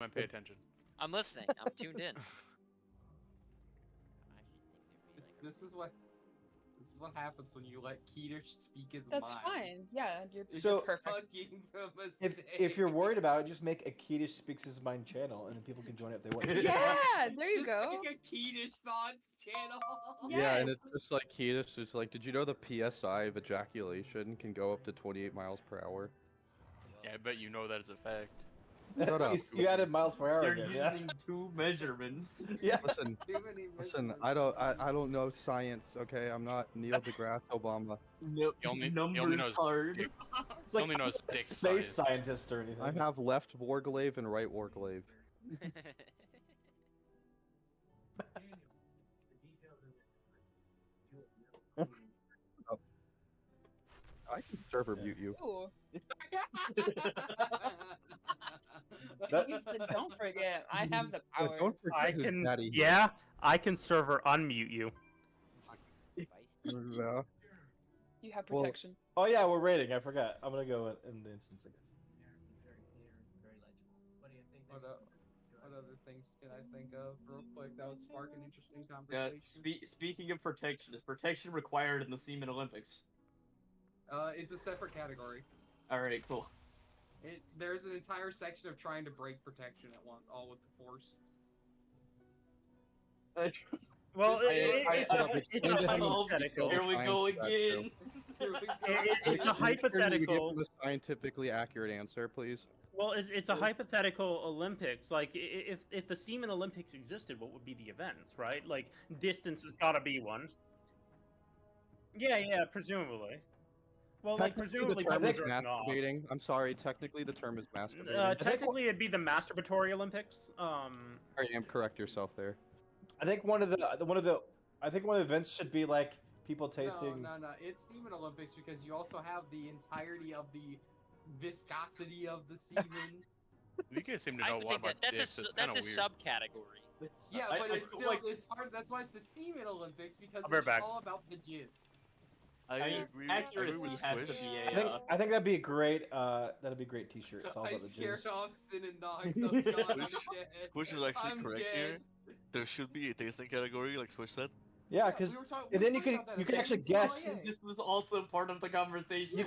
and pay attention. I'm listening. I'm tuned in. This is what happens when you let Keetish speak his That's mind. fine. Yeah, you're It's So- perfect. fucking a mistake. If you're worried about it, just make a Keetish Speaks His Mind channel, and then people can join it if they want to. Yeah, there you Just go. make a Keetish thoughts channel. Yeah, and Yes. it's just like Keetish. It's like, did you know the PSI of ejaculation can go up to 28 miles per hour? Yeah, I bet you know that is a fact. Shut up. You added miles per hour You're again, using two measurements. yeah. Listen, Too many listen. measurements. I don't know science. Okay, I'm not Neil deGrasse Obama. No, He only numbers knows- hard. It's He only knows I'm not a dick space size. scientist or anything. I have left Warglaive and right Warglaive. I can server mute you. Ooh. That- He said, don't forget, I have the Yeah, power. don't forget I who's can. daddy. Yeah, I can server unmute you. Yeah. You have Well- protection. Oh yeah, we're raiding. I forgot. I'm gonna go in the instance, I guess. What other things can I think of real quick that would spark an interesting conversation? Speaking of protection, is protection required in the Seaman Olympics? It's a separate category. All right, cool. There's an entire section of trying to break protection at once, all with the force. Well, it's a hypothetical. Here we go again. It's a Can you give hypothetical. him a scientifically accurate answer, please? Well, it's a hypothetical Olympics. Like, if the Seaman Olympics existed, what would be the events, right? Like, distance has got to be one. Yeah, presumably. Well, like, presumably the term is people are not. masturbating. I'm sorry, technically the term is masturbating. Technically, it'd be the masturbatory Olympics. I am correct yourself there. I think one of the events should be like people tasting. No. It's Seaman Olympics because you also have the entirety of the viscosity of the semen. You guys seem to I know a would lot think about that dicks. that's It's a kind of weird. subcategory. Yeah, I- but I it's feel still like- it's hard. That's why it's the Seaman Olympics because I'll be it's back. all about the jizz. I mean, accuracy has to be a. I think that'd be a great that'd be a great T-shirt. It's all I about the scared jizz. off Sin and Dogs. I'm gone. Squish is actually I'm correct dead. here. There should be a tasting category, like Squish said. Yeah, because we were talking- and we then were you can talking about you that can as actually well, guess. yeah. This was also part of the conversation.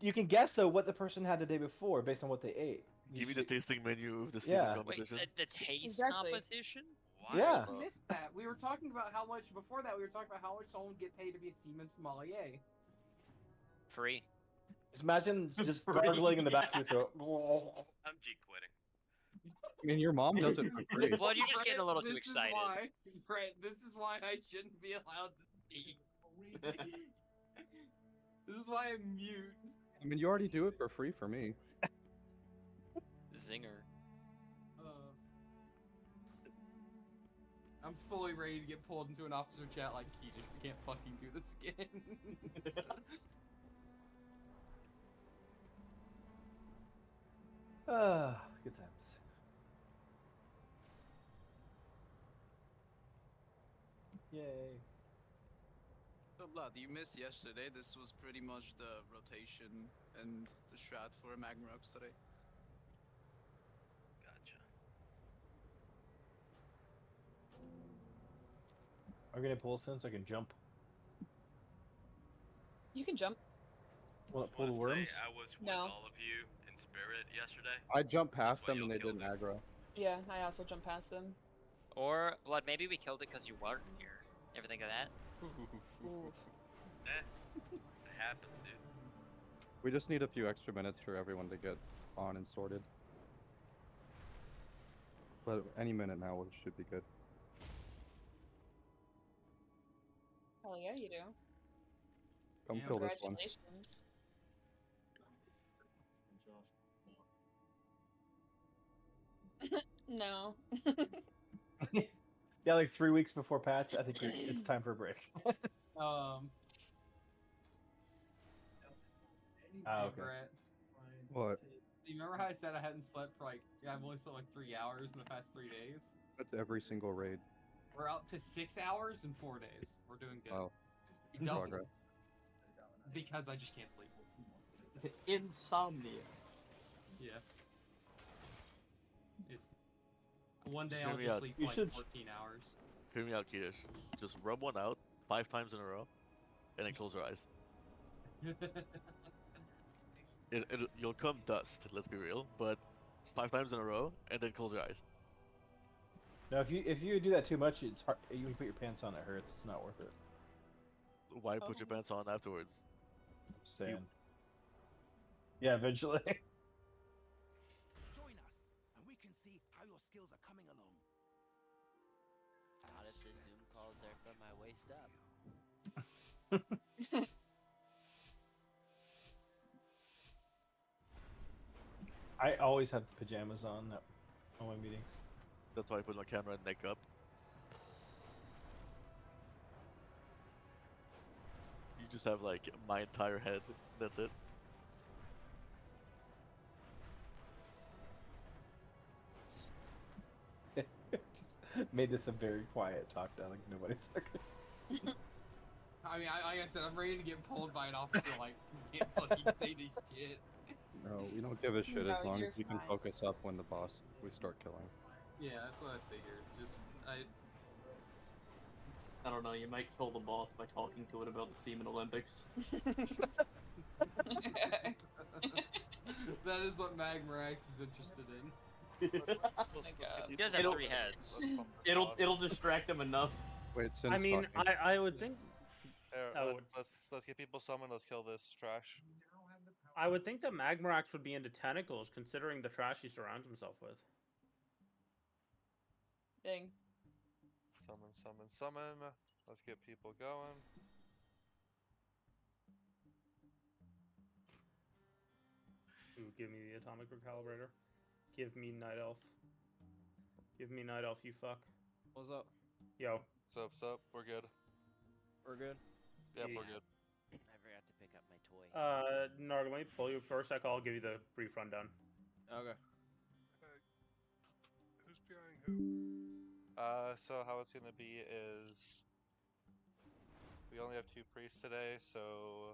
You can guess though what the person had the day before based on what they ate. Give me the tasting menu of the Yeah. season Wait, competition. the taste Exactly. competition? Why? Yeah. I missed that. We were talking about how much before that. We were talking about how much someone would get paid to be a seaman sommelier. Free. Just imagine just Free. gargling in the back of your throat. I'm G quitting. I mean, your mom does it for free. Well, you're just getting a little too This is excited. why, Brett, this is why I shouldn't be allowed to speak. This is why I'm mute. I mean, you already do it for free for me. Zinger. I'm fully ready to get pulled into an officer chat like Keetish. We can't fucking do this again. Good times. Yay. So Blood, you missed yesterday. This was pretty much the rotation and the strat for Magmorax today. Gotcha. Are we gonna pull soon so I can jump? You can jump. Will it pull the Wanna say worms? I was with No. all of you in spirit yesterday. I jumped past Well, them and they you'll didn't aggro. Yeah, I also jumped past them. Or, Blood, maybe we killed it because you weren't here. Ever think of that? Ooh. It happens, dude. We just need a few extra minutes for everyone to get on and sorted. But any minute now should be good. Hell yeah, you do. Come Yeah, kill this one. Congratulations. No. Yeah, like 3 weeks before patch. I think it's time for a break. Hey, okay. Brett. What? Do you remember how I said I hadn't slept for I've only slept like 3 hours in the past 3 days? That's every single raid. We're up to 6 hours in 4 days. We're doing good. Oh, We doubled progress. because I just can't sleep. Insomnia. Yeah. It's one day Hear I'll me just out. sleep You like should- 14 hours. Hear me out, Kirish. Just rub one out 5 times in a row, and then close your eyes. You'll come dust. Let's be real, but 5 times in a row, and then close your eyes. No, if you do that too much, it's hard. You put your pants on, it hurts. It's not worth it. Why put your Oh. pants on afterwards? Just saying. Yeah, eventually. Join us, and we can see how your skills are coming along. Not if the Zoom calls there from my waist up. I always have pajamas on at all my meetings. That's why I put my camera and neck up. You just have like my entire head. That's it. Just made this a very quiet talk down, like nobody's talking. I mean, like I said, I'm ready to get pulled by an officer. Like, you can't fucking say this shit. No, we don't give a shit No, as long you're as we can fine. focus up when we start killing. Yeah, that's what I figured. Just I don't know, you might kill the boss by talking to it about the Seaman Olympics. that is what Magmorax is interested in. Oh my god. He does have 3 heads. It'll distract him enough. Wait, since I mean, talking. I would think Oh, let's get people summoned. Let's kill this trash. I would think that Magmorax would be into tentacles, considering the trash he surrounds himself with. Dang. Summon. Let's get people going. Ooh, give me the atomic recalibrator. Give me night elf. Give me night elf, you fuck. What's up? Yo. Sup. We're good. We're good. Yep, Yeah. we're good. I forgot to pick up my toy. Narg, let me pull you for a sec. I'll give you the brief rundown. Okay. Who's PIing who? So how it's gonna be is we only have 2 priests today, so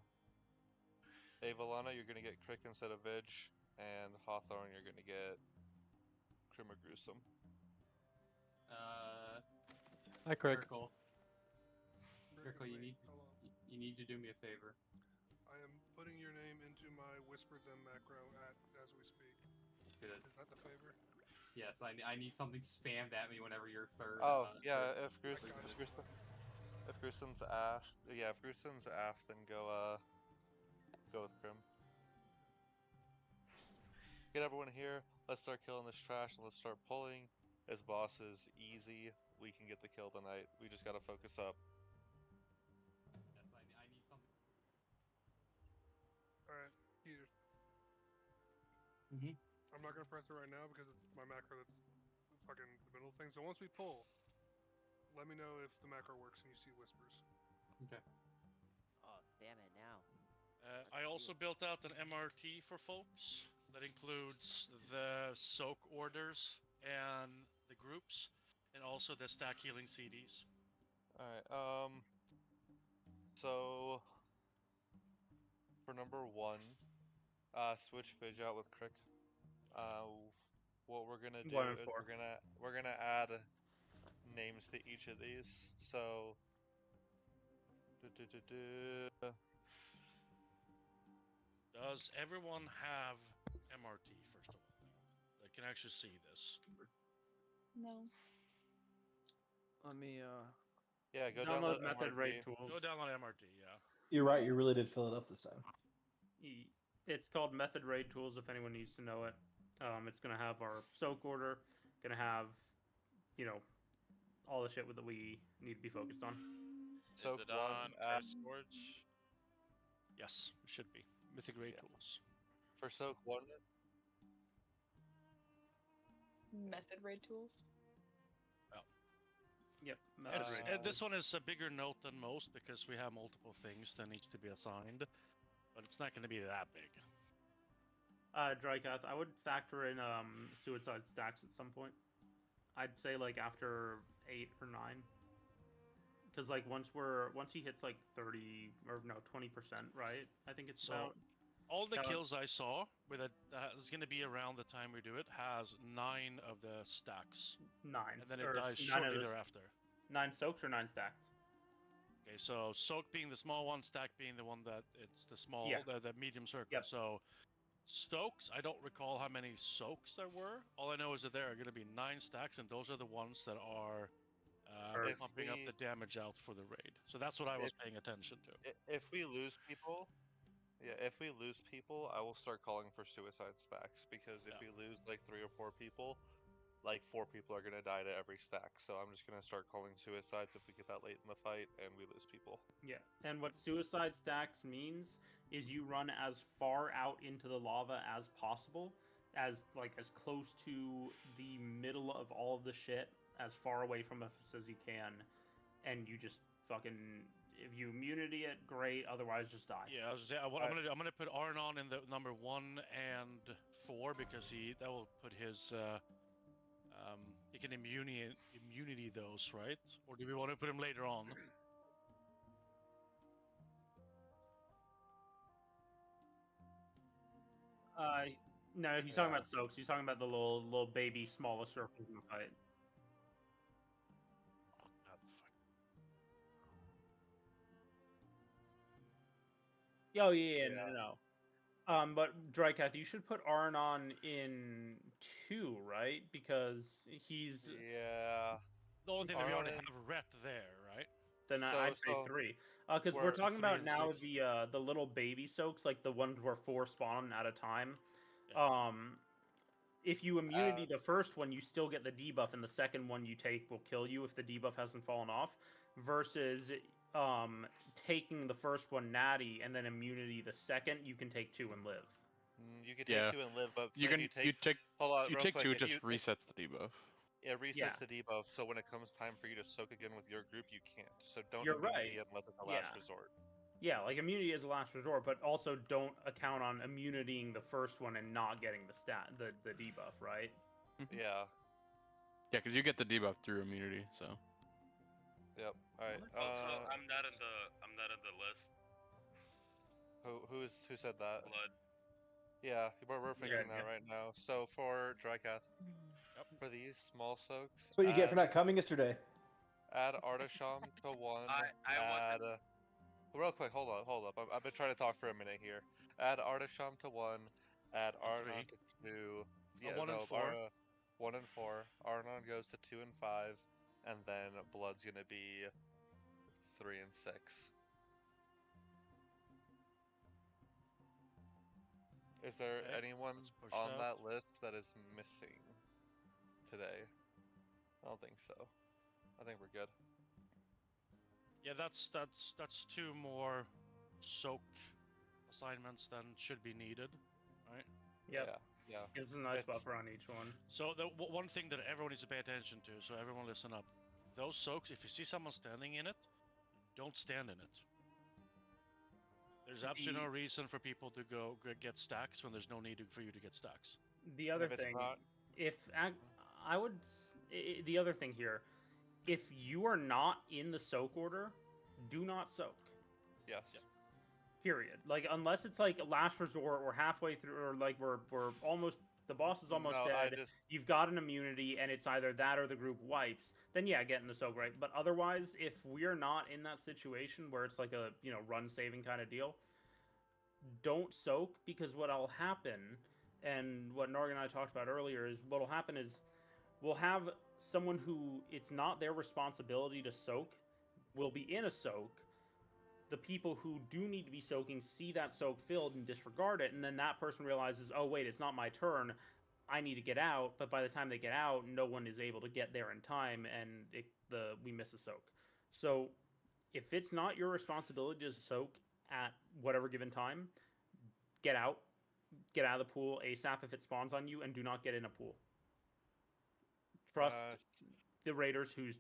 Avalana, you're gonna get Crick instead of Vig, and Hawthorne, you're gonna get Grim or Gruesome. Hi, Craig. Crickle, you need to do me a favor. I am putting your name into my Whispers and macro as we speak. Good. Is that the favor? Yes, I need something spammed at me whenever you're third. Oh yeah, third. if Gruesome's aft, then go with Grim. Get everyone here. Let's start killing this trash and let's start pulling. This boss is easy. We can get the kill tonight. We just gotta focus up. Yes, I need something. Alright, here. Mhm. I'm not gonna press it right now because it's my macro that's fucking the middle thing. So once we pull, let me know if the macro works and you see whispers. Okay. Oh, damn it, now. I also built out an MRT for folks that includes the soak orders and the groups, and also the stack healing CDs. Alright, so for number 1, switch Fidge out with Crick. What we're gonna do 1 and is 4. we're gonna add names to each of these. So Does everyone have MRT, first of all? They can actually see this. No. Let me yeah, go Download download method MRT. raid tools. Go download MRT, yeah. You're right. You really did fill it up this time. It's called method raid tools if anyone needs to know it. It's gonna have our soak order, gonna have, all the shit that we need to be focused on. So Is it on Curse Forge? Yes, it should be. Mythic raid tools. For Soak 1, Method raid tools. Yep. This one is a bigger note than most because we have multiple things that need to be assigned, but it's not going to be that big. Drycath, I would factor in suicide stacks at some point. I'd say like after 8 or 9, because like once he hits like 30 or no 20%, right? I think it's So, about. All the No. kills I saw with that is going to be around the time we do it has 9 of the stacks, 9. and then or it dies 9 shortly of the, thereafter. 9 soaks or 9 stacks? Okay, so soak being the small one, stack being the one that it's the small, Yeah. the medium circle. Yep. So soaks, I don't recall how many soaks there were. All I know is that there are going to be 9 stacks, and those are the ones that are pumping up the damage out for the raid. So that's what I was paying attention to. If we lose people, if we lose people, I will start calling for suicide stacks, because if we lose like 3 or 4 people, like 4 people are gonna die to every stack. So I'm just gonna start calling suicides if we get that late in the fight and we lose people. Yeah, and what suicide stacks means is you run as far out into the lava as possible, as close to the middle of all of the shit, as far away from us as you can, and you just fucking, if you immunity it, great. Otherwise, just die. Yeah, I was gonna say, I'm gonna put Arnon in the number 1 and 4 because that will put his he can immunity those, right? Or do we want to put him later on? No, he's talking about soaks. He's talking about the little baby smallest circles in the fight. Oh yeah, no. But Drycath, you should put Arnon in 2, right? Because he's The only thing that we already have Ret there, right? Then I'd say 3. Because we're talking about now the little baby soaks, like the ones where 4 spawn at a time. Yeah. If you immunity the first one, you still get the debuff, and the second one you take will kill you if the debuff hasn't fallen off. Versus taking the first one natty and then immunity the second, you can take 2 and live. You can take 2 and live, but you if can hold on, you real take quick, 2, if just resets the debuff. It resets the debuff, so when it comes time for you to soak again with your group, you can't. So don't You're immunity right. unless it's a last resort. Yeah, like immunity is a last resort, but also don't account on immunitying the first one and not getting the debuff, right? Yeah. Yeah, because you get the debuff through immunity, so. Yep. All right. Also, I'm not in the list. Who said that? Blood. Yeah, we're fixing that right now. So for Drycath, for these small soaks, That's what you get for not coming yesterday. Add Artisham to 1. I wasn't. Real quick, hold up. I've been trying to talk for a minute here. Add Artisham to 1. Add Arnon to 2. Yeah, 1 and 4. 1 and 4. Arnon goes to 2 and 5, and then Blood's gonna be 3 and 6. Is there anyone on that list that is missing today? I don't think so. I think we're good. Yeah, that's 2 more soak assignments than should be needed, right? Yep. Yeah. Gives a nice buffer on each one. So the one thing that everyone needs to pay attention to, so everyone listen up. Those soaks, if you see someone standing in it, don't stand in it. There's absolutely no reason for people to go get stacks when there's no need for you to get stacks. The other thing, the other thing here, if you are not in the soak order, do not soak. Yes. Yep. Period. Like unless it's like a last resort or halfway through, or like we're almost, the boss is almost dead. You've got an immunity, and it's either that or the group wipes. Then yeah, get in the soak, right? But otherwise, if we're not in that situation where it's like a run saving kind of deal, don't soak, because what'll happen, and what Norg and I talked about earlier, is what'll happen is we'll have someone who it's not their responsibility to soak will be in a soak. The people who do need to be soaking see that soak filled and disregard it, and then that person realizes, oh wait, it's not my turn, I need to get out. But by the time they get out, no one is able to get there in time, and we miss a soak. So if it's not your responsibility to soak at whatever given time, get out of the pool ASAP if it spawns on you, and do not get in a pool. Trust the raiders whose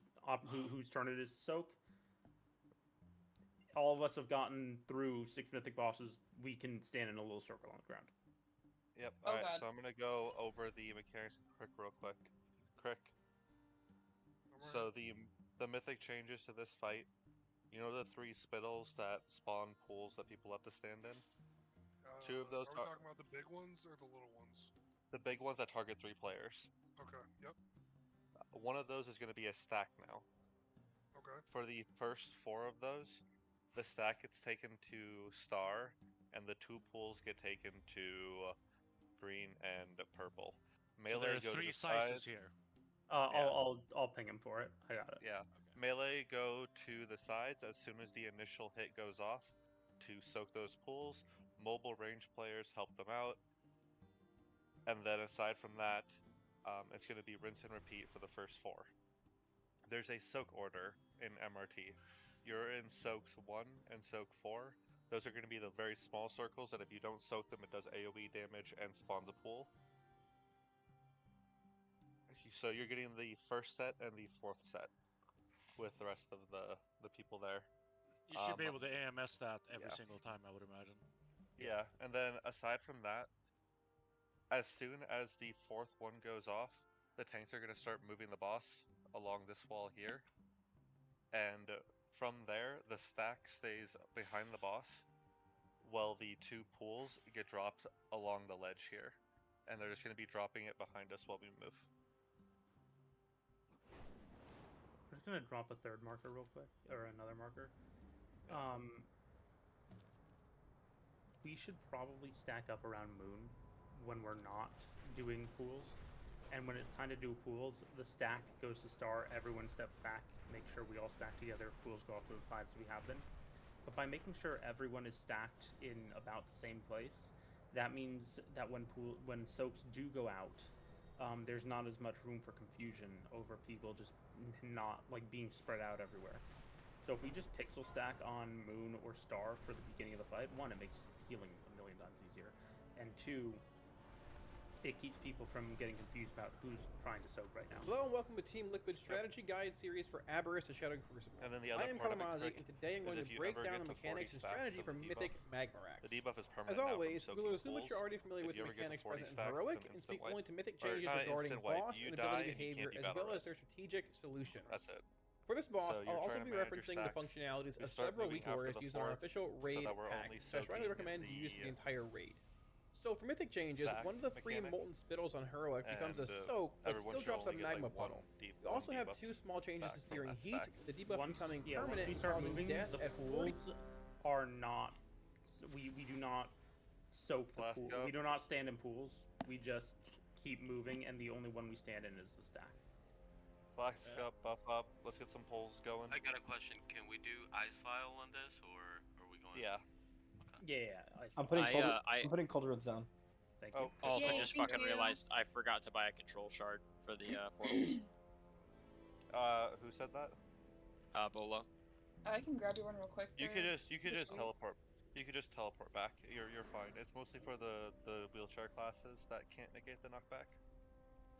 turn it is to soak. All of us have gotten through 6 mythic bosses. We can stand in a little circle on the ground. Yep. Alright, so I'm gonna go over the mechanics of Crick real quick. Crick. So the mythic changes to this fight. You know the 3 spittles that spawn pools that people have to stand in? 2 of those Are we talking about the big ones or the little ones? the big ones that target 3 players. Okay. Yep. One of those is going to be a stack now. Okay. For the first 4 of those, the stack gets taken to star, and the 2 pools get taken to green and purple. Melee so there are go to 3 the sizes side. here. I'll ping him for it. I got it. Yeah. Melee go to the sides as soon as the initial hit goes off to soak those pools. Mobile range players help them out. And then aside from that, it's going to be rinse and repeat for the first 4. There's a soak order in MRT. You're in soaks 1 and soak 4. Those are going to be the very small circles that if you don't soak them, it does AoE damage and spawns a pool. So you're getting the first set and the 4th set with the rest of the people there. You should be able to AMS that every single time, I would imagine. Yeah, and then aside from that, as soon as the 4th one goes off, the tanks are going to start moving the boss along this wall here. And from there, the stack stays behind the boss, while the 2 pools get dropped along the ledge here. And they're just going to be dropping it behind us while we move. I'm just gonna drop a 3rd marker real quick, or another marker. We should probably stack up around Moon when we're not doing pools. And when it's time to do pools, the stack goes to star, everyone steps back, make sure we all stack together, pools go off to the sides so we have them. But by making sure everyone is stacked in about the same place, that means that when soaks do go out, there's not as much room for confusion over people just not like being spread out everywhere. So if we just pixel stack on Moon or Star for the beginning of the fight, 1, it makes healing a million times easier, and 2, it keeps people from getting confused about who's trying to soak right now. Hello and welcome to Team Liquid Strategy Guide Series for Aberrus, the Shadowing Crucible. And then the other I am part of it, Kalamazi, Crick, and today I'm going is to if you break ever down get the to 40 mechanics and stacks strategy of for the Mythic debuff, Magmorax. The debuff is permanent As now from always, we soaking will assume that pools. you're already familiar If with the you ever get to mechanics 40 present in stacks, Heroic, it's an and speak instant only wipe. to Mythic Or changes not regarding instant wipe, boss you and die ability and you can't behavior, be as battle well as res. their strategic solutions. That's it. For this boss, So you're I'll also trying to be manage your referencing the stacks. functionalities We of start several moving weak warriors after the used in our 4th, official so raid that we're pack, only which I strongly soaking recommend you use for the the entire raid. So for Mythic changes, stack one of the 3 mechanic, molten spittles on Heroic becomes a and soak, but everyone still should drops a only get, magma like, one puddle. deep- We also one have debuff 2 small changes back to from Searing that Heat, stack. with the debuff becoming Once permanent we and start causing moving, death the at 40. pools are not. We do not soak the Blast pool. up. We do not stand in pools. We just keep moving, and the only one we stand in is the stack. Flax up, buff up. Let's get some pulls going. I got a question. Can we do ice file on this, or are we going? Yeah. Yeah, I'm putting Cauldrons down. Thank you. Oh, also, Yay, just thank fucking you. realized I forgot to buy a control shard for the portals. Who said that? Bolo. I can grab you one real quick. You could just Which one? teleport. You could just teleport back. You're fine. It's mostly for the wheelchair classes that can't negate the knockback.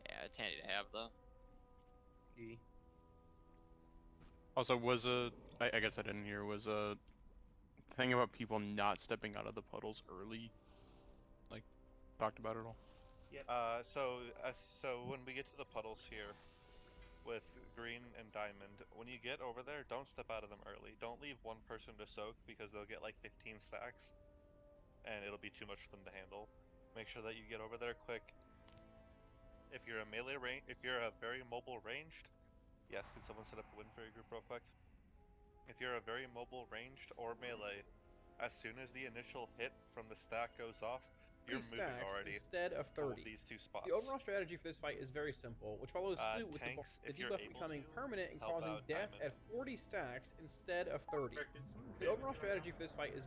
Yeah, it's handy to have though. Also, I guess I didn't hear, was a thing about people not stepping out of the puddles early, like, talked about it all? Yep. So when we get to the puddles here, with green and diamond, when you get over there, don't step out of them early. Don't leave one person to soak, because they'll get like 15 stacks, and it'll be too much for them to handle. Make sure that you get over there quick. If you're a melee range, if you're a very mobile ranged, yes, can someone set up a win for your group real quick? If you're a very mobile ranged or melee, as soon as the initial hit from the stack goes off, you're moving already. Instead of 30. These 2 spots. The overall strategy for this fight is very simple, which follows suit with tanks, the if you're debuff able becoming to, permanent and help causing out death Diamond. at 40 stacks instead of 30. The overall strategy for this fight is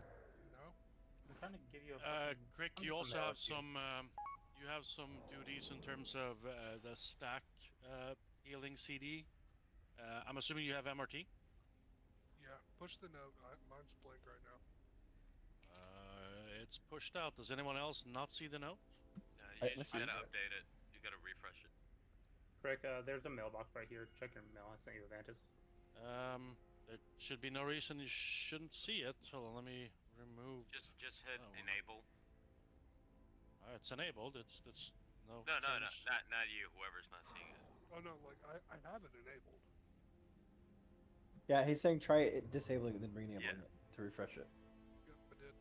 I'm trying to give you a. Crick, you also have some. You have some duties in terms of the stack healing CD. I'm assuming you have MRT. Yeah, push the note. Mine's blank right now. It's pushed out. Does anyone else not see the note? You just gotta update it. You gotta refresh it. Crick, there's a mailbox right here. Check your mail. I sent you a Vantis. There should be no reason you shouldn't see it. Hold on, let me remove. Just hit enable. It's enabled. It's no. No, change. not you. Whoever's not seeing it. Oh no, like I have it enabled. Yeah, he's saying try disabling it, then re-enabling it to refresh it. Yep, I did.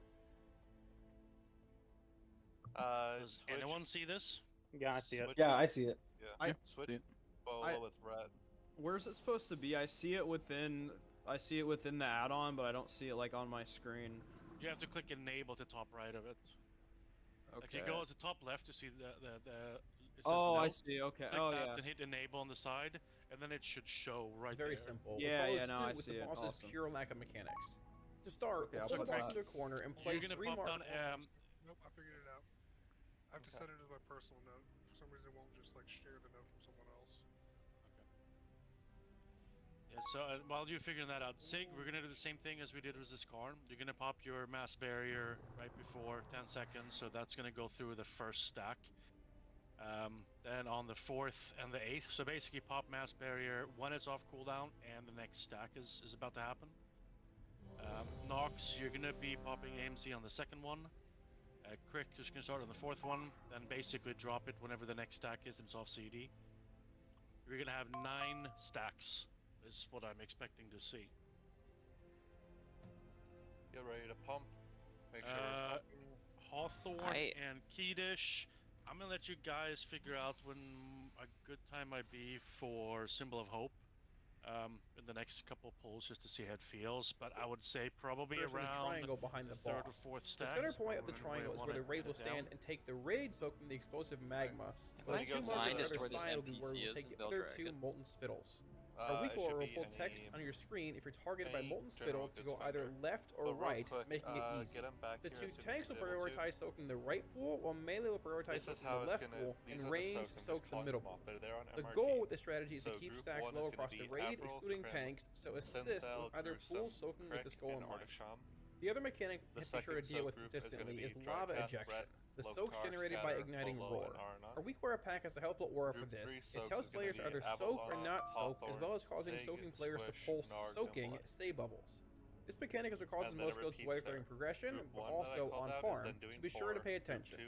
Does Switch. anyone see this? Yeah, I see it. Yeah, I see it. Yeah. Switch Bola with red. Where's it supposed to be? I see it within the add-on, but I don't see it like on my screen. You have to click enable at the top right of it. Okay. Like you go to the top left to see the it says Oh, no. I see. Okay. Click Oh, that, yeah. then hit enable on the side, and then it should show right It's very there. simple. Yeah, it follows yeah, no, I suit with see the it. boss's Awesome. pure lack of mechanics. To start, Okay, I'll we'll put the put boss that. into a corner and You're place gonna 3 pop markers. down Nope, I figured it out. I have to set it as my personal note. For some reason, it won't just like share the note from someone else. Yeah, so while you're figuring that out, Sig, we're gonna do the same thing as we did with this car. You're gonna pop your mass barrier right before 10 seconds, so that's gonna go through the first stack. Then on the 4th and the 8th, so basically pop mass barrier when it's off cooldown and the next stack is about to happen. Nox, you're gonna be popping AMC on the second one. Crick is gonna start on the 4th one, then basically drop it whenever the next stack is and it's off CD. You're gonna have 9 stacks, is what I'm expecting to see. Get ready to pump. Make sure we're pumping. Hawthorne and Keydish, I'm gonna let you guys figure out when a good time might be for Symbol of Hope in the next couple pulls just to see how it feels, but I would say probably First in the around triangle behind the third boss. or 4th The stack. center point of the triangle is where the raid will stand and take the raid soak from the explosive magma. While the 2 markers on the other side will be where we'll take the other 2 molten spittles. Our weak order will pull text on your screen if you're targeted by molten spittle to go either left or right, making it easy. The 2 tanks will prioritize soaking the right pool, while melee will prioritize soaking the left pool, and range soak the middle pool. The goal with this strategy is to keep stacks low across the raid, excluding tanks, so assist with either pools soaking with the skull in mind. The other mechanic you have to be sure to deal with consistently is lava ejection. The soaks generated by igniting roar. Our weak aura pack has a helpful aura for this. It tells players to either soak or not soak, as well as causing soaking players to pulse soaking say bubbles. This mechanic is what causes most skills to swipe during progression, but also on farm, so be sure to pay attention.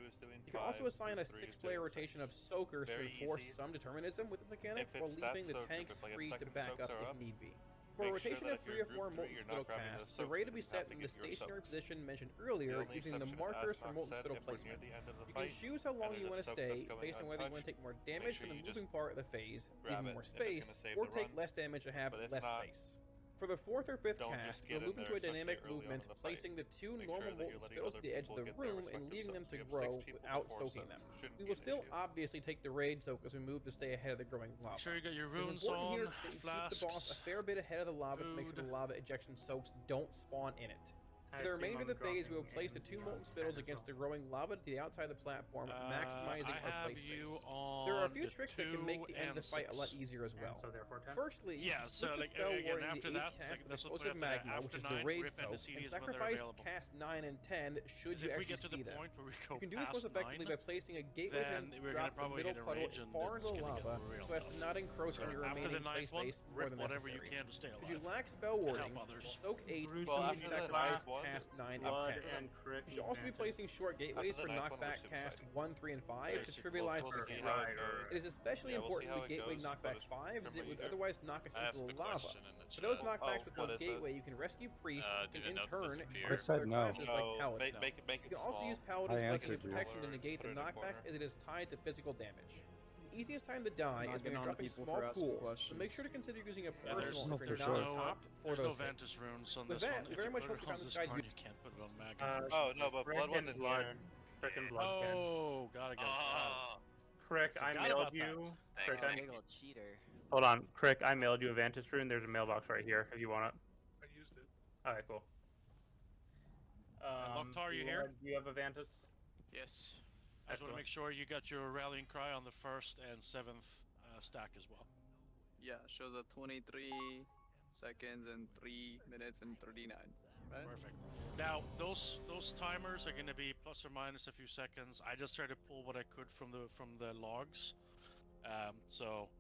You can also assign a 6-player rotation of soakers to enforce some determinism with the mechanic, while leaving the tanks free to back up if need be. For a rotation of 3 or 4 molten spittle casts, the raid will be set in the stationary position mentioned earlier using the markers for molten spittle placement. You can choose how long you want to stay based on whether you want to take more damage from the moving part of the phase, leaving more space, or take less damage and have less space. For the 4th or 5th cast, you'll move into a dynamic movement, placing the 2 normal molten spittles at the edge of the room and leaving them to grow without soaking them. We will still obviously take the raid soak as we move to stay ahead of the growing lava. Make sure you got your It's runes important on, here that you keep the boss a fair bit ahead of the lava to make sure the lava ejection soaks don't spawn in it. For the remainder of the phase, we will place the 2 molten spittles against the growing lava to the outside of the platform, maximizing our play space. There are a few tricks that can make the end of the fight a lot easier as well. Firstly, you can split the spell ward into the 8th cast of explosive magma, which is the raid soak, and sacrifice cast 9 and 10 should you actually see them. You can do this most effectively by placing a gateway for them to drop the middle puddle far into the lava, so as to not encroach on your remaining play space more than necessary. Should you lack spell warding, soak 8, sacrifice cast 9 and 10. You should also be placing short gateways for knockback cast 1, 3, and 5 to trivialize the mechanic. It is especially important to gateway knockback 5 as it would otherwise knock us into the lava. For those knockbacks with no gateway, you can rescue priests and in turn other classes like paladins. You can also use paladins like his protection to negate the knockback as it is tied to physical damage. The easiest time to die is when you're dropping small pools, so make sure to consider using a personal if you're not topped for those hits. With that, we very much hope you found this guide you can't put it on mag. Oh no, but blood wasn't here. Crick and blood can. Oh, got it. Crick, I mailed you. Crick, cheater. Hold on, Crick, I mailed you a Vantage rune. There's a mailbox right here if you want it. I used it. Alright, cool. Loktar, you here? Do you have a Vantage? Yes. I just want to make sure you got your rallying cry on the 1st and 7th stack as well. Yeah, shows at 23 seconds and 3 minutes and 39. Right? Perfect. Now those timers are going to be plus or minus a few seconds. I just tried to pull what I could from the logs. So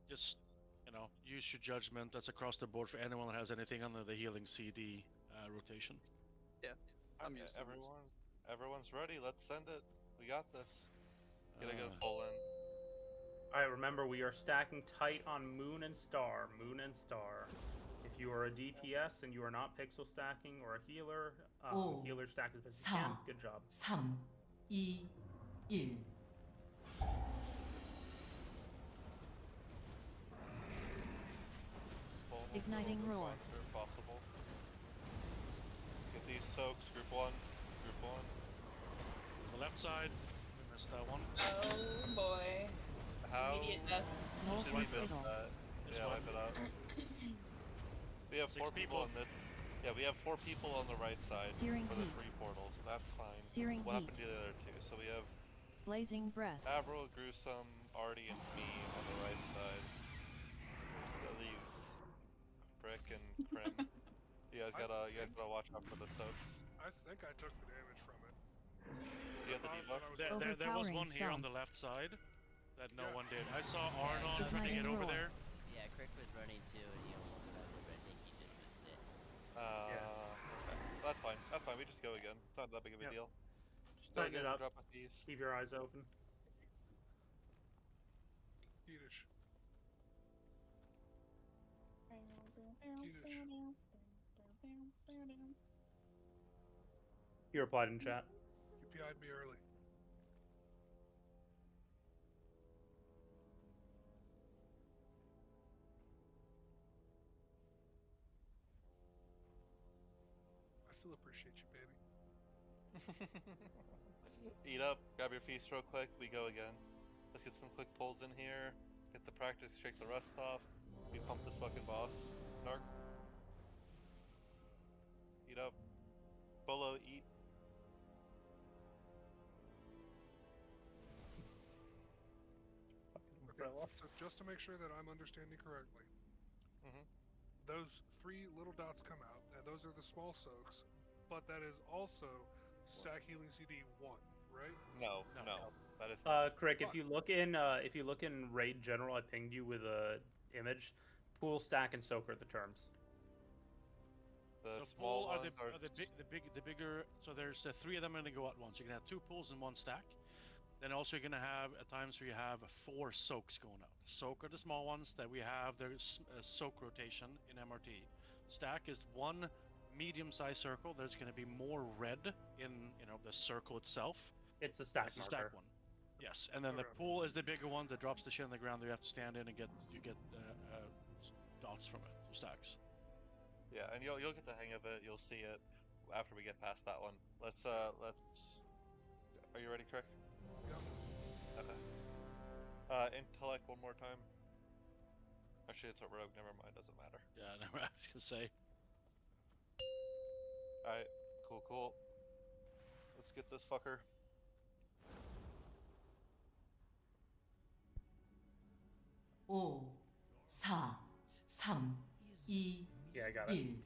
just use your judgment. That's across the board for anyone that has anything under the healing CD rotation. Yeah, I'm used to Everyone's ready. Let's send it. We got this. Gotta go pull in. Alright, remember we are stacking tight on Moon and Star. Moon and Star. If you are a DPS and you are not pixel stacking or a healer, healer stack as best you can. Good job. 3, 2, 1. Igniting roar. If possible. Get these soaks. Group 1. Group 1. The left side. We missed that one. Oh boy. How Immediate death. did we miss that? Yeah, wipe it out. We have 4 people on this. Yeah, we have 4 people on the right side for the 3 portals. That's fine. What happened to the other 2? So we have Blazing breath. Avril, Gruesome, Artie, and me on the right side. That leaves Frick and Prim. You guys gotta watch out for the soaks. I think I took the damage from it. You have the debuff? There was one here on the left side that no one did. I saw Arnon trying to get over there. Yeah, Crick was running too, and he almost got it, but I think he just missed it. Okay. That's fine. That's fine. We just go again. It's not that big of a deal. Just tighten it up. Drop a piece. Keep your eyes open. Yiddish. You replied in chat. You PI'd me early. I still appreciate you, baby. Eat up, grab your feast real quick, we go again. Let's get some quick pulls in here, get the practice, shake the rust off. We pump this fucking boss. Narc. Eat up. Bolo, eat. Okay, so just to make sure that I'm understanding correctly, those 3 little dots come out, and those are the small soaks, but that is also stack healing CD 1, right? No. That is Crick, if you look in raid general, I pinged you with a image. Pool, stack, and soak are the terms. The So small pool are ones the bigger. So there's 3 of them going to go at once. You can have 2 pools and 1 stack. Then also you're going to have at times where you have 4 soaks going out. Soak are the small ones that we have. There's a soak rotation in MRT. Stack is 1 medium-sized circle. There's going to be more red in the circle itself. It's a stack That's the marker. stack one. Yes, and then the pool is the bigger one that drops the shit on the ground that you have to stand in and get dots from it, so stacks. Yeah, and you'll get the hang of it. You'll see it after we get past that one. Let's. Are you ready, Crick? Yeah. Okay. Intellect one more time. Actually, it's a rogue. Never mind. Doesn't matter. Yeah, never. I was gonna say. All right. Cool. Let's get this fucker. 오, 4, 3, 2, Yeah, I got it. 1.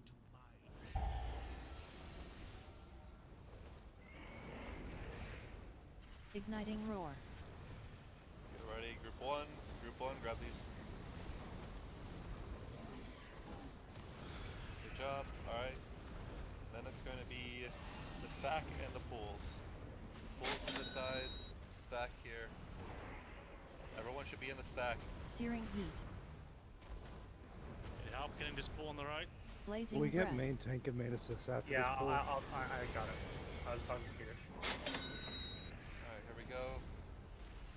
Igniting roar. Get ready. Group 1. Group 1. Grab these. Good job. All right. Then it's going to be the stack and the pools. Pools to the sides. Stack here. Everyone should be in the stack. Searing heat. Need help getting this pool on the right? Blazing We get breath. main tank and main assist after Yeah, this pool. I got it. I was talking to Peter. Alright, here we go.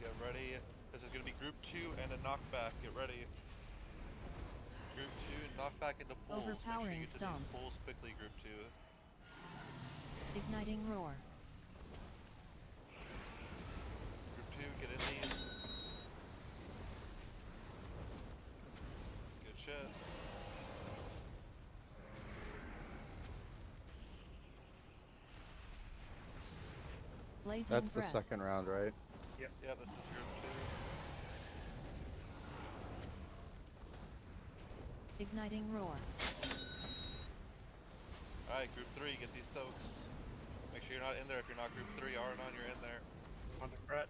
Get ready. This is going to be group 2 and a knockback. Get ready. Group 2, knockback into pools. Overpowering Make sure you get to stomp. these pools quickly, group 2. Igniting roar. Group 2, get in these. Good shit. Blazing That's the breath. second round, right? Yep. Yeah, this is group 2. Igniting roar. Alright, group 3, get these soaks. Make sure you're not in there if you're not group 3. Arnon, you're in there. On the threat.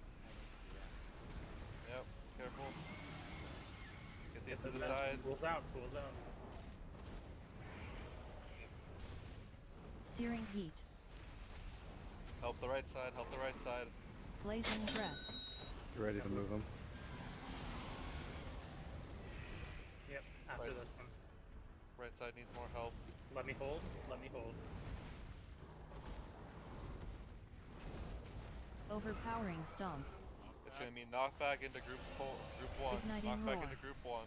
Yep, careful. Get these to the sides. Pools out. Searing heat. Help the right side, help the right side. Blazing breath. You ready to move them? Yep, after Right. this one. Right side needs more help. Let me hold. Overpowering stomp. It's gonna be knockback into group 1. Igniting Knockback roar. into group 1.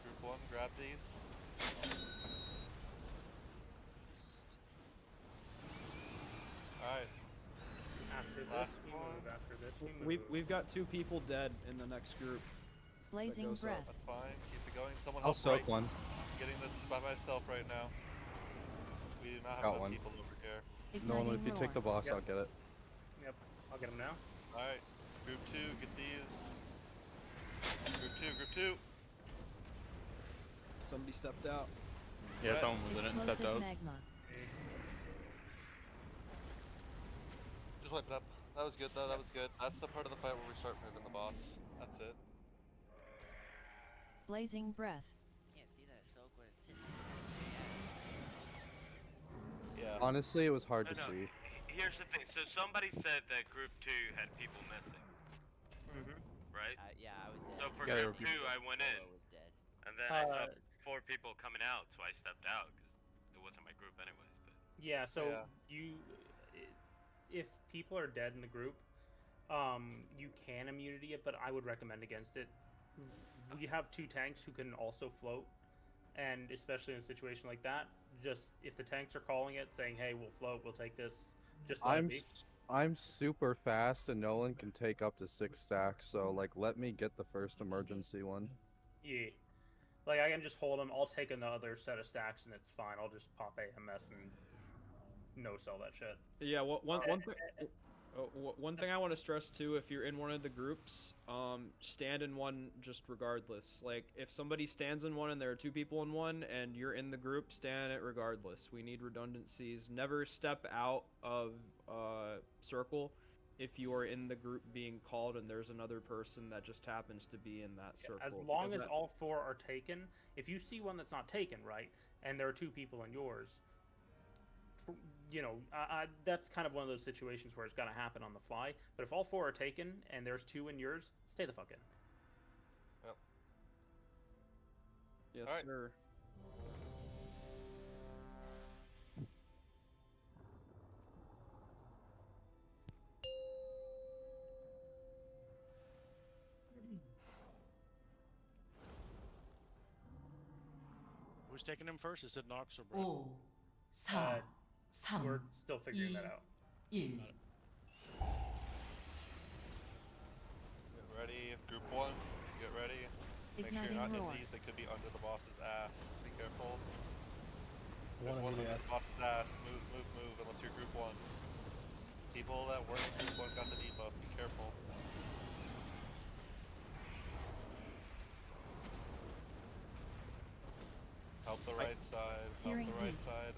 Group 1, grab these. Alright. After this, Last we one. move. After this, we move. We've got 2 people dead in the next group. Blazing breath. That's fine. Keep it going. Someone I'll help soak right. one. I'm getting this by myself right now. We do not have Got enough one. people over here. Nolan, if you take the boss, I'll get it. Yep, I'll get him now. Alright. Group 2, get these. Group 2. Somebody stepped out. Yeah, someone was in it and stepped out. Magma. Just wipe it up. That was good though, that was good. That's the part of the fight where we start moving the boss. That's it. Blazing breath. Can't see that soak when it's sitting Yeah. Honestly, it was hard to No, see. Here's the thing. So somebody said that group 2 had people missing. Right? yeah, I was dead. So for Yeah, there group were 2, I went in. Was dead. And then I saw 4 people coming out, so I stepped out because it wasn't my group anyways. But Yeah, so if people are dead in the group, you can immunity it, but I would recommend against it. We have 2 tanks who can also float, and especially in a situation like that, just if the tanks are calling it, saying, "Hey, we'll float, we'll take this," just let it be. I'm super fast, and Nolan can take up to 6 stacks. So like, let me get the first emergency one. Yeah. Like, I can just hold them. I'll take another set of stacks, and it's fine. I'll just pop AMS and no-sell that shit. Yeah, one thing I want to stress too, if you're in one of the groups, stand in one just regardless. Like, if somebody stands in one and there are 2 people in one, and you're in the group, stand it regardless. We need redundancies. Never step out of circle if you are in the group being called and there's another person that just happens to be in that circle. As long as all 4 are taken, if you see one that's not taken, right, and there are 2 people in yours, you know, that's kind of one of those situations where it's going to happen on the fly. But if all 4 are taken and there's 2 in yours, stay the fuck in. Yep. Yes, All right. sir. Who's taking him first? Is it Nox or Brett? 5, 4, 3, We're still figuring that out. 1. Get ready. Group 1, get ready. Make sure you're not in these. They could be under the boss's ass. Be careful. There's one under the boss's ass. Move, unless you're group 1. People that weren't in group 1 got the debuff. Be careful. Help the right side. Help the right side.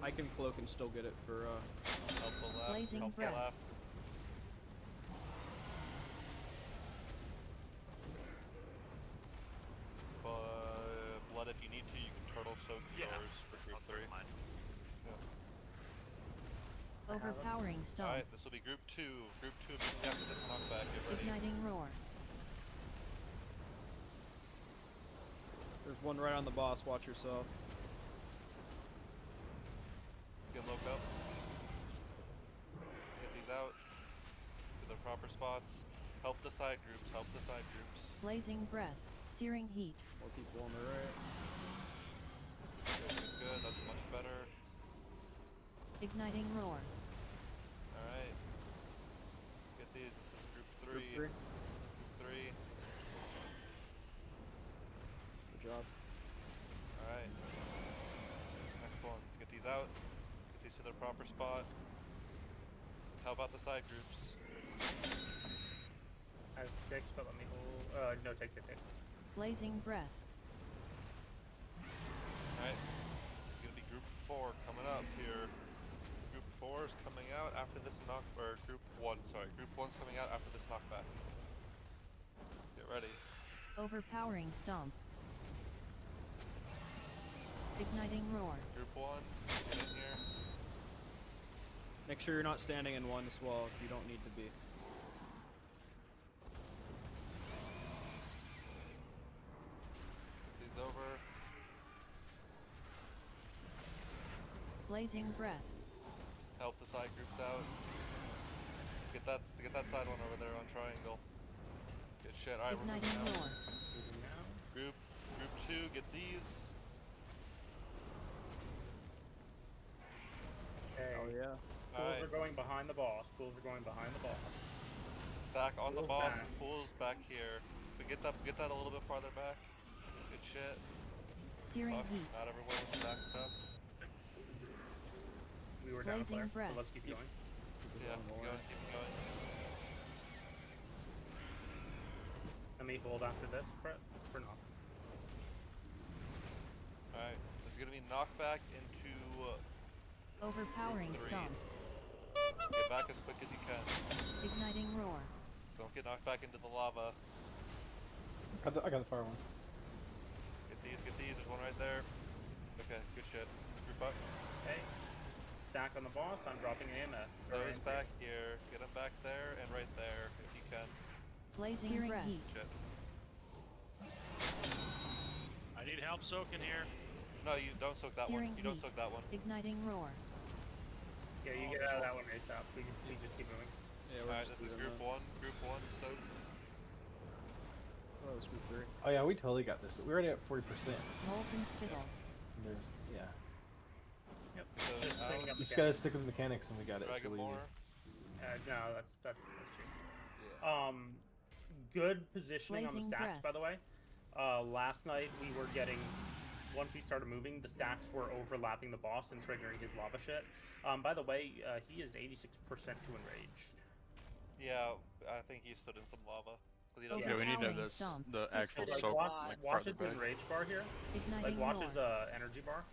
I can cloak and still get it for Help the left. Blazing Help the breath. left. Blood, if you need to, you can turtle soak yours for group 3. Overpowering stomp. Alright, this will be group 2. Group 2 immediately after this knockback. Get ready. Igniting roar. There's one right on the boss. Watch yourself. Get loco. Get these out to their proper spots. Help the side groups. Help the side groups. Blazing breath. Searing heat. More people on the right. Good. That's much better. Igniting roar. Alright. Get these. This is group 3. Group 3. Good job. Alright. Next ones. Get these out. Get these to their proper spot. How about the side groups? I have 6, but let me hold. No, take. Blazing breath. Alright. It's gonna be group 4 coming up here. Group 4 is coming out after this group 1, sorry. Group 1's coming out after this knockback. Get ready. Overpowering stomp. Igniting roar. Group 1, get in here. Make sure you're not standing in one as well if you don't need to be. These over. Blazing breath. Help the side groups out. Get that side one over there on triangle. Good shit. Alright, we're moving now. Group 2, get these. Okay. Oh yeah. Pools are going behind the boss. Pools are going behind the boss. Stack on the boss. Back. Pools back here. But get that a little bit farther back. Good shit. Searing heat. Not everyone was stacked up. We were down a player, breath. so let's keep going. Yeah, keep going. Let me hold after this for knock. Alright, there's gonna be knockback into Overpowering 3. stomp. Get back as quick as you can. Igniting roar. Don't get knocked back into the lava. I got the fire one. Get these, there's one right there. Okay, good shit. Group up. Okay. Stack on the boss, I'm dropping AMS. Those back here, get them back there and right there if you can. Blazing breath. Shit. I need help soaking here. No, you don't soak that one. You don't soak that one. Igniting roar. Yeah, you get out of that one ASAP. We just keep moving. Yeah, Alright, this is group 1. Group 1, soak. Oh, it's group 3. Oh yeah, we totally got this. We're already at 40%. Molten spittle. There's Yep. You just gotta stick with mechanics and we got it. It's Dragon really more. No, that's true. Yeah. Good positioning on the Blazing stacks, breath. by the way. Last night we were getting, once we started moving, the stacks were overlapping the boss and triggering his lava shit. By the way, he is 86% to enraged. Yeah, I think he stood in some lava. Yeah, we need to have this, the actual soak Watch farther his back. enrage bar here. Igniting Watch roar. his energy bar.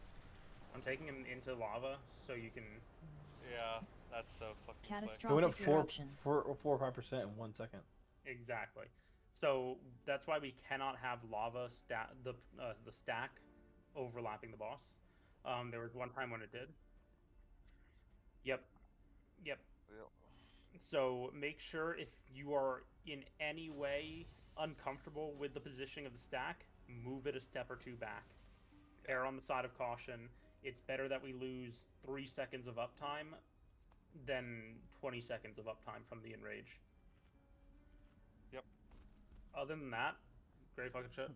I'm taking him into lava so you can. Yeah, that's so fucking Catastrophic It went up 4 eruption. or 5% in 1 second. Exactly. So that's why we cannot have lava the stack overlapping the boss. There was one time when it did. Yep. So make sure if you are in any way uncomfortable with the positioning of the stack, move it a step or 2 back. Err on the side of caution. It's better that we lose 3 seconds of uptime than 20 seconds of uptime from the enrage. Yep. Other than that, great fucking shit.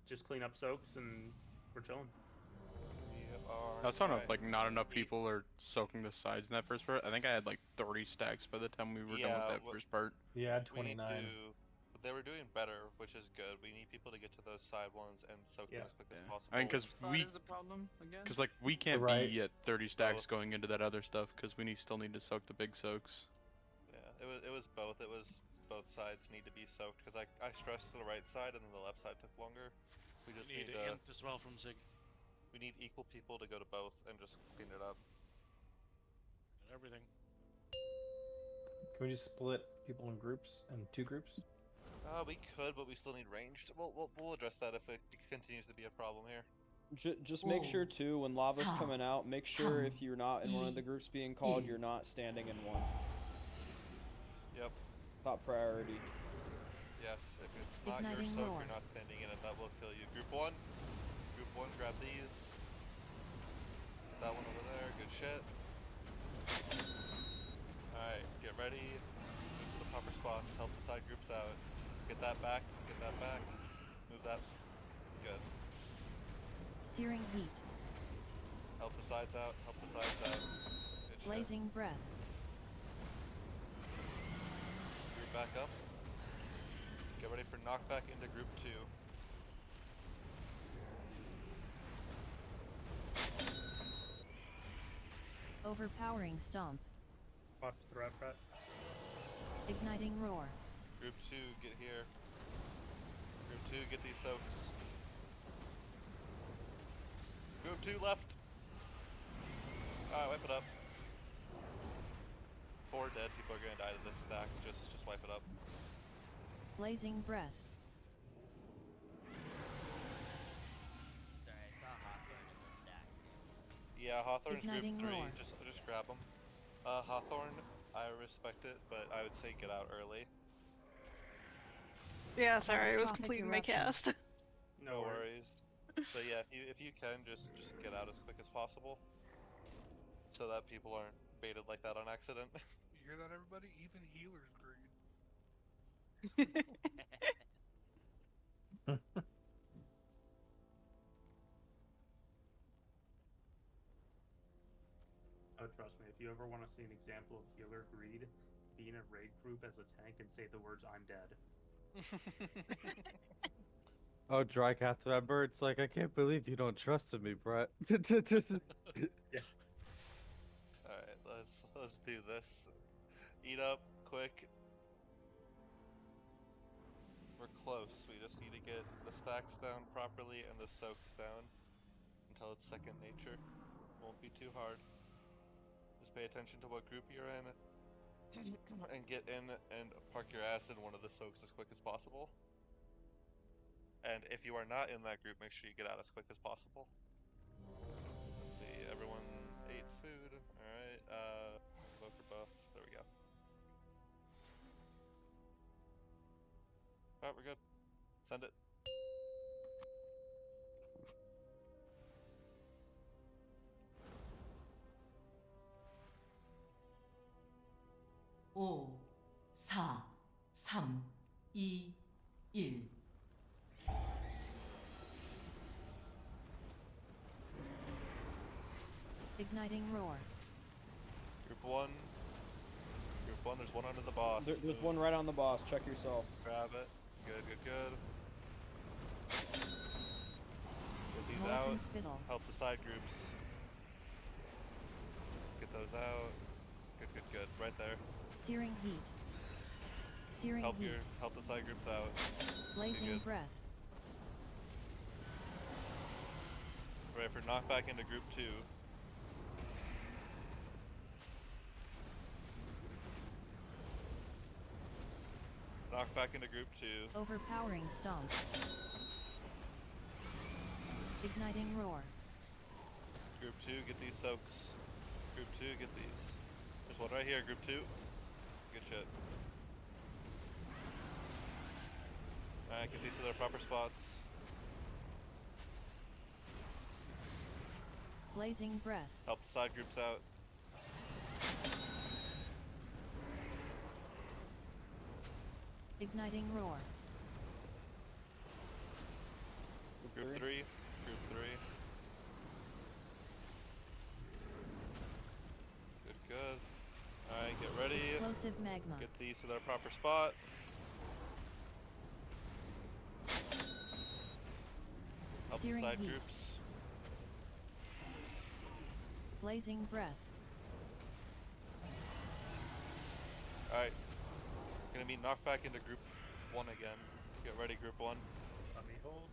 Just clean up soaks and we're chilling. That's not like not enough people are soaking the sides in that first part. I think I had like 30 stacks by the time we were done with that first part. Yeah, I had 29. They were doing better, which is good. We need people to get to those side ones and soak them as quick as possible. I mean, because is the problem again? Because like we can't be at 30 stacks going into that other stuff because we still need to soak the big soaks. Yeah, it was both. It was both sides need to be soaked because I stressed to the right side and then the left side took longer. We just need need to int as well from Zig. We need equal people to go to both and just clean it up. And everything. Can we just split people in groups, in 2 groups? We could, but we still need ranged. We'll address that if it continues to be a problem here. Just make sure too, when lava's coming out, make sure if you're not in one of the groups being called, you're not standing in one. Yep. Top priority. Yes, if it's not your soak, you're not standing in it, that will kill you. Group 1, grab these. That one over there, good shit. Alright, get ready. Move to the proper spots, help the side groups out. Get that back, move that. Good. Searing heat. Help the sides out, Good shit. Blazing breath. Group back up. Get ready for knockback into group 2. Overpowering stomp. Watch the red fret. Igniting roar. Group 2, get here. Group 2, get these soaks. Group 2 left. Alright, wipe it up. 4 dead people are gonna die to this stack. Just wipe it up. Blazing breath. Sorry, I saw Hawthorne in the stack. Yeah, Hawthorne's Igniting group 3. roar. Just grab them. Hawthorne, I respect it, but I would say get out early. Yeah, sorry, I was completing my cast. No worries. But yeah, if you can, just get out as quick as possible. so that people aren't baited like that on accident. You hear that, everybody? Even healers greed. Oh, trust me, if you ever want to see an example of healer greed, be in a raid group as a tank and say the words "I'm dead." Oh, Drycath, remember? It's like, I can't believe you don't trust in me, Brett. Yeah. Alright, let's do this. Eat up, quick. We're close. We just need to get the stacks down properly and the soaks down until it's second nature. Won't be too hard. Just pay attention to what group you're in and get in and park your ass in one of the soaks as quick as possible. And if you are not in that group, make sure you get out as quick as possible. Let's see, everyone ate food. Alright, Evoker buff. There we go. Alright, we're good. Send it. 오, 4, 3, 2, 1. Igniting roar. Group 1. Group 1, there's one under the boss. There's one right on the boss. Check yourself. Grab it. Good, good, good. Get these Molten out. spittle. Help the side groups. Get those out. Good, good, good. Right there. Searing heat. Searing heat. Help the side groups out. Blazing Good. breath. Right for knockback into group 2. Knock back into group 2. Overpowering stomp. Igniting roar. Group 2, get these soaks. Group 2, get these. There's one right here, group 2. Good shit. Alright, get these to their proper spots. Blazing breath. Help the side groups out. Igniting roar. Group 3. Group 3. Good, good. Alright, get ready. Explosive magma. Get these to their proper spot. Help Searing the side heat. groups. Blazing breath. Alright. Gonna be knocked back into group 1 again. Get ready, group 1. Let me hold.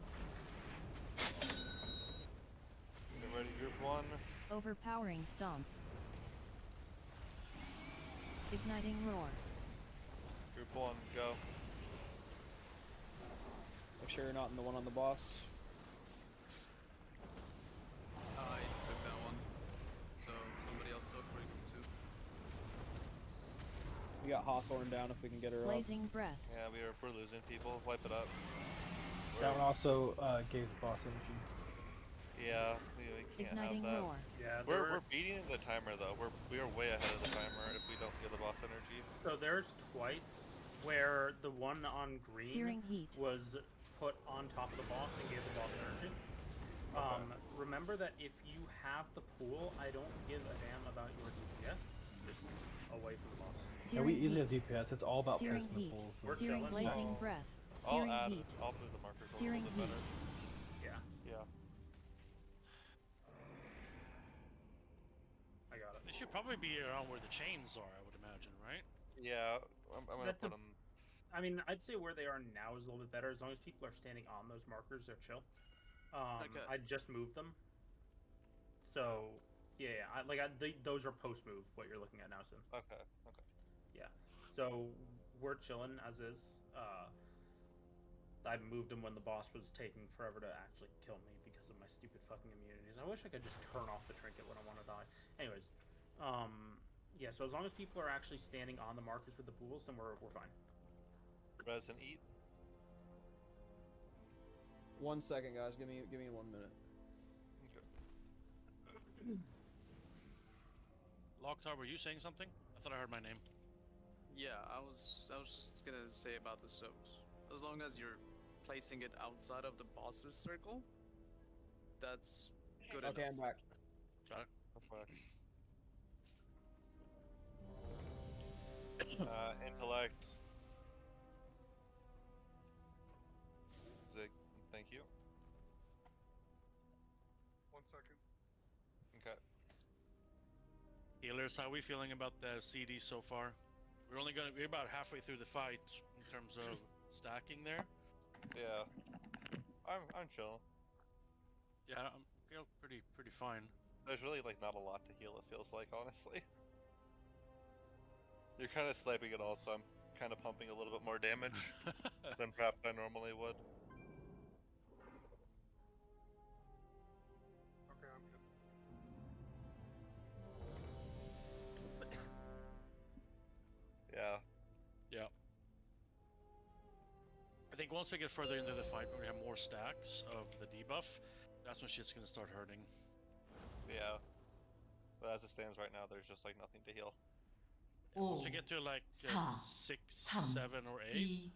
Get ready, group 1. Overpowering stomp. Igniting roar. Group 1, go. Make sure you're not in the one on the boss. I took that one. So somebody else took for group 2. We got Hawthorne down if we can get her Blazing breath. Yeah, we're losing people. Wipe it up. That one also gave the boss energy. Yeah, we can't Igniting have that. roar. Yeah, We're beating the timer though. We are way ahead of the timer if we don't get the boss energy. So there's twice where the one on green Searing heat. was put on top of the boss and gave the boss energy. Remember that if you have the pool, I don't give a damn about your DPS. Just away from the boss. Yeah, we easily have DPS. It's all about Searing placement heat. pools. Searing blazing breath. I'll Searing heat. I'll move the markers a Searing little bit better. Yeah, Yeah. I got it. They should probably be around where the chains are, I would imagine, right? Yeah, I'm gonna That's put them. I mean, I'd say where they are now is a little bit better. As long as people are standing on those markers, they're chill. Okay. I just moved them. So, yeah, those are post move. What you're looking at now, Sim. Okay. Okay. Yeah. So we're chilling as is. I moved him when the boss was taking forever to actually kill me because of my stupid fucking immunities. I wish I could just turn off the trinket when I want to die. Anyways, yeah. So as long as people are actually standing on the markers with the pools, then we're fine. Res and eat. 1 second, guys. Give me 1 minute. Okay. Locktar, were you saying something? I thought I heard my name. Yeah, I was just gonna say about the soaks. As long as you're placing it outside of the boss's circle, that's good enough. Okay, I'm back. Got it. Intellect. Zig, thank you. 1 second. Okay. Healers, how are we feeling about the CD so far? We're about halfway through the fight in terms of stacking there. Yeah. I'm chill. Yeah, I feel pretty fine. There's really like not a lot to heal, it feels like, honestly. You're kind of sniping it all, so I'm kind of pumping a little bit more damage than perhaps I normally would. Okay, I'm good. Yeah. Yeah. I think once we get further into the fight, when we have more stacks of the debuff, that's when shit's gonna start hurting. Yeah. But as it stands right now, there's just like nothing to heal. Yeah, once we get to like 6, 7, or 8.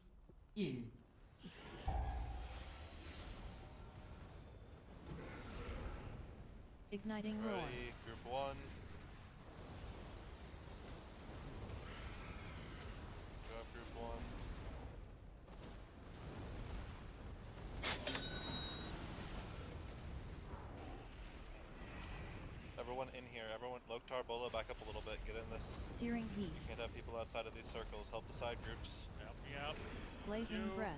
Igniting roar. Ready, group 1. Go up group 1. Everyone in here, everyone, Loktar, Bolo, back up a little bit, get in this. Searing heat. You can't have people outside of these circles, help the side groups. Help me out. Blazing breath.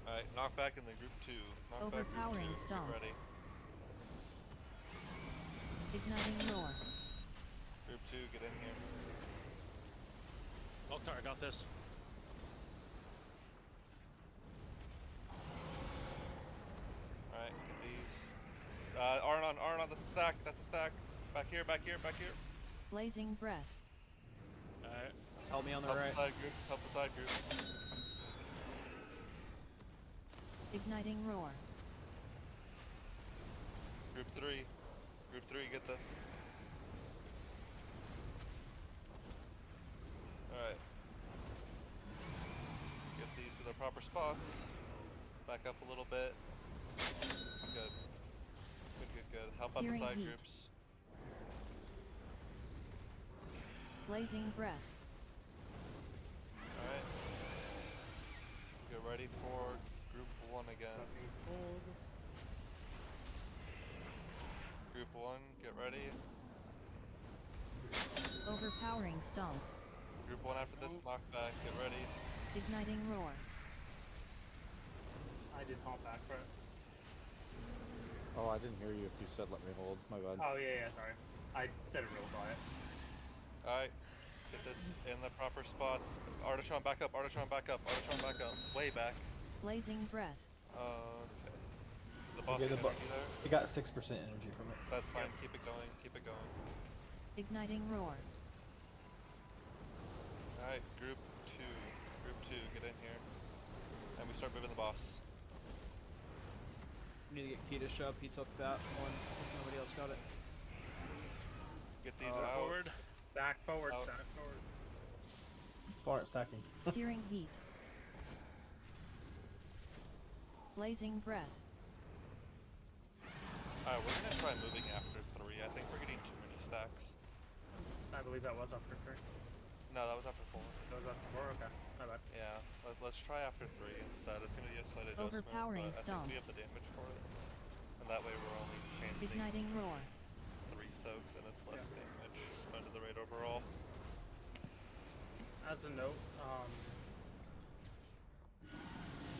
Alright, knock back in the group 2. Knock back Overpowering group 2. stomp. Get ready. Igniting roar. Group 2, get in here. Locktar, I got this. Alright, get these. Arnon, that's a stack, that's a stack. Back here, back here, back here. Blazing breath. Alright. Help me on the help right. The side groups, help the side groups. Igniting roar. Group 3. Group 3, get this. Alright. Get these to their proper spots. Back up a little bit. Good. Good. Help out the Searing side heat. groups. Blazing breath. Alright. Get ready for group 1 again. Group 1, get ready. Overpowering stomp. Group 1 after this, knock back, get ready. Igniting roar. I did hop back for it. Oh, I didn't hear you if you said let me hold. My bad. Oh, yeah, sorry. I said it real quiet. Alright. Get this in the proper spots. Artichon, back up. Artichon, back up. Artichon, back up. Way back. Blazing breath. Okay. The boss Okay, get energy there? It got 6% energy from it. That's fine. Keep it going. Keep it going. Igniting roar. Alright, group 2. Group 2, get in here. And we start moving the boss. We need to get Kitish up. He took that one because nobody else got it. Get these out. Forward. Back forward, Out. back forward. Bar stacking. Searing heat. Blazing breath. Alright, we're gonna try moving after 3. I think we're getting too many stacks. I believe that was after 3. No, that was after 4. That was after 4? Okay. My bad. Yeah, let's try after 3 instead. It's gonna be a slight adjustment, Overpowering but I stomp. think we have the damage for it. And that way we're only chancing Igniting roar. 3 soaks and it's less damage under the raid overall. As a note,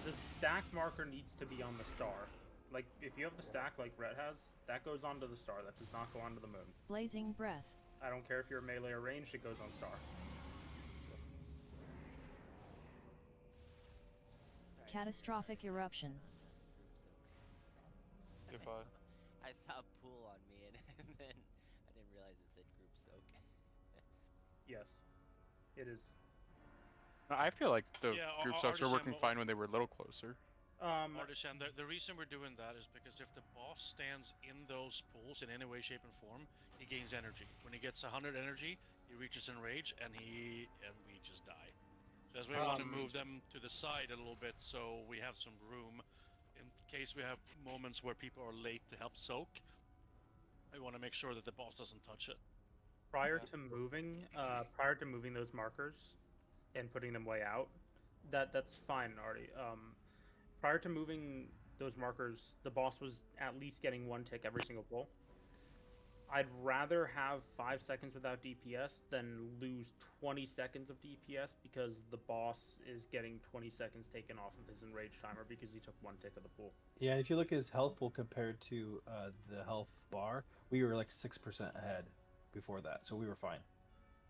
the stack marker needs to be on the star. Like, if you have the stack like Rhett has, that goes onto the star. That does not go onto the moon. Blazing breath. I don't care if you're melee or ranged, it goes on star. Catastrophic eruption. You're fine. I saw a pool on me and then I didn't realize it said group soak. Yes, it is. I feel like the Yeah, group soaks were working Artisan, fine when they were a little closer. Artisan, the reason we're doing that is because if the boss stands in those pools in any way, shape, and form, he gains energy. When he gets 100 energy, he reaches enrage, and we just die. So as we want to move them to the side a little bit, so we have some room in case we have moments where people are late to help soak. I want to make sure that the boss doesn't touch it. Prior to moving those markers and putting them way out, that's fine already. Prior to moving those markers, the boss was at least getting 1 tick every single pull. I'd rather have 5 seconds without DPS than lose 20 seconds of DPS because the boss is getting 20 seconds taken off of his enrage timer because he took 1 tick of the pool. Yeah, if you look at his health pool compared to the health bar, we were like 6% ahead before that, so we were fine.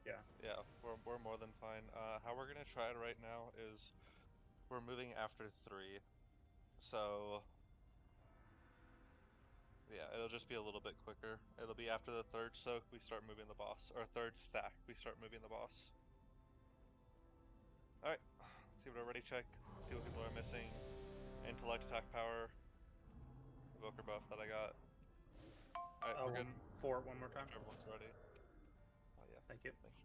Yeah. Yeah, we're more than fine. How we're gonna try it right now is we're moving after 3, so yeah, it'll just be a little bit quicker. It'll be after the 3rd soak we start moving the boss, or 3rd stack we start moving the boss. All right, let's see what everybody check. See what people are missing. Intellect, attack power, evoker buff that I got. All right, we're good. For it one more time. Everyone's ready. Oh yeah. Thank you. Thank you.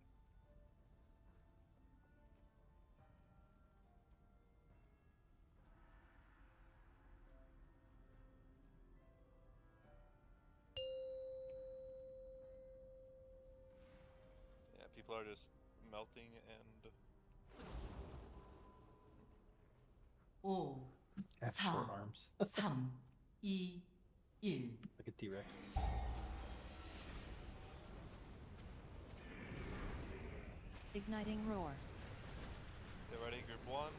Yeah, people are just melting and. 5, Have short 4, arms. 3, 2, 1. Like a T-Rex. Igniting roar. Get ready, group 1.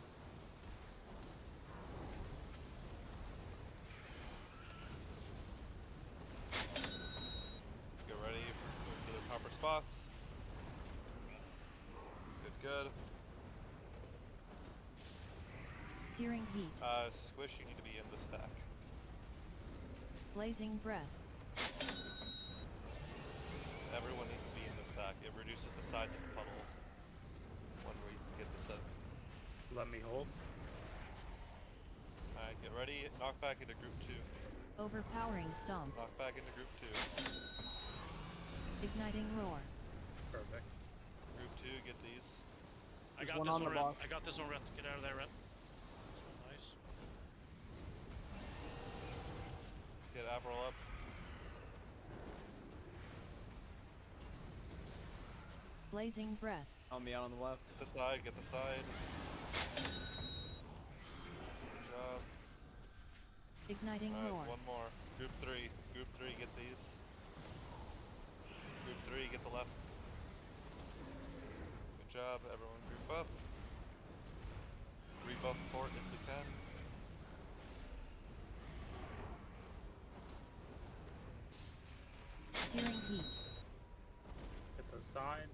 Get ready, move to the proper spots. Good. Searing heat. Squish, you need to be in the stack. Blazing breath. Everyone needs to be in the stack. It reduces the size of the puddle when we get the set. Let me hold. Alright, get ready. Knock back into group 2. Overpowering stomp. Knock back into group 2. Igniting roar. Perfect. Group 2, get these. I got this one, Red. I got this one, Red. Get out of there, Red. Nice. Get Avril up. Blazing breath. On me out on the left. Get the side, get the side. Good job. Igniting roar. One more. Group 3. Group 3, get these. Group 3, get the left. Good job, everyone group up. Rebuff port if we can. Searing heat. Hit those sides.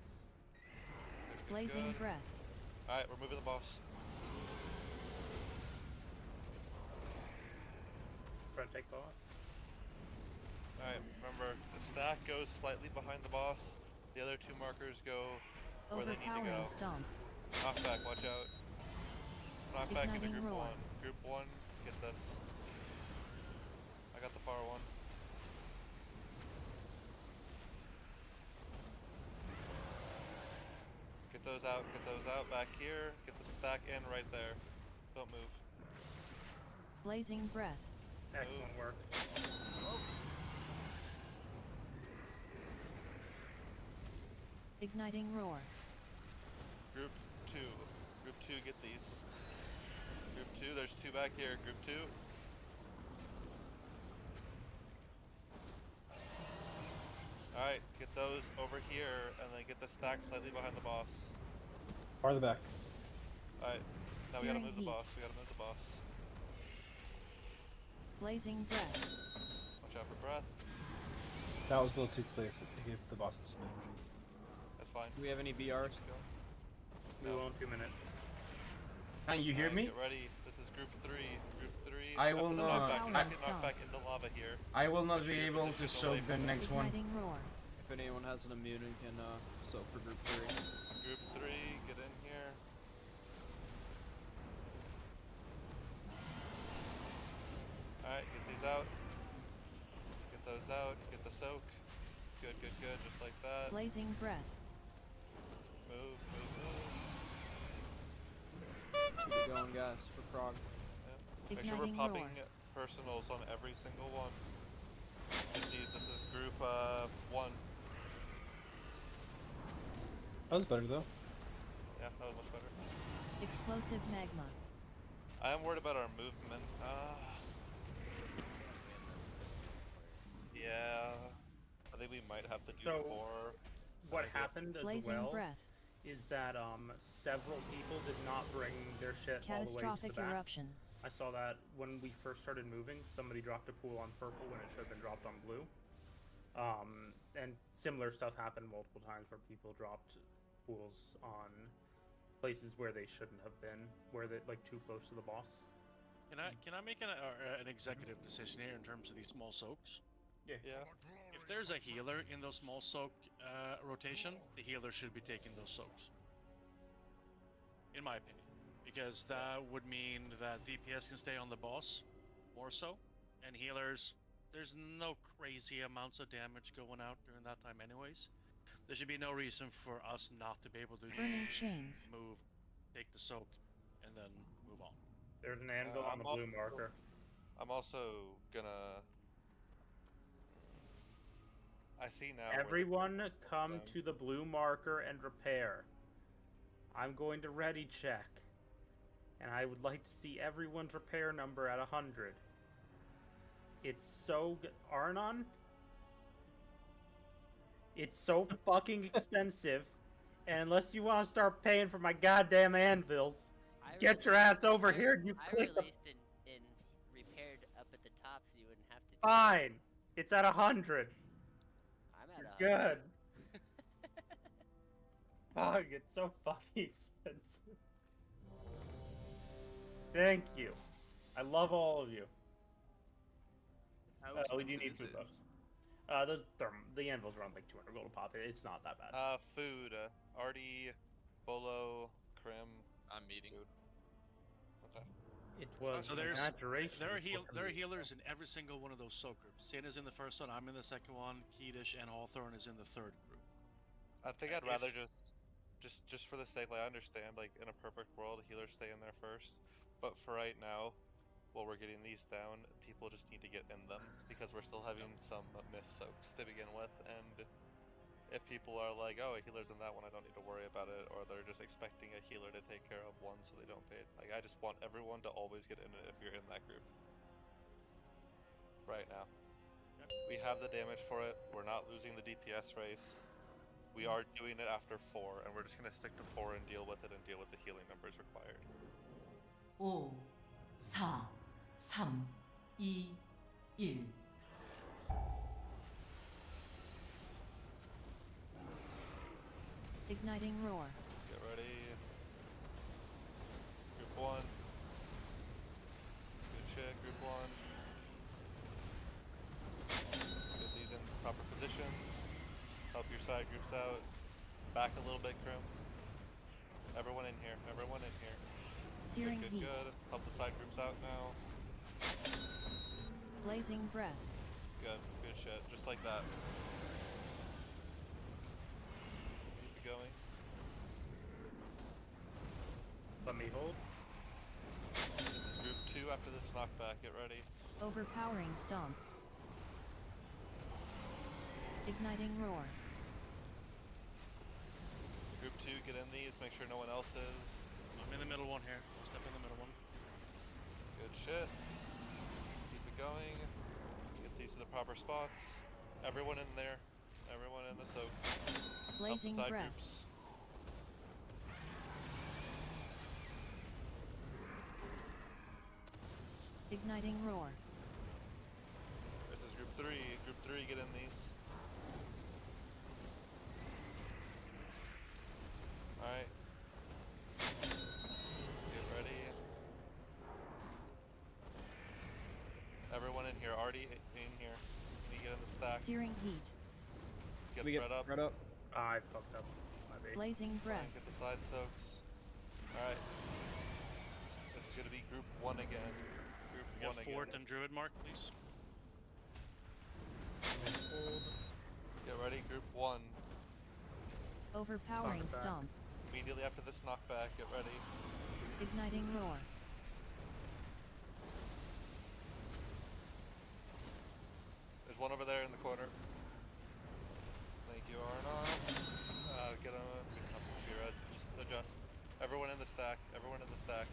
Blazing breath. Alright, we're moving the boss. Front take boss. Alright, remember, the stack goes slightly behind the boss. The other 2 markers go where they need to go. Stomp. Knock back, watch out. Knock back into Igniting group roar. 1. Group 1, get this. I got the far one. Get those out back here. Get the stack in right there. Don't move. Blazing breath. Excellent work. Igniting roar. Group 2. Group 2, get these. Group 2, there's 2 back here. Group 2. Alright, get those over here, and then get the stack slightly behind the boss. Farther back. Alright, now we gotta Searing move the heat. boss. We gotta move the boss. Blazing breath. Watch out for breath. That was a little too close. It gave the bosses some energy. That's fine. Do we have any BRs? We will in 2 minutes. Can you hear me? Get ready. This is group 3. Group 3. I will not. Knock back into lava here. I will not be Make sure your able to position's soak away the from it. next one. Igniting roar. If anyone has an immune, can soak for group 3. Group 3, get in here. Alright, get these out. Get those out. Get the soak. Good, good, good. Just like that. Blazing breath. Move, move, move. Keep it going, guys, for Prog. Yeah. Make sure we're popping personals on every single one. Get these. This is group 1. That was better though. Yeah, that was much better. Explosive magma. I am worried about our movement. Yeah. I think we might have to do 4. What happened as Blazing well breath. is that several people did not bring their shit all the way to Catastrophic the back. eruption. I saw that when we first started moving, somebody dropped a pool on purple when it should have been dropped on blue. And similar stuff happened multiple times where people dropped pools on places where they shouldn't have been, where they like too close to the boss. Can I make an executive decision here in terms of these small soaks? Yeah. If there's a healer in those small soak rotation, the healer should be taking those soaks. In my opinion. Because that would mean that DPS can stay on the boss, more so. And healers, there's no crazy amounts of damage going out during that time anyways. There should be no reason for us not to be able to move, take the soak, and then move on. There's an anvil on the blue marker. I'm also gonna... I see now. Everyone come to the blue marker and repair. I'm going to ready check. And I would like to see everyone's repair number at 100. It's so good. Arnon? It's so fucking expensive. And unless you want to start paying for my goddamn anvils, get your ass over here and you click I released and repaired up at the top so you wouldn't have to do Fine. It's at 100. I'm at You're 100. good. Fuck, it's so fucking expensive. Thank you. I love all of you. How We do expensive need is food it? buffs. The anvils are on like 200 gold a pop. It's not that bad. Food. Artie, Bolo, Krim. I'm meeting. Food. Okay. It was So there are healers in every single one of those soak groups. Sin is in the first one, I'm in the second one, Kedish and Hawthorne is in the third group. I think I'd rather just for the sake, like, I understand, like, in a perfect world, healers stay in there first. But for right now, while we're getting these down, people just need to get in them, because we're still having some missed soaks to begin with, and if people are like, oh, a healer's in that one, I don't need to worry about it, or they're just expecting a healer to take care of one so they don't pay it. Like, I just want everyone to always get in it if you're in that group. Right now. We have the damage for it, we're not losing the DPS race. We are doing it after 4, and we're just gonna stick to 4 and deal with it and deal with the healing numbers required. 5, 4, 3, 2, 1. Igniting roar. Get ready. Group 1. Good shit, group 1. Get these in proper positions. Help your side groups out. Back a little bit, Krim. Everyone in here. Everyone in here. Searing good, heat. good. Help the side groups out now. Blazing breath. Good. Good shit. Just like that. Keep it going. Let me hold. This is group 2 after this knockback. Get ready. Overpowering stomp. Igniting roar. Group 2, get in these. Make sure no one else is. I'm in the middle one here. I'll step in the middle one. Good shit. Keep it going. Get these to the proper spots. Everyone in there. Everyone in the soak. Blazing Help the side breath. groups. Igniting roar. This is group 3. Group 3, get in these. Alright. Get ready. Everyone in here. Artie in here. Can you get in the stack? Searing heat. Get We Fred up. Fred up. I fucked up. My bad. Blazing breath. Get the side soaks. Alright. This is gonna be group 1 again. Group We got One Fort again. and Druid Mark, please. Get ready, group 1. Overpowering stomp. Immediately after this knockback, get ready. Igniting roar. There's one over there in the corner. Thank you, Arnon. Get on. We can help with Firas. Just adjust. Everyone in the stack. Everyone in the stack.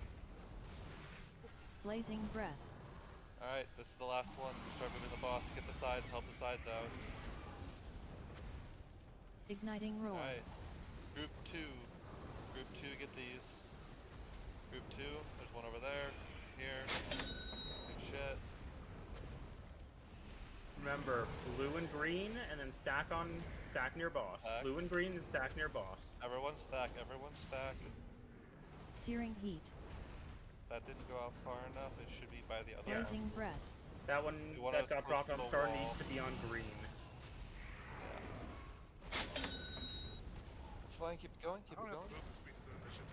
Blazing breath. Alright, this is the last one. Start moving the boss. Get the sides. Help the sides out. Igniting roar. Alright. Group 2. Group 2, get these. Group 2. There's one over there. Here. Good shit. Remember, blue and green, and then stack near boss. Stack. Blue and green, and stack near boss. Everyone stack. Everyone stack. Searing heat. That didn't go out far enough. It should be by the other Blazing one. breath. That one that got dropped on star needs to be on green. It's fine. Keep it going. Keep it going. That's fine. They should be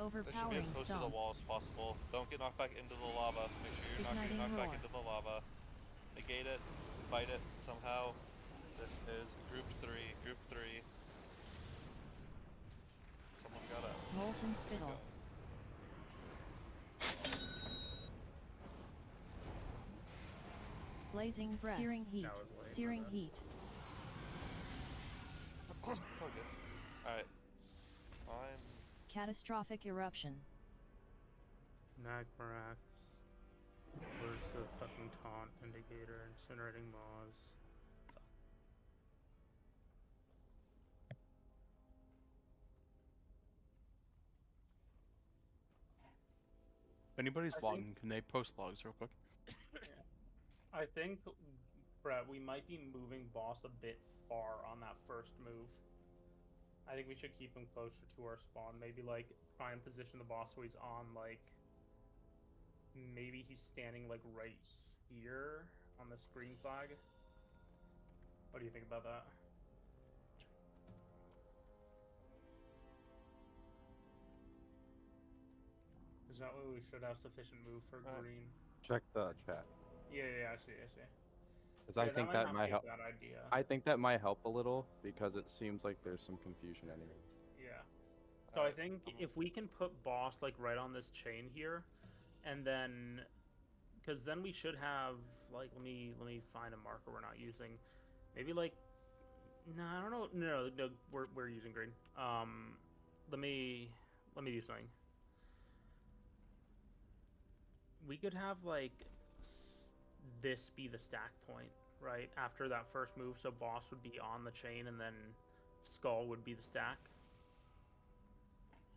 Overpowering as close to the stomp. wall as possible. Don't get knocked back into the lava. Make sure you're not getting knocked back Igniting into the lava. Negate it. Fight it somehow. This is group 3. Group 3. Someone got up. Molten spittle. Blazing breath. Searing heat. Searing heat. So good. Alright. Fine. Catastrophic eruption. Magmorax. Where's the fucking taunt indicator? Incinerating Maws. If anybody's logging, can they post logs real quick? I think, Brett, we might be moving boss a bit far on that first move. I think we should keep him closer to our spawn. Maybe, like, try and position the boss so he's on, like... Maybe he's standing, like, right here on the screen flag. What do you think about that? Is that way we should have sufficient move for green? Check the chat. Yeah, I see. Because I think that might help. That idea. I think that might help a little because it seems like there's some confusion anyways. Yeah. So I think if we can put boss like right on this chain here, and then, because then we should have like let me find a marker we're not using. Maybe like, no, I don't know. No, we're using green. Let me do something. We could have like this be the stack point, right? After that first move, so boss would be on the chain and then skull would be the stack.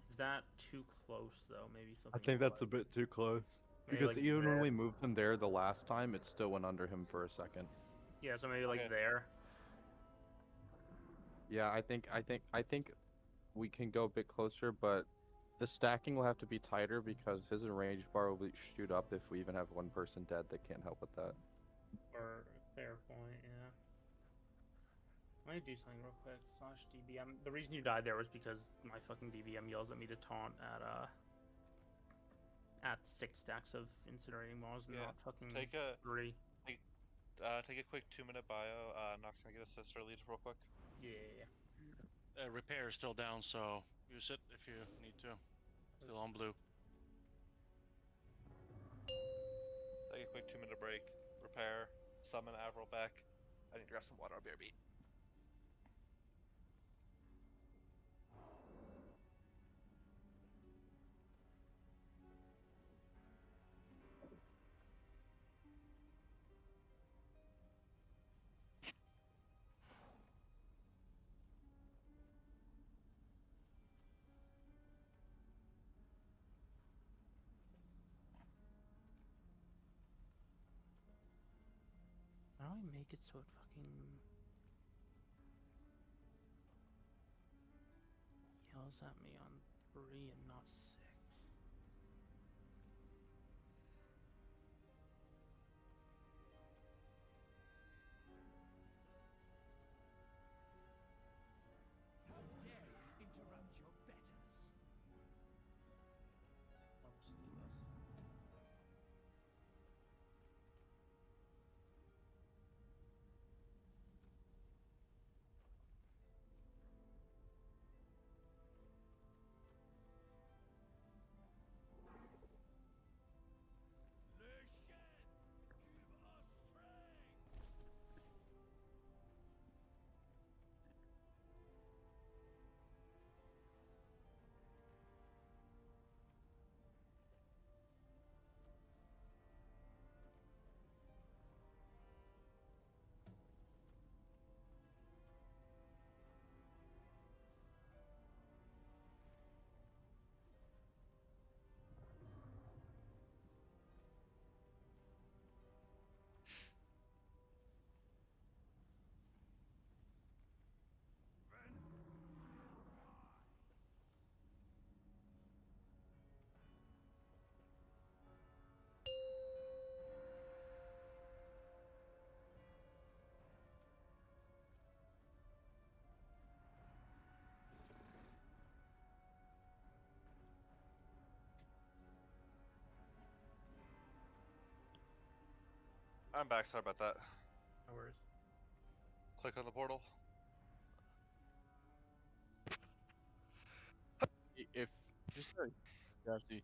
Is that too close though? Maybe something. I think that's a bit too close. Maybe Because like even when this. we moved him there the last time, it still went under him for a second. Yeah, so maybe like there. Yeah, I think we can go a bit closer, but the stacking will have to be tighter because his enraged bar will shoot up if we even have one person dead that can't help with that. Or fair point, yeah. Let me do something real quick. /DBM. The reason you died there was because my fucking DBM yells at me to taunt at 6 stacks of incinerating maws, not fucking 3. Take a quick 2-minute bio. Nox gonna get a sister lead real quick. Yeah. Repair is still down, so use it if you need to. Still on blue. Take a quick 2-minute break. Repair. Summon Avril back. I need to grab some water. I'll be right back. How do I make it so it fucking yells at me on 3 and not 6? How dare you interrupt your betters? I'm back. Sorry about that. No worries. Click on the portal. If just out of curiosity,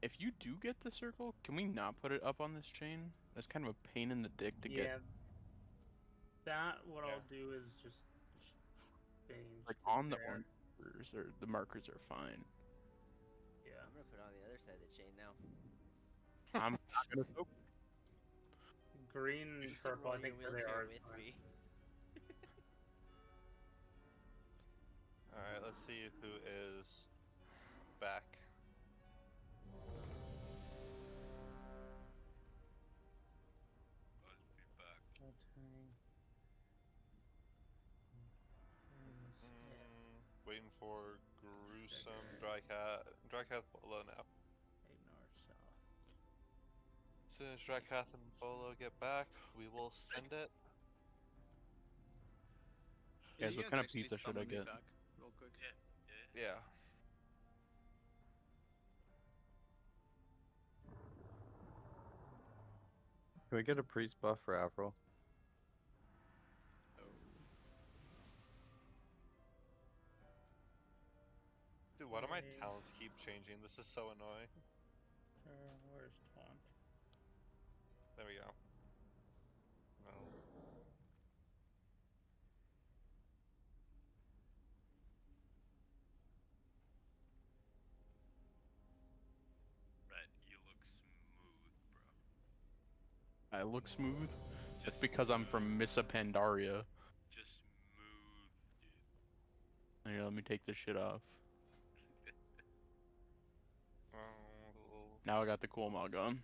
if you do get the circle, can we not put it up on this chain? That's kind of a pain in the dick to get. Yeah. That what I'll do is just change Like to on the there. orange markers, or the markers are fine. Yeah. I'm gonna put it on the other side of the chain now. I'm not gonna soak. Green and You can purple, roll I think your they wheelchair are with fine. me. Alright, let's see who is back. Waiting for gruesome dry cat Bolo now. As soon as dry cat and Bolo get back, we will send it. Guys, You what guys kind of actually pizza should I summon me get? back real quick. Yeah. Can we get a priest buff for Avril? Dude, why do my talents keep changing? This is so annoying. Where's taunt? There we go. No. Red, you look smooth, bro. I look smooth. Just because I'm from Missa Pandaria. Just smooth, dude. Here, let me take this shit off. Now I got the cool mog on.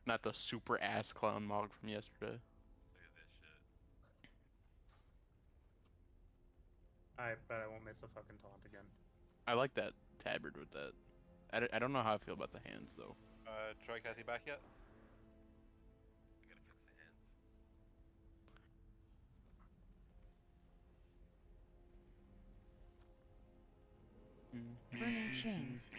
Not the super ass clown mog from yesterday. Look at this shit. I bet I won't miss a fucking taunt again. I like that tabard with that. I don't know how I feel about the hands though. Try Kathy back yet? I gotta fix the hands. Burning chains.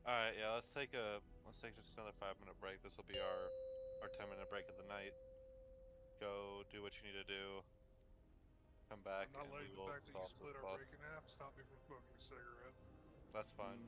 Alright, yeah, let's take just another 5-minute break. This will be our 10-minute break of the night. Go do what you need to do. Come back I'm not and we letting the will fact that you solve split this our plot. break in half stop me from smoking a cigarette. That's fine.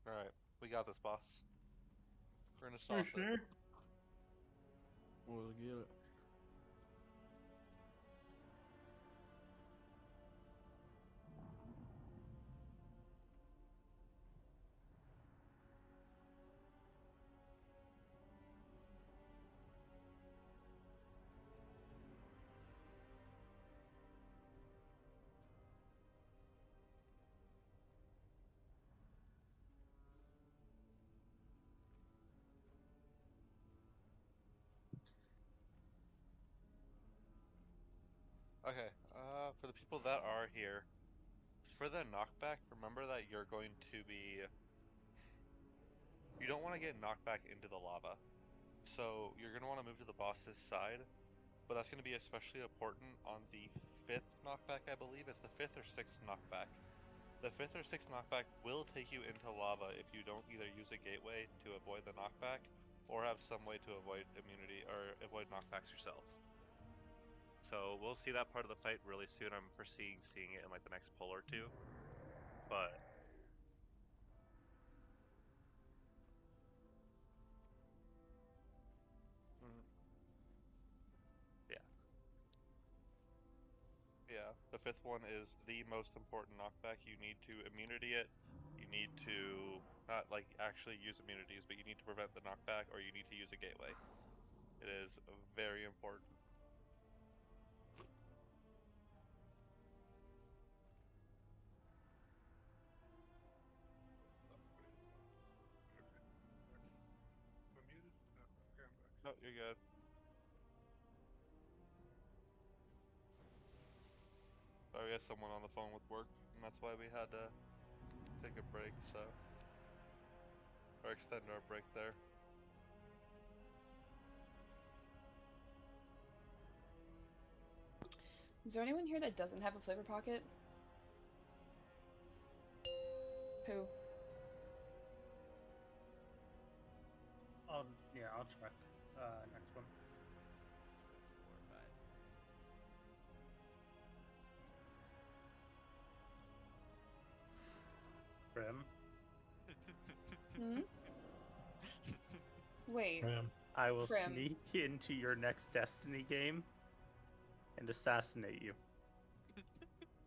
Alright, we got this, boss. We're gonna sauce it. Let's get it. Okay, for the people that are here, for the knockback, remember that you're going to be... You don't want to get knocked back into the lava. So you're going to want to move to the boss's side, but that's going to be especially important on the 5th knockback, I believe. It's the 5th or 6th knockback. The 5th or 6th knockback will take you into lava if you don't either use a gateway to avoid the knockback, or have some way to avoid immunity, or avoid knockbacks yourself. So we'll see that part of the fight really soon. I'm foreseeing seeing it in like the next pull or two. But yeah. Yeah, the 5th one is the most important knockback. You need to immunity it. You need to not like actually use immunities, but you need to prevent the knockback, or you need to use a gateway. It is very important. No, you're good. Oh, we had someone on the phone with work, and that's why we had to take a break, so... Or extend our break there. Is there anyone here that doesn't have a flavor pocket? Who? Yeah, I'll check. Next one. 4 or 5. Grim. Hmm? Wait. I will Prim. sneak into your next Destiny game and assassinate you.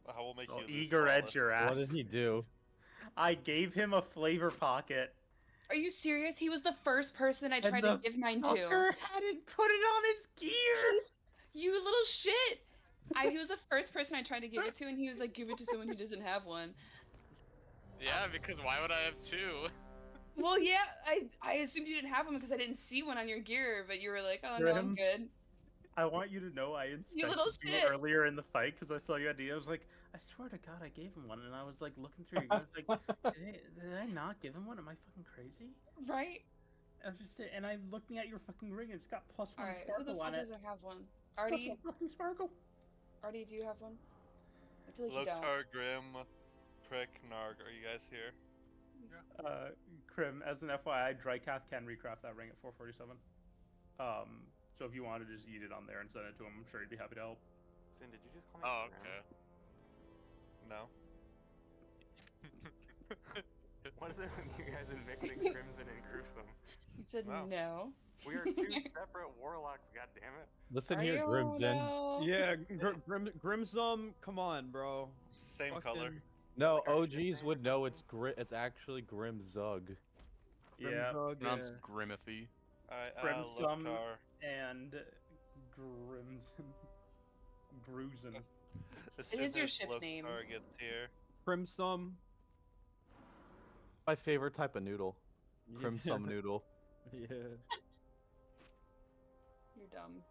I will make you lose eager edge your ass. What did he do? I gave him a flavor pocket. Are you serious? He was the first person I tried the to give mine to. fucker hadn't put it on his gear. You little shit! He was the first person I tried to give it to, and he was like, "Give it to someone who doesn't have one." Yeah, because why would I have 2? Well, yeah, I assumed you didn't have one because I didn't see one on your gear, but you were like, "Oh no, I'm good." I want you to know I inspected you shit. earlier in the fight because I saw your idea. I was like, I swear to God, I gave him one, and I was like looking through. I was like, did I not give him one? Am I fucking crazy? Right? I was just saying, and I'm looking at your fucking ring. And it's got +1 All right, who the sparkle fuck on it. doesn't have one? Artie, +1 fucking sparkle. Artie, do you have one? I feel like you don't. Loktar, Grim, Prick, Narg, are you guys here? Krim, as an FYI, Drycath can recraft that ring at 447. So if you want to just eat it on there and send it to him, I'm sure he'd be happy to help. Sin, did you just call me Grim? No. What is it with you guys in mixing Crimson and Gruesome? He said no. We are 2 separate warlocks, goddammit. Listen here, Grimson. No. Yeah, Grimsum, come on, bro. Same color. No, OGs would know it's actually Grimzug. Yeah, Pronounced Grimathy. Crimson Loktar. and Gruzen. It is your ship name. Loktar gets here. Crimsum. My favorite type of noodle. Crimson noodle. Yeah. You're dumb.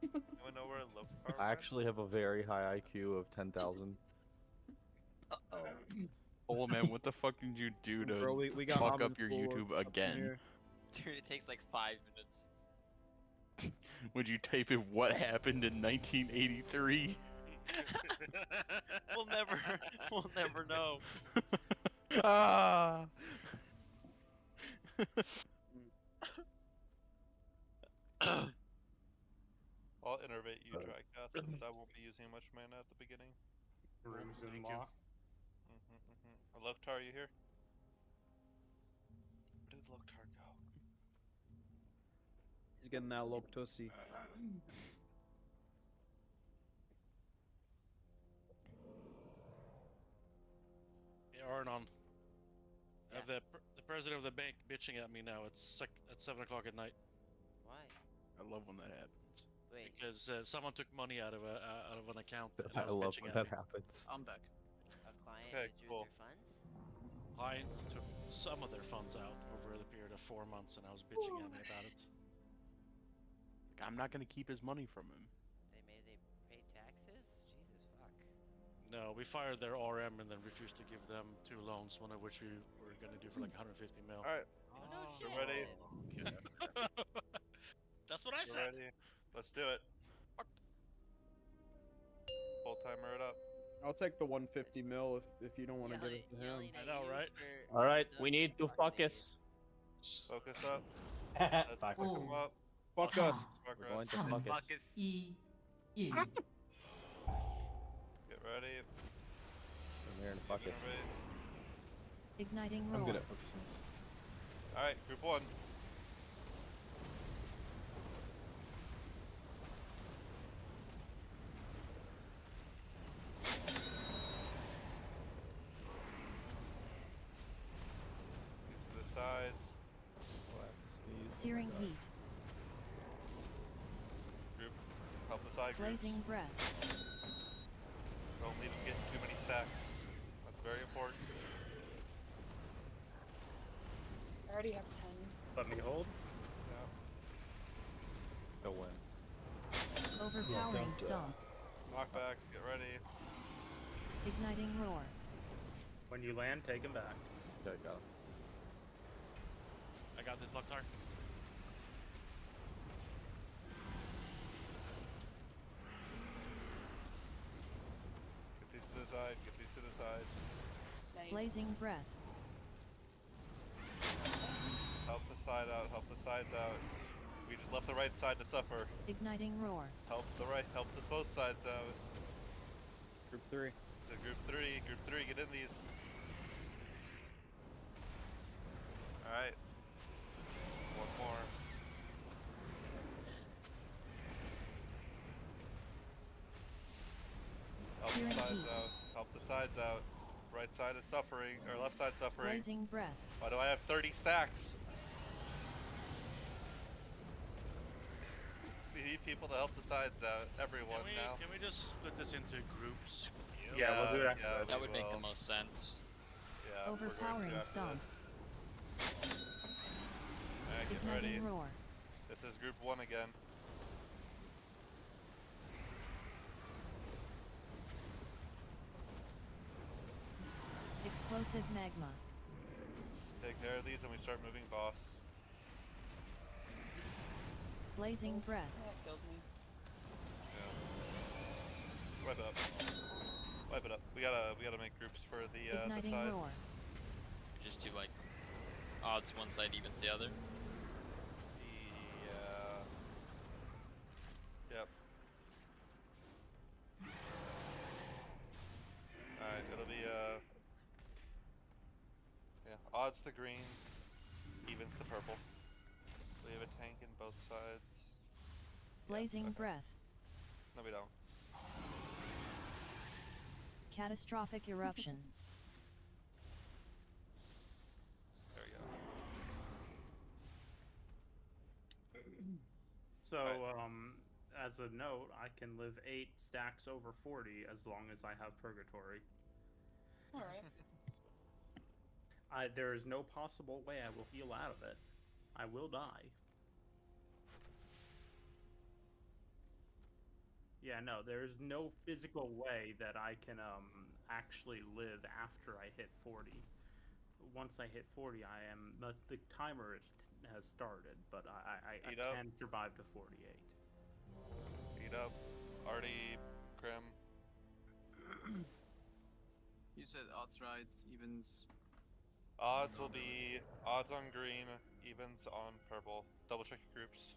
Anyone know where Loktar I actually have a very high IQ of 10,000. Uh-oh. Oh man, what the fuck did you do to Bro, we got fuck ramen up your full YouTube up in again? here. Dude, it takes like 5 minutes. Would you type in what happened in 1983? We'll never know. Ah! I'll innervate you, Drycath, since I won't be using much mana at the beginning. Rooms Thank in you. law. Loktar, are you here? Where did Loktar go? He's getting that Loptosi. Hey, Arnon. I have the president of the bank bitching at me now. It's at 7 o'clock at night. Why? I love when that happens. Wait. Because someone took money out of an account. And I was love bitching when at that me. happens. I'm back. A client Okay, withdrew cool. their funds? Client took some of their funds out over the period of 4 months, and I was bitching at me about it. Like, I'm not gonna keep his money from him. They paid taxes? Jesus fuck. No, we fired their RM and then refused to give them 2 loans, one of which we were gonna do for like 150 mil. All right. Oh no shit. We're ready. That's what I We're said. ready. Let's do it. Full timer it up. I'll take the 150 mil if you don't want to give it to him. I know, right? All right, we need to focus. Focus up. Let's Fuck fuck them up. Fuck us. Fuck We're going us. to focus. Get ready. I'm here to focus. Igniting I'm roar. good at focusing. All right, group 1. These to the sides. Searing heat. Group, help the side groups. Blazing breath. Don't leave them getting too many stacks. That's very important. I already have 10. Let me hold. Yeah. Go win. Overpowering stomp. Knockbacks, get ready. Igniting roar. When you land, take him back. There you go. I got this, Loktar. Get these to the side, get these to the sides. Nice. Blazing breath. Help the side out, help the sides out. We just left the right side to suffer. Igniting roar. Help the right, help the both sides out. Group 3. To group 3, get in these. Alright. One more. Help the Searing sides heat. out, help the sides out. Right side is suffering, or left side suffering. Blazing breath. Why do I have 30 stacks? We need people to help the sides out. Everyone now. Can we just split this into groups? Yeah, we'll do that. Yeah, That would make the most sense. Yeah, Overpowering stomp. Alright, get ready. Igniting roar. This is group 1 again. Explosive magma. Take care of these and we start moving boss. Blazing breath. That killed me. Yeah. Wipe it up. Wipe it up. We gotta make groups for the Igniting sides. roar. Just do like odds one side, evens the other. Yeah. Yep. Alright, it'll be yeah, odds to green, evens to purple. We have a tank in both sides. Blazing okay. breath. No, we don't. Catastrophic eruption. There we go. So, as a note, I can live 8 stacks over 40 as long as I have Purgatory. Alright. There is no possible way I will heal out of it. I will die. Yeah, no, there's no physical way that I can actually live after I hit 40. Once I hit 40, the timer has started, but I can survive to 48. Eat up. Artie, Krim. You said odds right, evens. Odds will be odds on green, evens on purple. Double check your groups.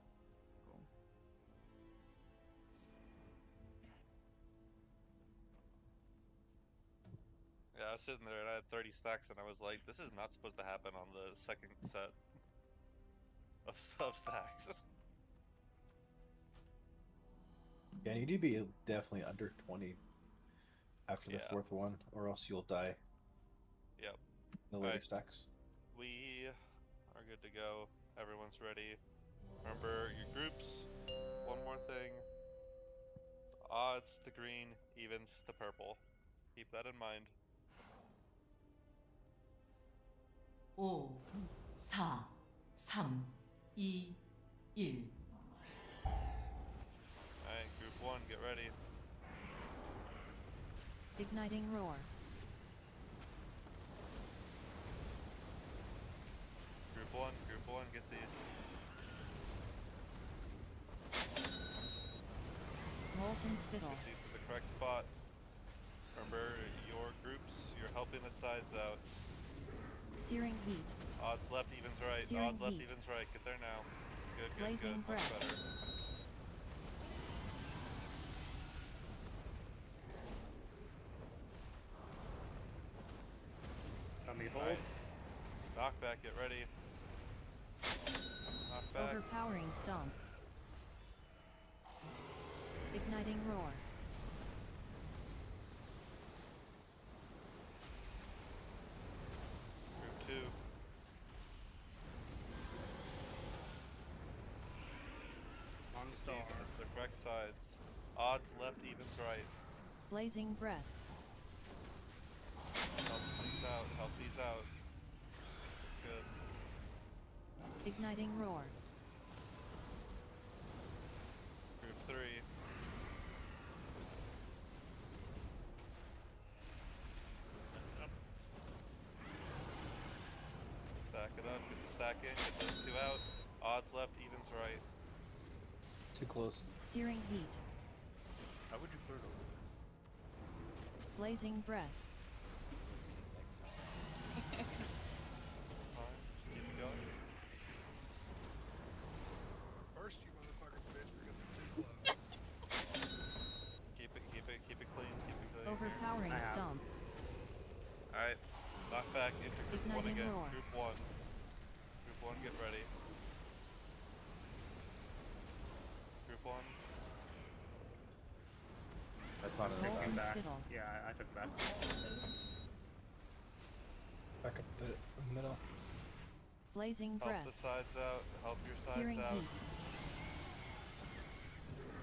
I was sitting there and I had 30 stacks, and I was like, this is not supposed to happen on the second set of stacks. Yeah, you need to be definitely under 20 after the fourth one, or else you'll die. Yep. The later stacks. We are good to go. Everyone's ready. Remember your groups. One more thing. Odds to green, evens to purple. Keep that in mind. 5, 4, 3, 2, 1. Alright, group 1, get ready. Igniting roar. Group 1, get these. Molten spittle. Get these to the correct spot. Remember, your groups, you're helping the sides out. Searing heat. Odds left, evens right. Searing Odds left, heat. evens right. Get there now. Good, good, Blazing good. breath. Much better. Let me hold. Right. Knockback, get ready. Knockback. Overpowering stomp. Igniting roar. Group 2. On star. These are the correct sides. Odds left, evens right. Blazing breath. Help these out, help these out. Good. Igniting roar. Group 3. Stack it up, get the stack in, get those 2 out. Odds left, evens right. Too close. Searing heat. How would you put it over? Blazing breath. Fine, just keep it going. First, you motherfuckers bitch because it's too close. Keep it clean, keep it clean. Overpowering stomp. Alright, knock back into group 1 Igniting again. roar. Group 1. Group 1, get ready. Group 1. I thought it Molten back. spittle. Yeah, I took it back. Back up the middle. Blazing Help breath. the sides out, help your sides Searing out. heat.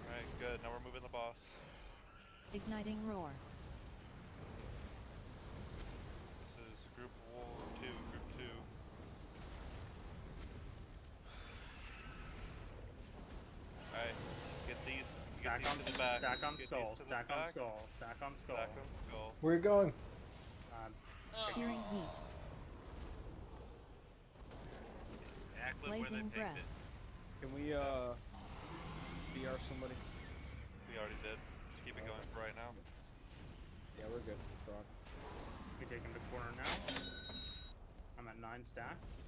Alright, good. Now we're moving the boss. Igniting roar. This is group 2, group 2. Alright, get these Stack on, to the back. stack on Get skull, these to the stack on back. skull, stack on skull. Stack on skull. Where are you going? Searing heat. Exactly where they Blazing picked breath. it. Can we BR somebody? We already did. Just keep it going for right now. Yeah, we're good. Prog. We take him to corner now. I'm at 9 stacks.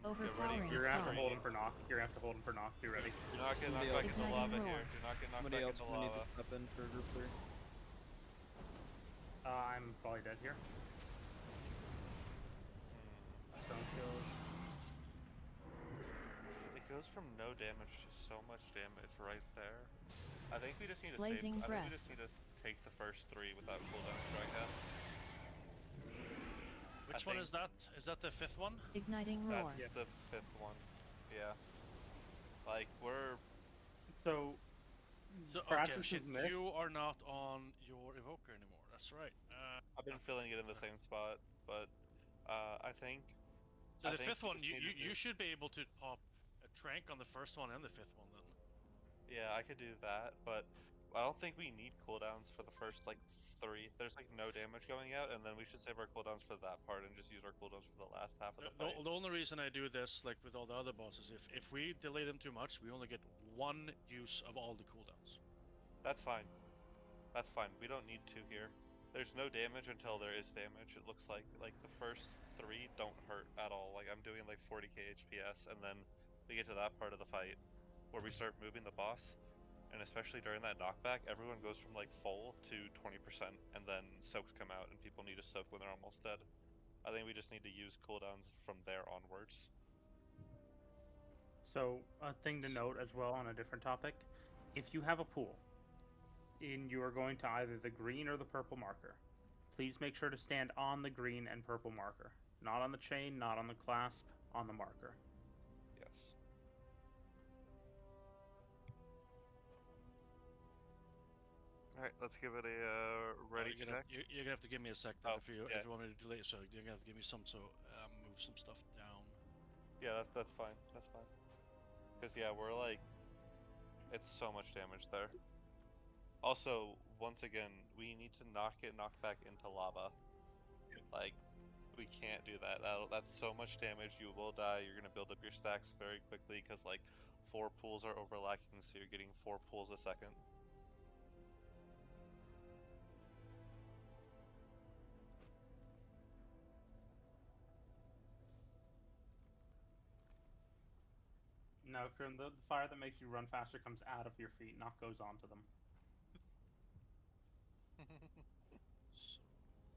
Overpowering You're gonna have to stomp. hold him for knock. You're gonna have to hold him for knock. Be ready. Do not get knocked back into Igniting lava roar. here. Do not get knocked Somebody back else into will need to lava. step in for group 3. I'm probably dead here. Stone skills. It goes from no damage to so much damage right there. I think we just need to Blazing save. I breath. think we just need to take the first 3 without cooldown strike out. Which one is that? Is that the 5th one? Igniting roar. That's the 5th one. Yeah. Like we're. So. Okay, Praxis shit, is missed. you are not on your evoker anymore. That's right. I've been feeling it in the same spot, but I think. So I the think 5th we one, just need to you do- should be able to pop a trank on the 1st one and the 5th one then. Yeah, I could do that, but I don't think we need cooldowns for the first like 3. There's like no damage going out, and then we should save our cooldowns for that part and just use our cooldowns for the last half of the fight. The only reason I do this, like with all the other bosses, if we delay them too much, we only get 1 use of all the cooldowns. That's fine. That's fine. We don't need 2 here. There's no damage until there is damage. It looks like the first 3 don't hurt at all. Like I'm doing like 40k HPS, and then we get to that part of the fight where we start moving the boss. and especially during that knockback, everyone goes from like full to 20%, and then soaks come out, and people need to soak when they're almost dead. I think we just need to use cooldowns from there onwards. So, a thing to note as well on a different topic, if you have a pool, and you are going to either the green or the purple marker, please make sure to stand on the green and purple marker. Not on the chain, not on the clasp, on the marker. Yes. Alright, let's give it a ready check. You're gonna have to give me a sec then if you want me to delay. So you're gonna have to give me some move some stuff down. Yeah, that's fine. That's fine. Because yeah, we're like, it's so much damage there. Also, once again, we need to not get knocked back into lava. Like, we can't do that. That's so much damage. You will die. You're gonna build up your stacks very quickly because like 4 pools are overlapping, so you're getting 4 pools a second. No, Krim, the fire that makes you run faster comes out of your feet, not goes onto them. So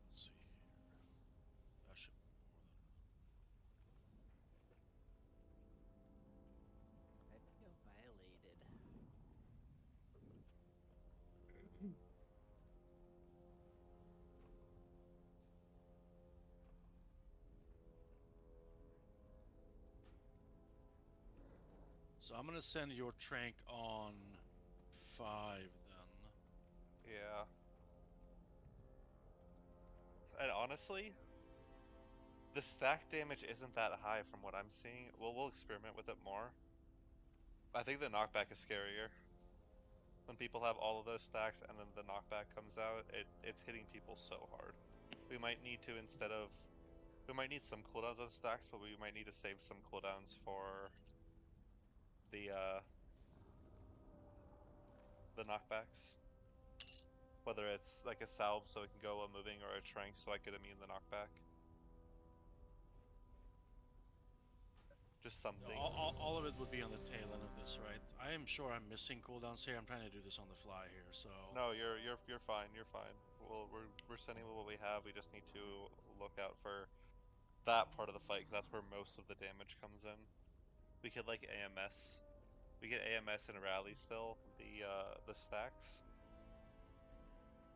let's see here. That should be more than. I feel violated. So I'm gonna send your trank on 5 then. Yeah. And honestly, the stack damage isn't that high from what I'm seeing. We'll experiment with it more. I think the knockback is scarier. When people have all of those stacks and then the knockback comes out, it's hitting people so hard. We might need to, we might need some cooldowns on stacks, but we might need to save some cooldowns for the knockbacks. Whether it's like a salve so it can go a moving or a trank so I could immune the knockback. Just something. All of it would be on the tail end of this, right? I am sure I'm missing cooldowns here. I'm trying to do this on the fly here, so. No, you're fine. You're fine. We're sending what we have. We just need to look out for that part of the fight, 'cause that's where most of the damage comes in. We could like AMS. We get AMS and rally still the stacks,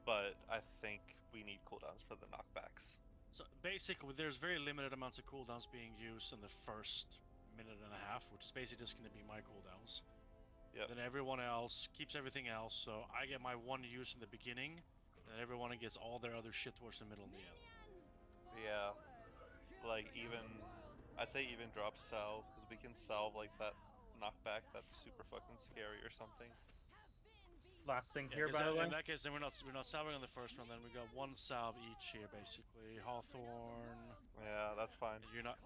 but I think we need cooldowns for the knockbacks. So basically, there's very limited amounts of cooldowns being used in the first minute and a half, which is basically just going to be my cooldowns. Yep. Then everyone else keeps everything else, so I get my one use in the beginning, and everyone gets all their other shit towards the middle and the end. Yeah, like I'd say even drop salve, because we can salve like that knockback that's super fucking scary or something. Last thing here, by the way. In that case, then we're not salving on the first one. Then we got one salve each here, basically. Hawthorne. Yeah, that's fine. You're not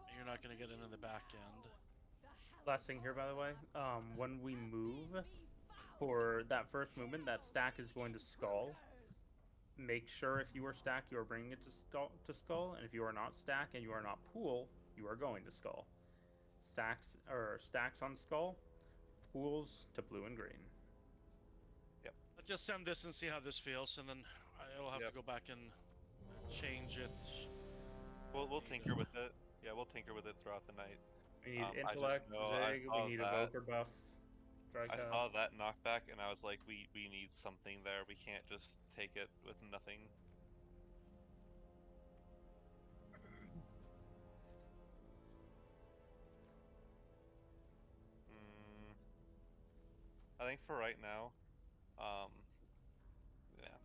gonna get into the back end. Last thing here, by the way. When we move for that first movement, that stack is going to skull. Make sure if you are stack, you are bringing it to skull, and if you are not stack and you are not pool, you are going to skull. Stacks on skull, pools to blue and green. Yep. Let's just send this and see how this feels, and then I will have to go back and change it. We'll tinker with it. Yeah, we'll tinker with it throughout the night. We need intellect, Zig, we need a Evoker buff. I saw that knockback and I was like, we need something there. We can't just take it with nothing. I think for right now, yeah.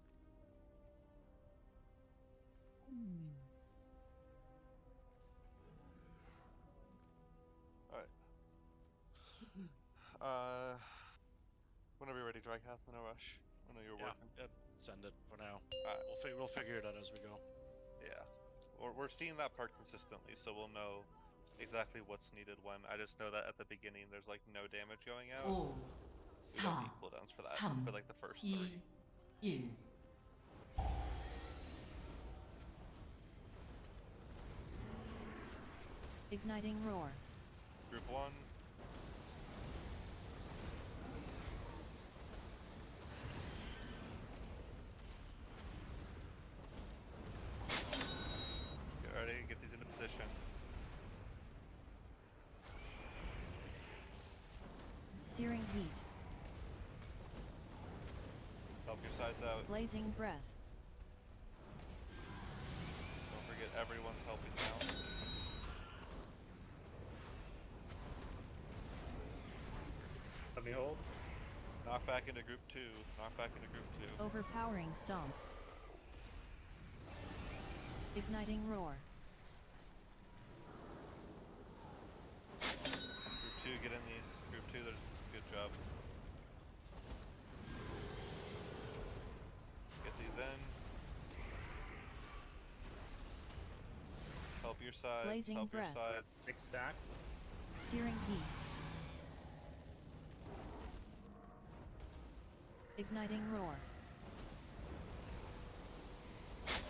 Alright. Whenever you're ready, Drycath, no rush. I know you're working. Yeah, send it for now. Alright. We'll figure it out as we go. Yeah. We're seeing that part consistently, so we'll know exactly what's needed when. I just know that at the beginning there's like no damage going out. We don't need cooldowns for that, for like the first 3. Igniting roar. Group 1. Searing heat. Help your sides out. Blazing breath. Don't forget everyone's helping now. Let me hold. Knock back into group 2. Knock back into group 2. Overpowering stomp. Igniting roar. Group 2, get in these. Group 2, there's good job. Get these in. Help your side. Blazing help breath. your side. 6 stacks. Searing heat. Igniting roar.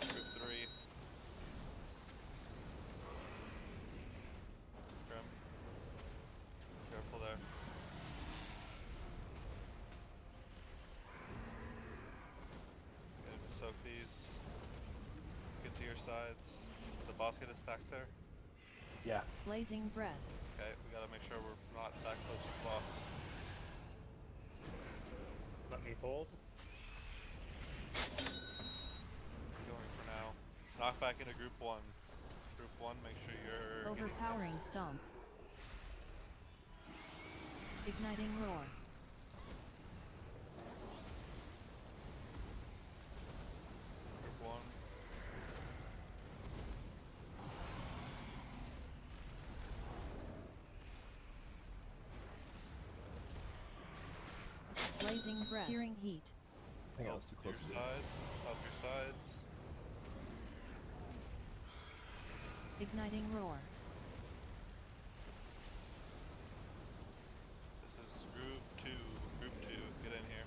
Group 3. Grim. Careful there. Good. Soak these. Get to your sides. Did the boss get a stack there? Yeah. Blazing breath. Okay, we gotta make sure we're not that close to the boss. Let me hold. Going for now. Knock back into group 1. Group 1, make sure you're Overpowering stomp. Igniting roar. Group 1. Blazing breath. Searing heat. I think I was too close to your sides. Help your sides. Igniting roar. This is group 2. Group 2, get in here.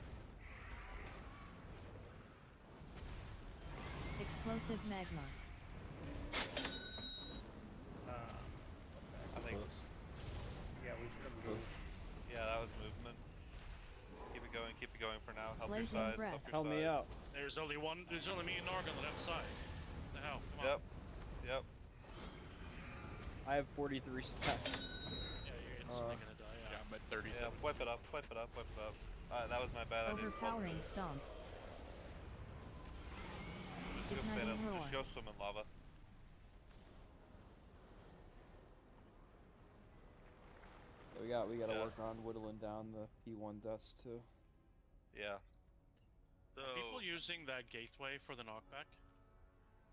Explosive magma. I think. Yeah, we should have moved. Yeah, that was movement. Keep it going for now. Help Blazing your side. breath. Help your Help me side. out. There's only me and Norg on the left side. What the hell? Come on. Yep. Yep. I have 43 stacks. Yeah, you're instantly gonna die. Yeah, I'm at 37. Yeah, wipe it up, wipe it up, wipe it up. That was my bad. I didn't Overpowering stomp. Just go stand up. Igniting roar. Just go swim in lava. Yeah, we gotta Yeah. work on whittling down the P1 deaths too. Yeah, Are people using that gateway for the knockback?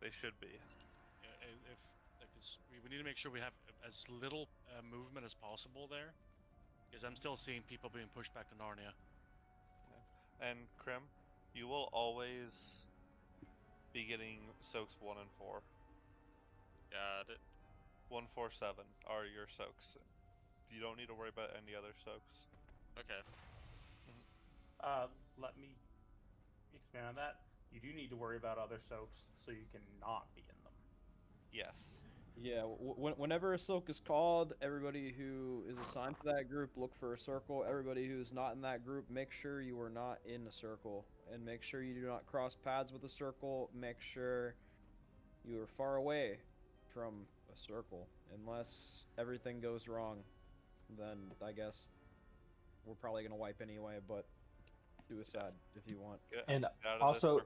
they should be. Yeah, if like we need to make sure we have as little movement as possible there, because I'm still seeing people being pushed back to Narnia. And Krim, you will always be getting soaks 1 and 4. Got it. 1, 4, 7 are your soaks. You don't need to worry about any other soaks. Okay. Let me expand on that. You do need to worry about other soaks so you can not be in them. Yes. Yeah, whenever a soak is called, everybody who is assigned to that group look for a circle. Everybody who is not in that group, make sure you are not in a circle, and make sure you do not cross paths with a circle. Make sure you are far away from a circle, unless everything goes wrong. Then I guess we're probably gonna wipe anyway. But suicide if you want. And also,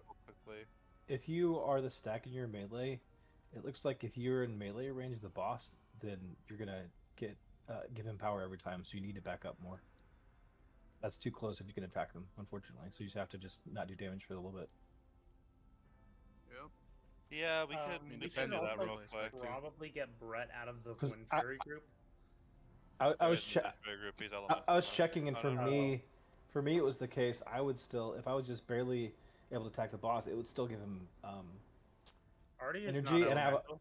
if you are the stack in your melee, it looks like if you're in melee range of the boss, then you're gonna get give him power every time, so you need to back up more. That's too close if you can attack them, unfortunately. So you just have to just not do damage for a little bit. Yep. Yeah, we could do that real quick. Probably get Brett out of the 'Cause Wind Fury group. I was checking, and Oh, for no. me, it was the case. I would still, if I was just barely able to attack the boss, it would still give him Artie is energy, not and I elemental.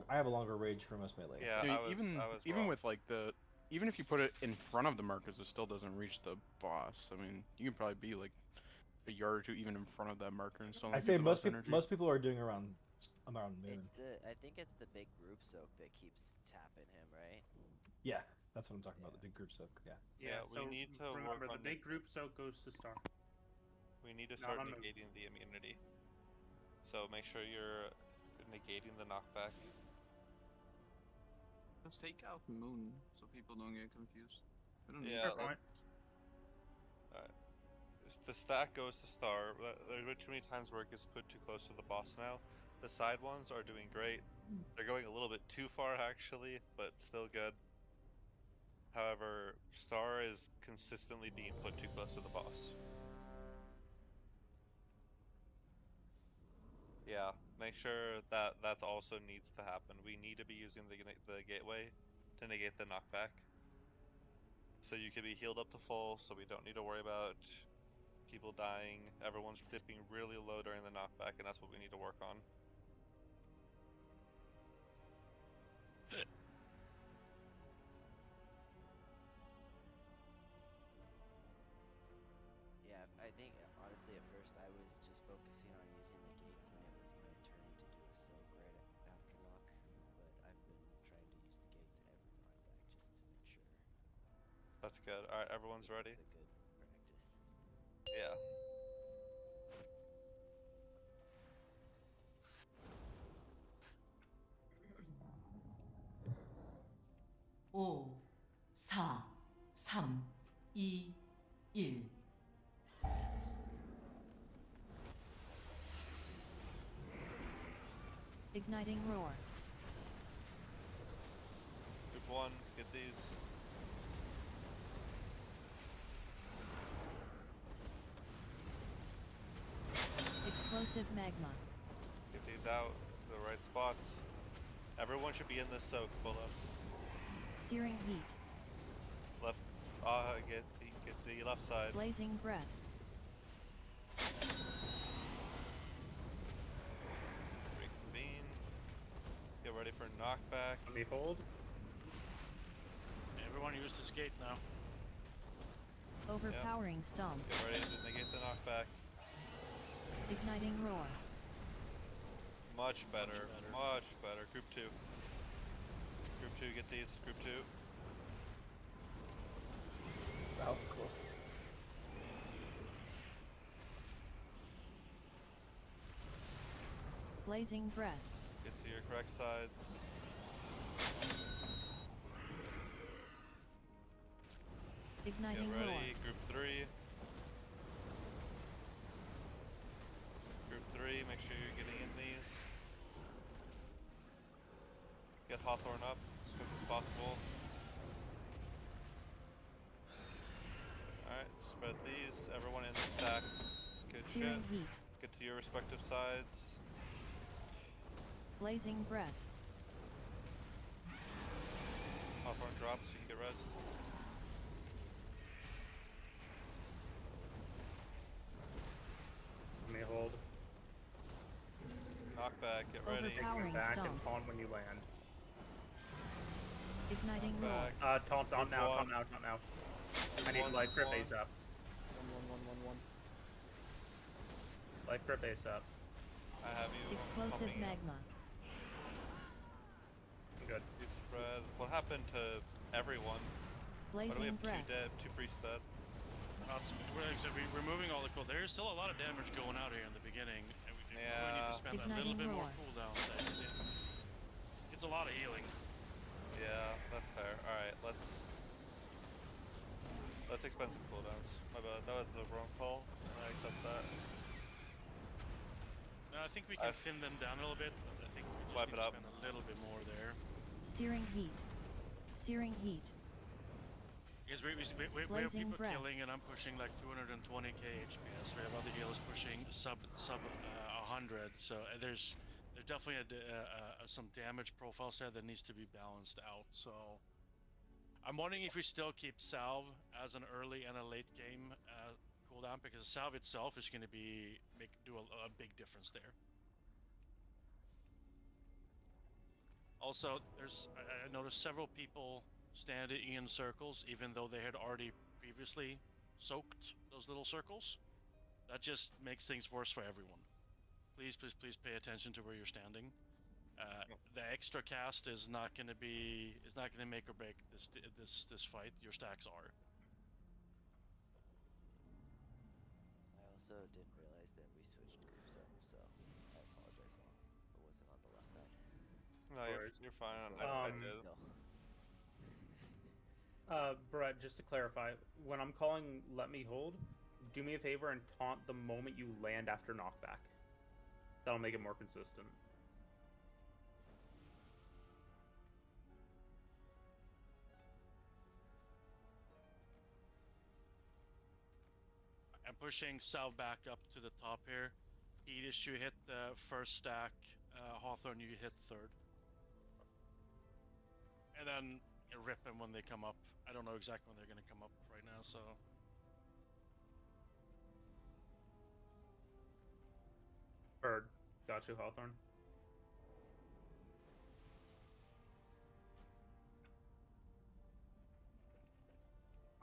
have a longer range for most melee. Yeah, Yeah, I was even wrong. with like even if you put it in front of the markers, it still doesn't reach the boss. I mean, you can probably be like a yard or two even in front of that marker and still. I say most people are doing around noon. I think it's the big group soak that keeps tapping him, right? Yeah, that's what I'm talking about. The big group soak. Yeah. Yeah, so we need to remember work the on big group soak goes to Star. We need to Not start on the- negating the immunity. So make sure you're negating the knockback. Let's take out Moon so people don't get confused. We don't need Yeah, that. the stack goes to star. There's been too many times where it gets put too close to the boss now. The side ones are doing great. They're going a little bit too far actually, but still good. However, star is consistently being put too close to the boss. Yeah, make sure that also needs to happen. We need to be using the gateway to negate the knockback. So you can be healed up to full, so we don't need to worry about people dying. Everyone's dipping really low during the knockback, and that's what we need to work on. Yeah, I think honestly at first I was just focusing on using the gates when it was my turn to do a soak right after knock, but I've been trying to use the gates every knockback just to make sure. That's good. Alright, everyone's ready? It's a good practice. Yeah. 오, 4, 3, 2, 1. Igniting roar. Group 1, get these. Explosive magma. Get these out, the right spots. Everyone should be in this soak, pull up. Searing heat. Left, get the left side. Blazing breath. Reconvene. Get ready for knockback. Let me hold. Everyone used his gate now. Overpowering stomp. Get ready to negate the knockback. Igniting roar. Much better. Much better. Group 2. Group 2, get these. Group 2. That was close. Blazing breath. Get to your correct sides. Igniting Get ready. roar. Group 3. Group 3, make sure you're getting in these. Get Hawthorne up as quick as possible. Alright, spread these. Everyone in the stack. Good Searing shit. heat. Get to your respective sides. Blazing breath. Hawthorne drops, so you can get rest. Let me hold. Knockback, get ready. Overpowering Back stomp. and taunt when you land. Igniting roar. Taunt on now, taunt now, taunt now. I need light grip base up. 1. Light grip base up. I have you. Explosive pumping in. magma. Good. You spread. What happened to everyone? Why do we Blazing have breath. two priests dead? We're removing all the cool. There's still a lot of damage going out here in the beginning, and we need to spend a little Igniting bit more roar. cooldown saves. It's a lot of healing. Yeah, that's fair. Alright, let's expend some cooldowns. My bad, that was the wrong call, and I accept that. No, I think we can thin them down a little bit. I think we just Wipe need it to up. spend a little bit more there. Searing heat. Searing heat. Because we have Blazing people breath. killing, and I'm pushing like 220k HPS. We have other healers pushing sub 100. So there's definitely some damage profiles there that needs to be balanced out. So I'm wondering if we still keep salve as an early and a late game cooldown, because salve itself is going to do a big difference there. Also, I noticed several people standing in circles, even though they had already previously soaked those little circles. That just makes things worse for everyone. Please pay attention to where you're standing. The extra cast is not going to make or break this fight. Your stacks are. I also didn't realize that we switched groups up, so I apologize. I wasn't on the left side. No, you're fine. I did. Brett, just to clarify, when I'm calling let me hold, do me a favor and taunt the moment you land after knockback. That'll make it more consistent. I'm pushing Sal back up to the top here. Edis, you hit the first stack. Hawthorne, you hit third. And then you rip them when they come up. I don't know exactly when they're going to come up right now, so... Bird. Got you, Hawthorne.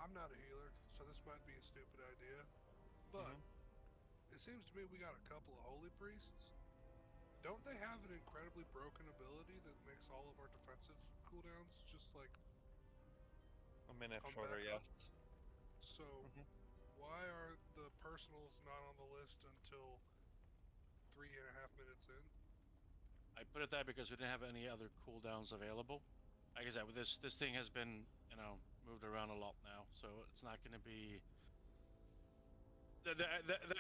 I'm not a healer, so this might be a stupid idea, but it seems to me we got a couple of holy priests. Don't they have an incredibly broken ability that makes all of our defensive cooldowns just like a minute shorter? Yes. So why are the personals not on the list until 3.5 minutes in? I put it that because we didn't have any other cooldowns available. Like I said, this thing has been, moved around a lot now, so it's not going to be... The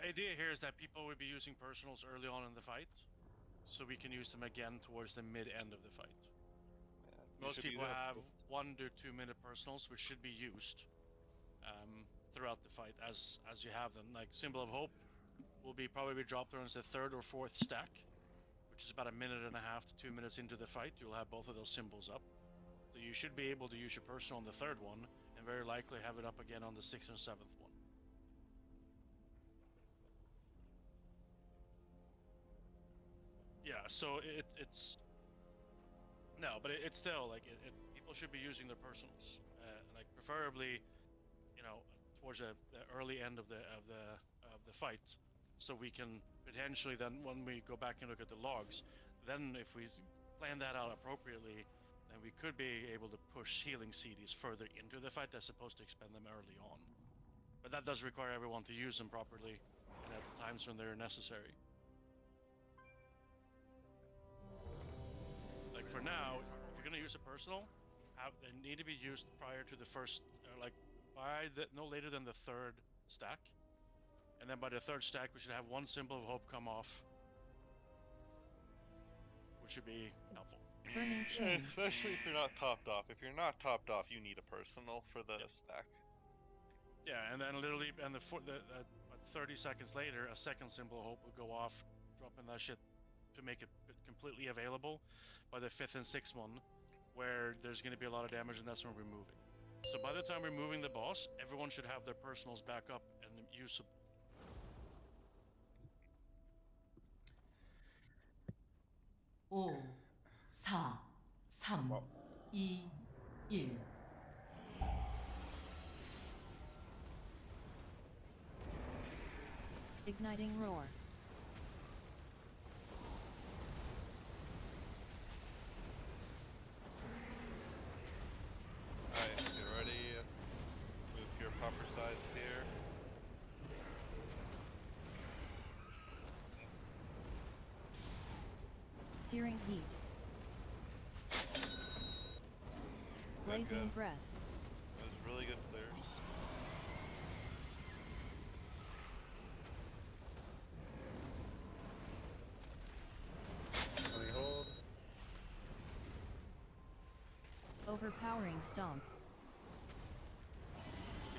idea here is that people would be using personals early on in the fight, so we can use them again towards the mid-end of the fight. Yeah, most people have 1 to 2 minute personals, which should be used throughout the fight as you have them. Like Symbol of Hope will probably be dropped around the 3rd or 4th stack, which is about 1.5 to 2 minutes into the fight. You'll have both of those symbols up. So you should be able to use your personal on the 3rd one, and very likely have it up again on the 6th and 7th one. Yeah, so it's... No, but it's still, like, people should be using their personals. Like, preferably, towards the early end of the fight, so we can potentially then, when we go back and look at the logs, then if we plan that out appropriately, then we could be able to push healing CDs further into the fight as opposed to expend them early on. But that does require everyone to use them properly and at the times when they're necessary. Like for now, if you're going to use a personal, they need to be used prior to the first, no later than the 3rd stack. And then by the 3rd stack, we should have 1 Symbol of Hope come off, which should be helpful. Burning chains. Especially if you're not topped off. If you're not topped off, you need a personal for the stack. Yeah, and then literally, 30 seconds later, a 2nd Symbol of Hope will go off, dropping that shit to make it completely available by the 5th and 6th one, where there's going to be a lot of damage, and that's when we're moving. So by the time we're moving the boss, everyone should have their personals back up and usable. 오, 4, 3, 2, 1. Igniting roar. Alright, get ready. Move to your proper sides here. Searing heat. Blazing breath. That was really good clears. Let me hold. Overpowering stomp.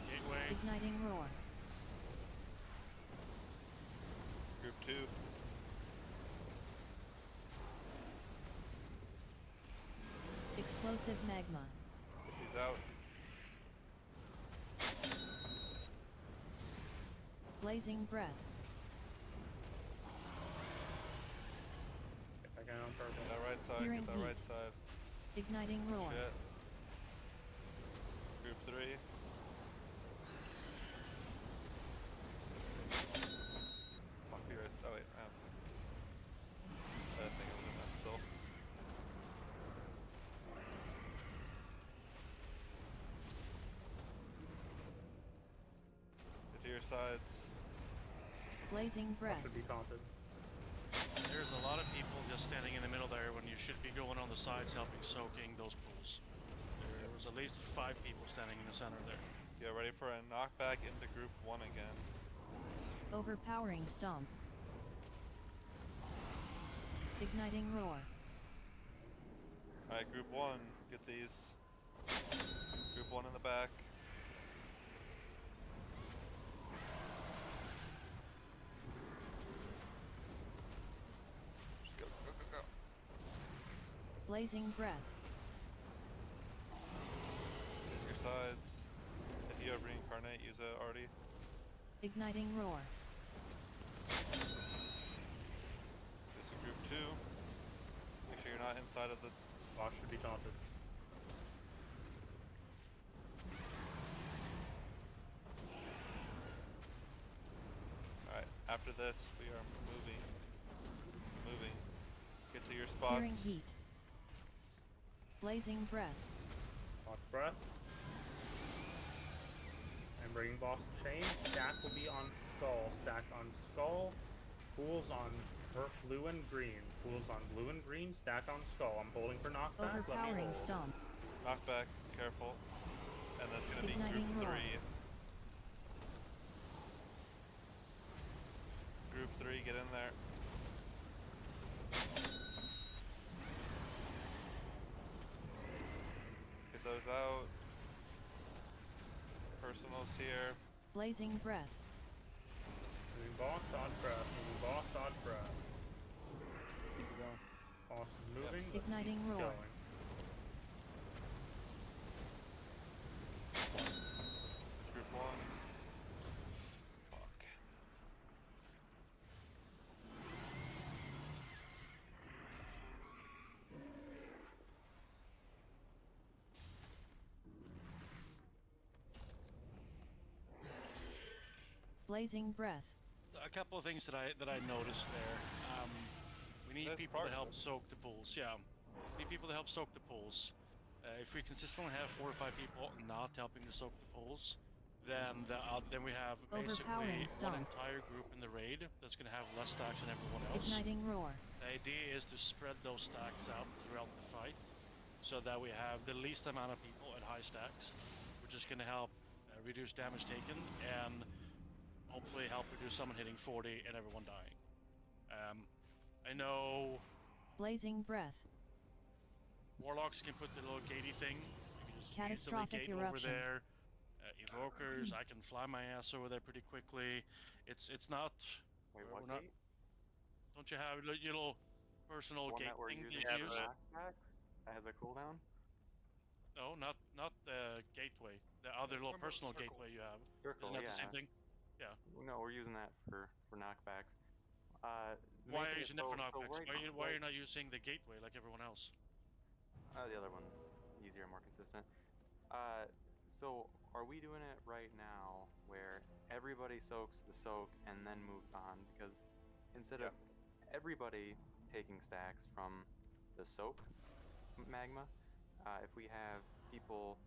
Gateway. Igniting roar. Group 2. Explosive magma. He's out. Blazing breath. Get back on purple. Get that right side, Searing get that heat. right side. Igniting roar. Shit. Group 3. Fuck you guys. Oh wait, I think it was in that still. Get to your sides. Blazing breath. Should be taunted. There's a lot of people just standing in the middle there when you should be going on the sides helping soaking those pools. There was at least 5 people standing in the center there. Get ready for a knockback into group 1 again. Overpowering stomp. Igniting roar. Alright, group 1, get these. Group 1 in the back. Just go, go, go, go. Blazing breath. Your sides. If you have reincarnate, use it already. Igniting roar. This is group 2. Make sure you're not inside of the boss should be taunted. Alright, after this we are moving. Moving. Get to your spots. Searing heat. Blazing breath. Boss breath. I'm bringing boss chain. Stack will be on skull. Stacked on skull. Pools on blue and green. Pools on blue and green. Stack on skull. I'm holding for knockback. Overpowering stomp. Knockback, careful. And that's gonna be Igniting group roar. 3. Group 3, get in there. Get those out. Personals here. Blazing breath. Moving boss, odd breath. Moving boss, odd breath. Keep it going. Boss is moving. Yep. Igniting keep roar. Going. This is group 1. Fuck. Blazing breath. A couple of things that I noticed there. We need people to help soak the pools. Yeah, we need people to help soak the pools. If we consistently have 4 or 5 people not helping to soak the pools, then we have basically Overpowering one stomp. entire group in the raid that's going to have less stacks than everyone else. Igniting roar. The idea is to spread those stacks out throughout the fight, so that we have the least amount of people at high stacks, which is going to help reduce damage taken and hopefully help reduce someone hitting 40 and everyone dying. I know Blazing breath. Warlocks can put the little gatey thing. You can just Catastrophic easily gate over eruption. there. Evokers, I can fly my ass over there pretty quickly. It's not. Wait, we're what not. gate? Don't you have your little personal One gate that we're thing using that you for use? knockbacks? That has a cooldown? No, not the gateway. The other little personal circle. gateway you have. Circle, Isn't that the yeah. same thing? Yeah. No, we're using that for knockbacks. The Why main are you thing using is- it for so knockbacks? right- Why are you not using the gateway like everyone else? The other one's easier, more consistent. So are we doing it right now where everybody soaks the soak and then moves on? Because instead of everybody taking stacks from the soak magma, if we have people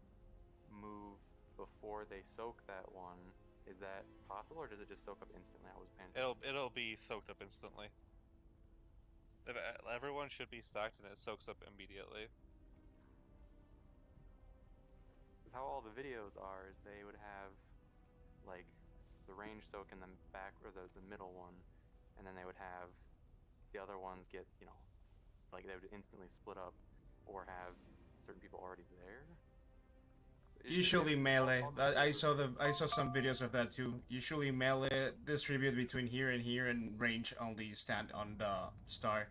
move before they soak that one, is that possible, or does it just soak up instantly? I was paying attention. It'll be soaked up instantly. Everyone should be stacked and it soaks up immediately. Because how all the videos are is they would have like the range soak in the back or the middle one, and then they would have the other ones get, you know, like they would instantly split up or have certain people already there. Usually melee. I saw some videos of that too. Usually melee distribute between here and range only stand on the star.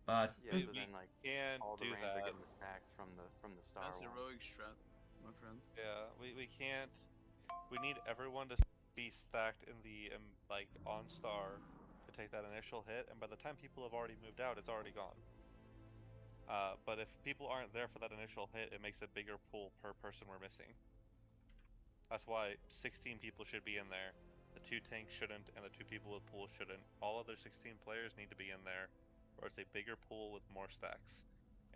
But Yeah, so then like can't all the do range are that. getting the stacks from the star That's one. heroic strat, my friend. Yeah, we can't. We need everyone to be stacked in the like on star to take that initial hit, and by the time people have already moved out, it's already gone. But if people aren't there for that initial hit, it makes a bigger pool per person we're missing. That's why 16 people should be in there. The 2 tanks shouldn't, and the 2 people with pools shouldn't. All other 16 players need to be in there, or it's a bigger pool with more stacks.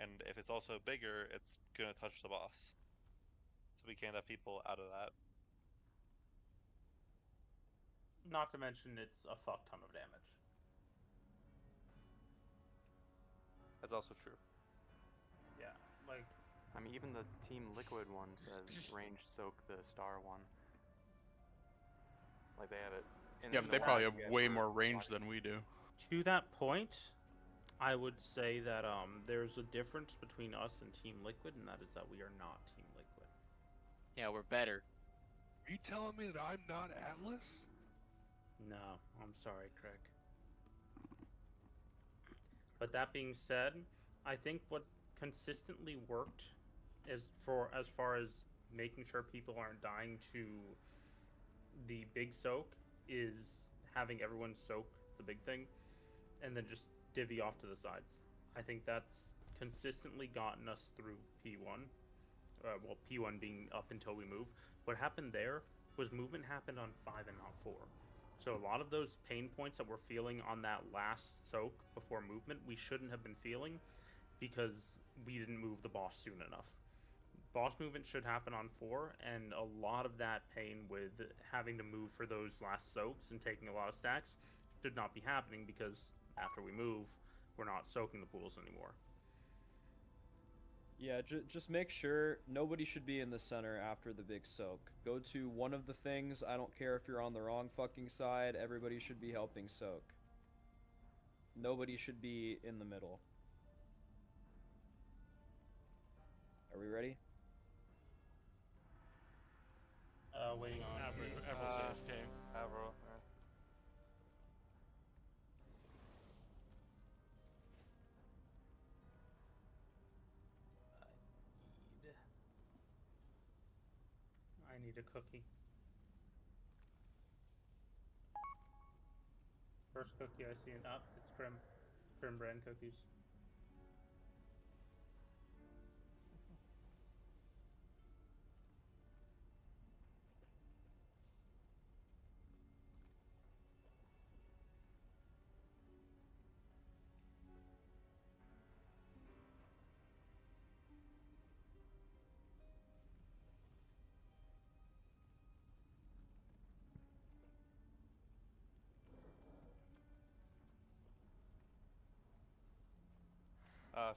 And if it's also bigger, it's gonna touch the boss. So we can't have people out of that. Not to mention it's a fuck ton of damage. That's also true. Yeah, like I mean, even the Team Liquid one says range soak the star one. Like they have it Yeah, but they probably have way more range than we do. To that point, I would say that there's a difference between us and Team Liquid, and that is that we are not Team Liquid. Yeah, we're better. Are you telling me that I'm not Atlas? No, I'm sorry, Craig. But that being said, I think what consistently worked is as far as making sure people aren't dying to the big soak is having everyone soak the big thing and then just divvy off to the sides. I think that's consistently gotten us through P1. Well, P1 being up until we move. What happened there was movement happened on 5 and not 4. So a lot of those pain points that we're feeling on that last soak before movement, we shouldn't have been feeling because we didn't move the boss soon enough. Boss movement should happen on 4, and a lot of that pain with having to move for those last soaks and taking a lot of stacks should not be happening because after we move, we're not soaking the pools anymore. Yeah, just make sure nobody should be in the center after the big soak. Go to one of the things. I don't care if you're on the wrong fucking side. Everybody should be helping soak. Nobody should be in the middle. Are we ready? Waiting on Avril's AFK. Avril. I need a cookie. First cookie I see it up, it's Prim brand cookies.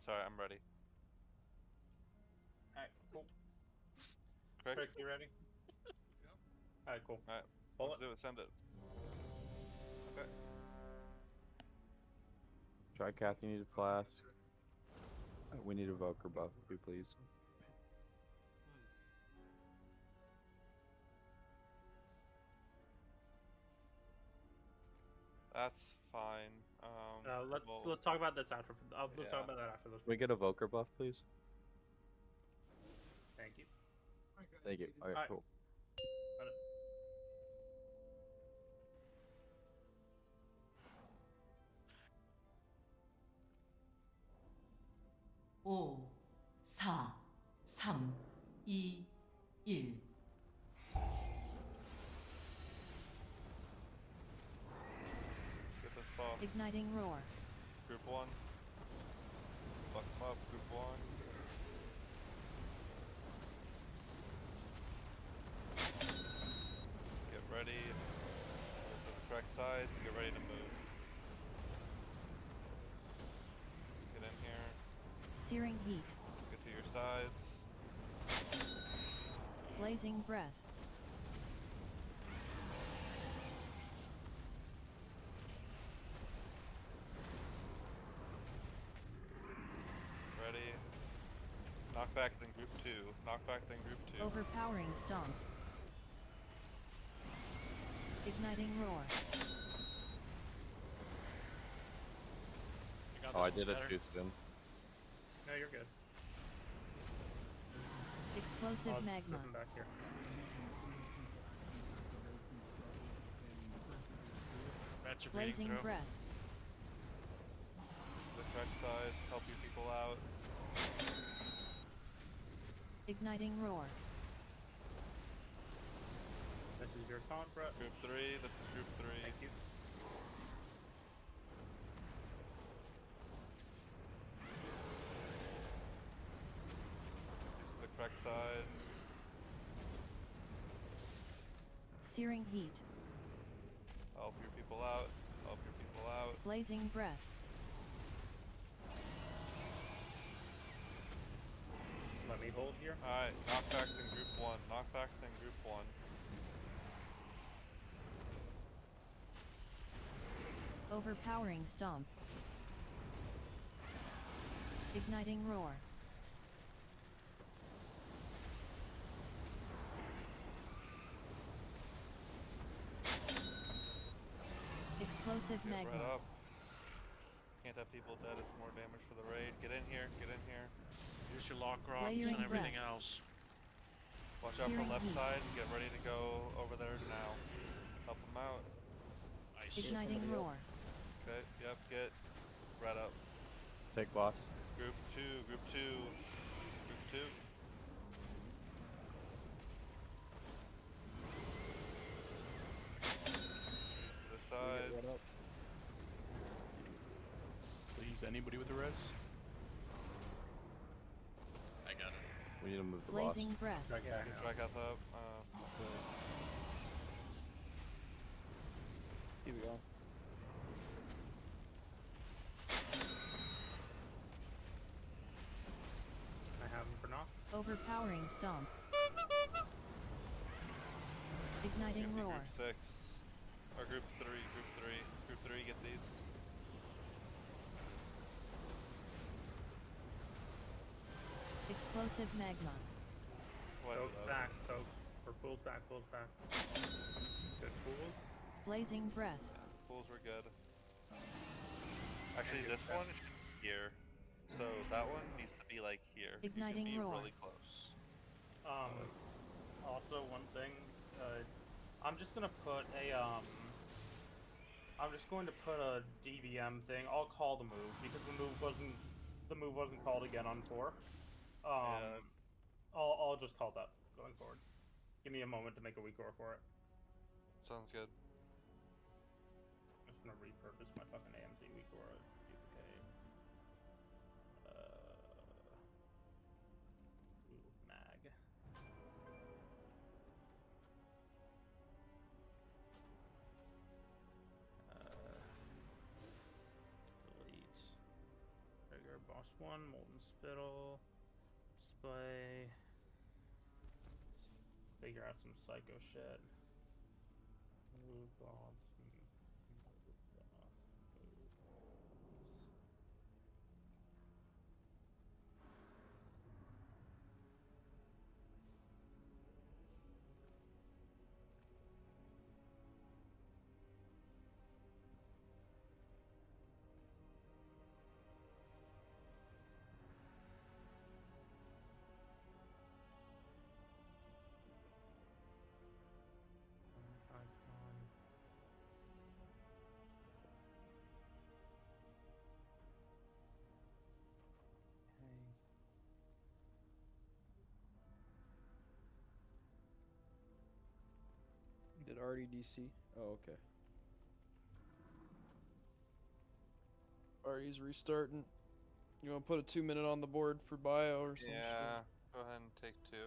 Sorry, I'm ready. Alright, cool. Craig? Craig, you ready? Alright, cool. Alright, Pull let's do it, send it. Okay. Try Kathy needs a flask. We need a Evoker buff, if you please. That's fine. Let's talk about this after. Let's talk about that after this. Can we get a Evoker buff, please? Thank you. Thank you. Alright, cool. Got it. 5, 4, 3, 2, 1. Get this buff. Igniting roar. Group 1. Fuck them up, group 1. Get ready. Move to the correct side. Get ready to move. Get in here. Searing heat. Get to your sides. Blazing breath. Ready. Knock back, then group 2. Knock back, then group 2. Overpowering stomp. Igniting roar. Oh, I did it too soon. No, you're good. Explosive I'll just magma. put them back here. Blazing breath. The correct sides. Help you people out. Igniting roar. This is your contra. Group 3. This is group 3. Thank you. These are the correct sides. Searing heat. Help your people out. Help your people out. Blazing breath. Let me hold here. Alright, knock back then group 1. Knock back then group 1. Overpowering Stomp. Igniting Roar. Explosive Get Magma. right up. Can't have people dead, it's more damage for the raid. Get in here, get in here. Use your lock rocks and everything else. Watch out for left side, get ready to go over there now. Help them out. Nice. Igniting Roar. Okay, yep, get right up. Take boss. Group 2, group 2, group 2. The side. Right up. Please, anybody with a res? I got it. We need to move the Blazing boss. Breath. Strike out up. Here we go. I have him for knock. Overpowering Stomp. Igniting Roar. Group 6. Or group 3, group 3. Group 3, get these. Explosive Magma. Soak back, soak. Or pulls back, pulls back. Good pulls. Blazing Breath. Pools were good. Actually, this one should be here. So that one needs to be like here. Igniting you can be Roar. really close. Also one thing, I'm just gonna put a I'm just going to put a DVM thing. I'll call the move because the move wasn't called again on 4. Yeah. I'll just call that going forward. Give me a moment to make a weak roar for it. Sounds good. I'm just gonna repurpose my fucking AMZ weak roar duplicate. Move mag. Delete. Trigger boss 1, molten spittle. Display. Let's figure out some psycho shit. Move boss. Move boss. Move. Icon. Did already DC? Oh, okay. Already's restarting. You want to put a 2-minute on the board for bio or something? Yeah, go ahead and take 2.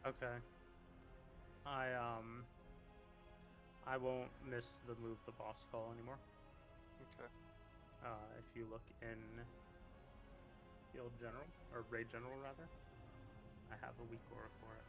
Okay. I won't miss the move the boss call anymore. Okay. If you look in Guild General, or Raid General rather, I have a weak aura for it.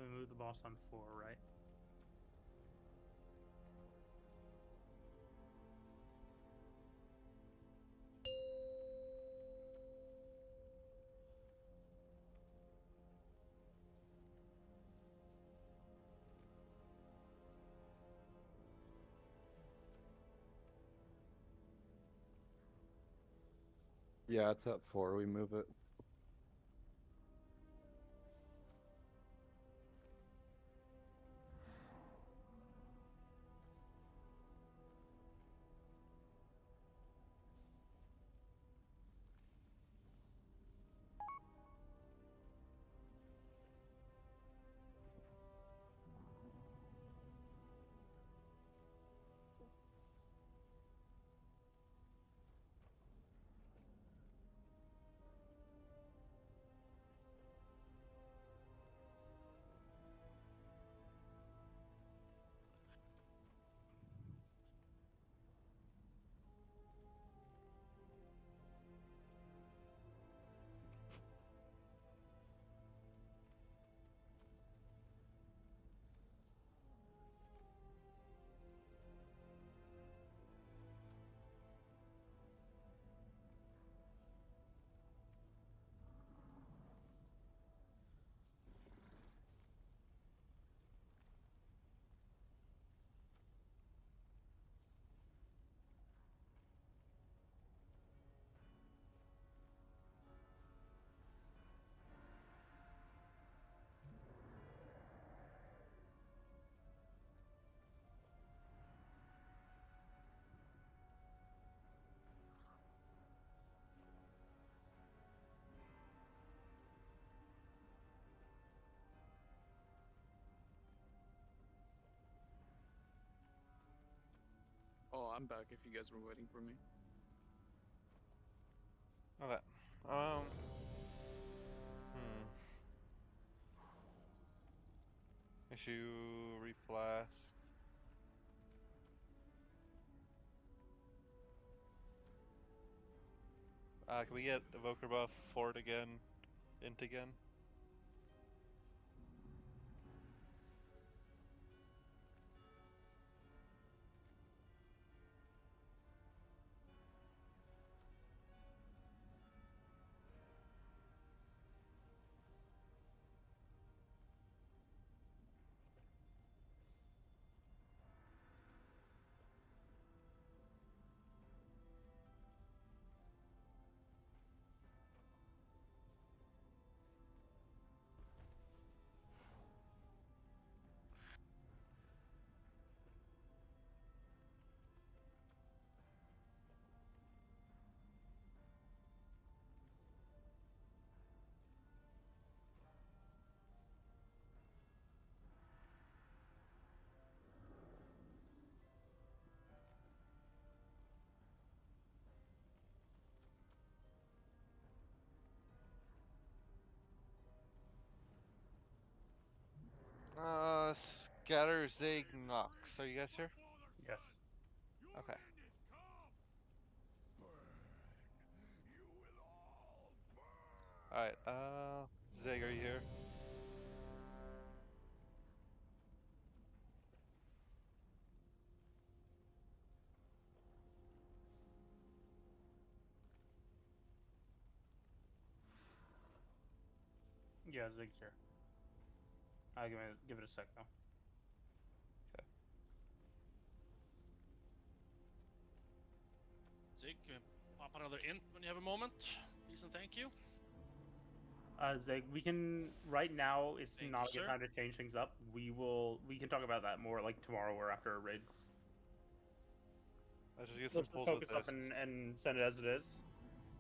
we move the boss on 4, right? Yeah, it's at 4. We move it. Oh, I'm back if you guys were waiting for me. Okay. Issue reflask. Can we get Evoker buff Fort again? Int again? Scatter, Zig, Nox. Are you guys here? Yes. Okay. Alright, Zig, are you here? Yeah, Zig's here. I'll give it a sec though. Okay. Zig, pop another int when you have a moment. Please and thank you. Zig, we can right now. It's not a good time to change things up. We can talk about that more like tomorrow or after a raid. Let's just get Let's some pulls focus with up this. and send it as it is.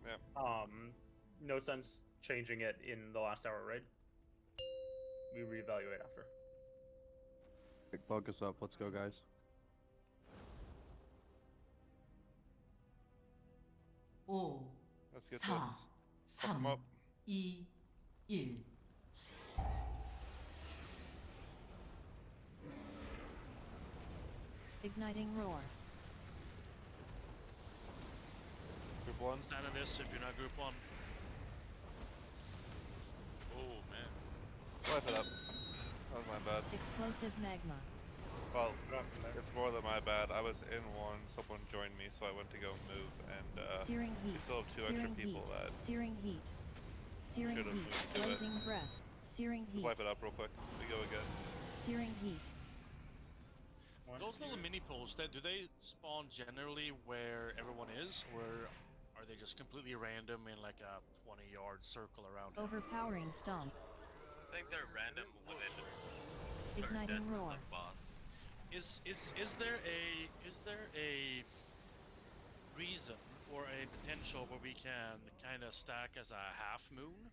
Yeah. No sense changing it in the last hour raid. We reevaluate after. Focus up. Let's go, guys. Let's get this. Fuck 'em up. 2, 1. Igniting roar. Group 1. Stand in this if you're not group 1. Oh man. Wipe it up. Explosive magma. Well, it's more than my bad. I was in one, someone joined me, so I went to go move, and Searing heat. we still have two Searing extra people heat. that Searing heat. Searing should have heat. moved to Blazing it. breath. Searing heat. Wipe it up real quick. We go again. Searing heat. Those little mini pools, do they spawn generally where everyone is, or are they just completely random in like a 20-yard circle around it? Overpowering stomp. I think they're random within Igniting roar. of boss. Is there a reason or a potential where we can kind of stack as a half moon,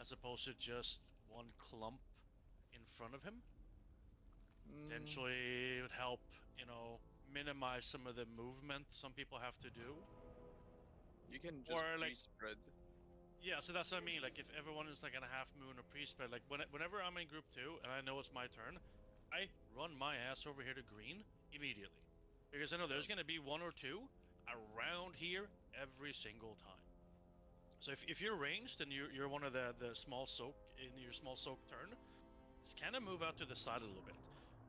as opposed to just one clump in front of him? Potentially it would help, minimize some of the movement some people have to do. You can just pre-spread. Yeah, so that's what I mean. Like, if everyone is like in a half moon or pre-spread, like whenever I'm in group 2 and I know it's my turn, I run my ass over here to green immediately, because I know there's gonna be one or two around here every single time. So if you're ranged and you're one of the small soak in your small soak turn, just kind of move out to the side a little bit.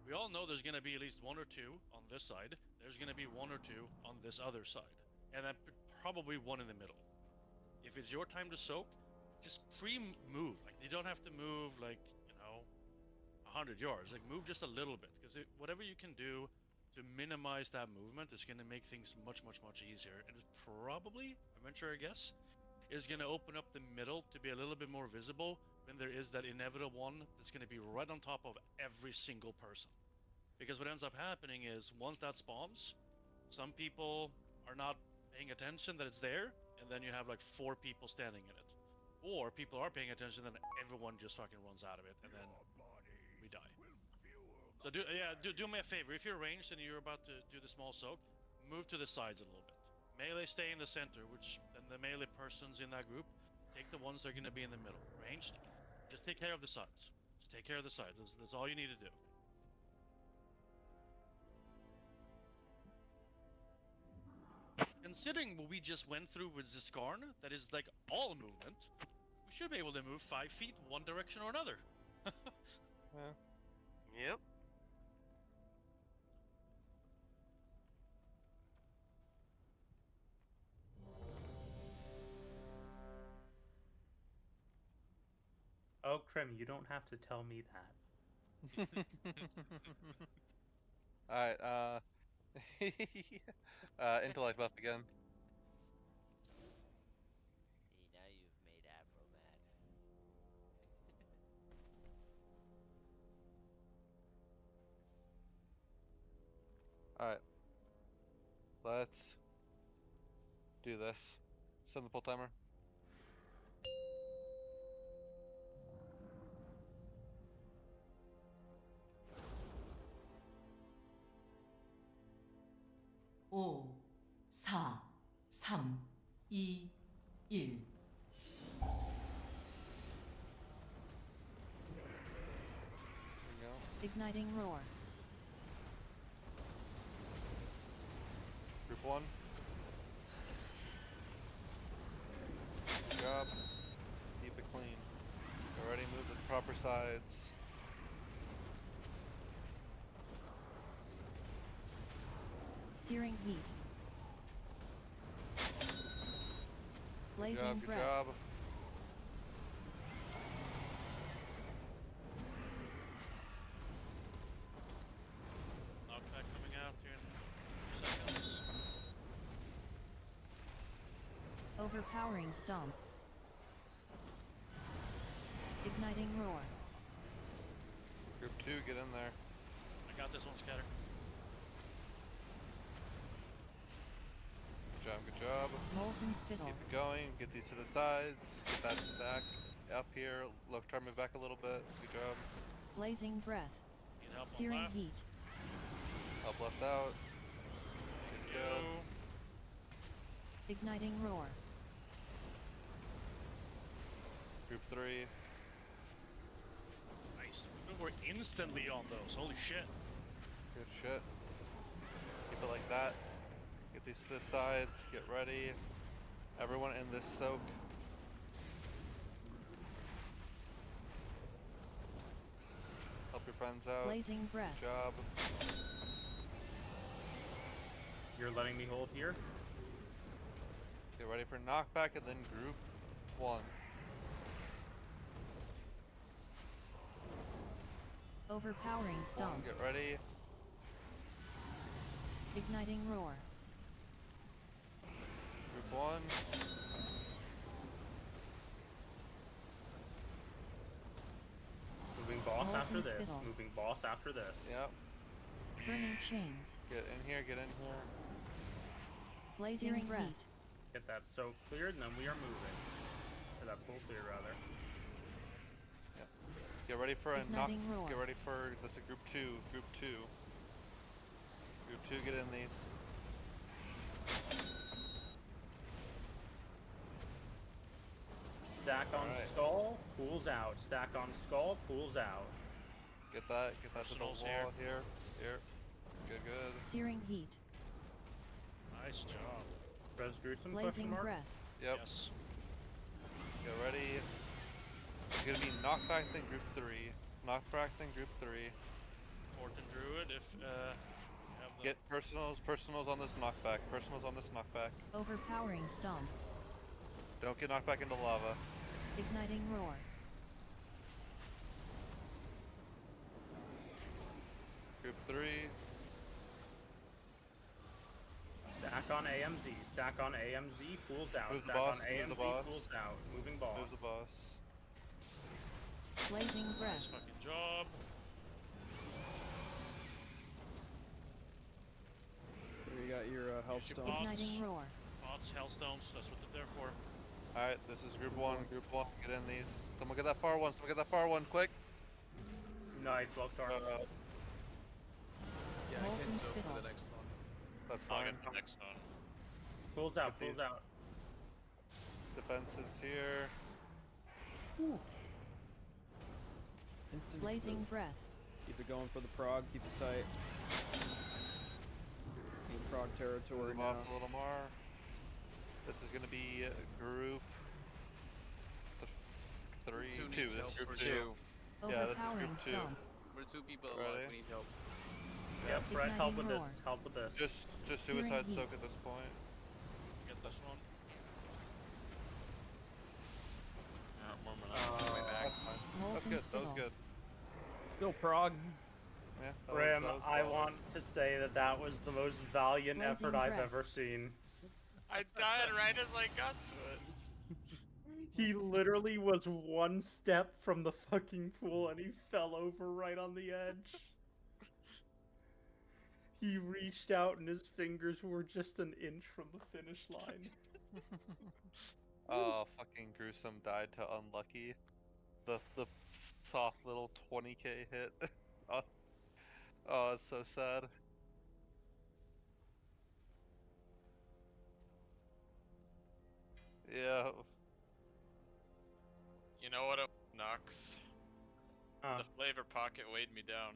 We all know there's going to be at least one or two on this side. There's going to be one or two on this other side. And then probably one in the middle. If it's your time to soak, just pre-move. Like, you don't have to move, 100 yards. Like, move just a little bit. Because whatever you can do to minimize that movement is going to make things much, much, much easier. And it's probably, I venture a guess, is going to open up the middle to be a little bit more visible when there is that inevitable one that's going to be right on top of every single person. Because what ends up happening is, once that spawns, some people are not paying attention that it's there, and then you have like 4 people standing in it. Or people are paying attention, then everyone just fucking runs out of it, and then we die. So do me a favor. If you're ranged and you're about to do the small soak, move to the sides a little bit. Melee stay in the center, which then the melee persons in that group take the ones that are going to be in the middle. Ranged, just take care of the sides. Just take care of the sides. That's all you need to do. Considering what we just went through with Ziskarn, that is like all movement, we should be able to move 5 feet one direction or another. Yep. Oh, Krim, you don't have to tell me that. Alright, intellect buff again. See, now you've made Avro mad. Alright. Let's do this. Send the pull timer. 오, 4, 3, 2, 1. Igniting roar. Group 1. Good job. Keep it clean. Already moved to the proper sides. Searing heat. Blazing Good breath. job. Knockback coming out here in 2 seconds. Overpowering stomp. Igniting roar. Group 2, get in there. I got this one, Scatter. Good job, good job. Molten spittle. Keep it going, get these to the sides, get that stack up here. Look, try to move back a little bit. Good job. Blazing breath. Need help on Searing left. heat. Help left out. Good. Igniting roar. Group 3. Nice. We're instantly on those. Holy shit. Good shit. Keep it like that. Get these to the sides. Get ready. Everyone in this soak. Help your friends out. Blazing breath. Good job. You're letting me hold here? Get ready for knockback and then group 1. Overpowering stomp. Get ready. Igniting roar. Group 1. Moving boss Molten after this. spittle. Moving boss after this. Yep. Burning chains. Get in here, get in here. Blazing Searing breath. heat. Get that soak cleared, and then we are moving. Or that pool clear, rather. Yep. Get ready for a knock. Igniting roar. Get ready for this is group 2. Group 2. Group 2, get in these. Stack on Alright. skull, pulls out. Stack on skull, pulls out. Get that to the Personals wall here. Here. Good, good. Searing heat. Nice job. Res Gruesome, Blazing question mark? breath. Yep. Yes. Get ready. It's gonna be knockback then group 3. Knockback then group 3. Fortin Druid, if you have the... Get personals on this knockback. Personals on this knockback. Overpowering stomp. Don't get knocked back into lava. Igniting roar. Group 3. Stack on AMZ. Stack on AMZ, pulls out. Move the Stack boss, on move AMZ, the boss. pulls out. Moving boss. Move the boss. Blazing breath. Nice fucking job. There you got your health Use your stone. pots. Igniting roar. Pots, hellstones, that's what they're there for. Alright, this is group 1. Group 1, get in these. Someone get that far one. Someone get that far one, quick. Nice, Loktar. Yeah, I Molten can soak spittle. for the next one. That's I'll fine. get the next one. Pulls out, Get pulls these. out. Defensives here. Instant Blazing breath. Keep it going for the Prog. Keep it tight. In Prog territory Move now. boss a little more. This is gonna be group 3, Two 2. needs This help is group for 2. sure. Yeah, this is Overpowering group 2. stomp. We're 2 people Ready? alive, we need help. Yep, Fred, help with Igniting this. roar. Help with this. Just Searing suicide heat. soak at this point. Get this one. Alright, more That's fine. That's Molten good. That was spittle. good. Still Prog. Yeah. Grim, that was I well want to say that that was the most valiant Blazing effort I've breath. ever seen. I died right as I got to it. He literally was one step from the fucking pool and he fell over right on the edge. He reached out and his fingers were just an inch from the finish line. Oh, fucking gruesome died to unlucky. The soft little 20k hit. Oh, it's so sad. Yeah. You know what, Knox? Huh. The flavor pocket weighed me down.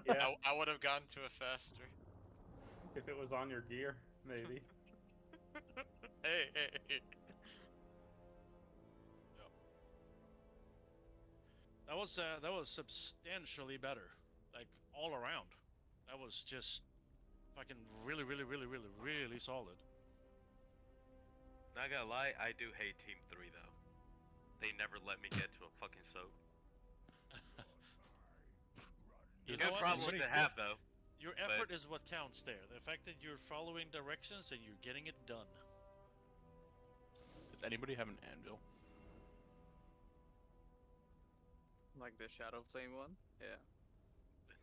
Yeah, I would have gotten to it faster. if it was on your gear, maybe. Hey, hey, hey. That was substantially better, like all around. That was just fucking really solid. Not gonna lie, I do hate Team 3 though. They never let me get to a fucking soak. You Good know what? problem to have though. Your effort is what counts there. The fact that you're following directions and you're getting it done. Does anybody have an anvil? Like the Shadow Flame one? Yeah.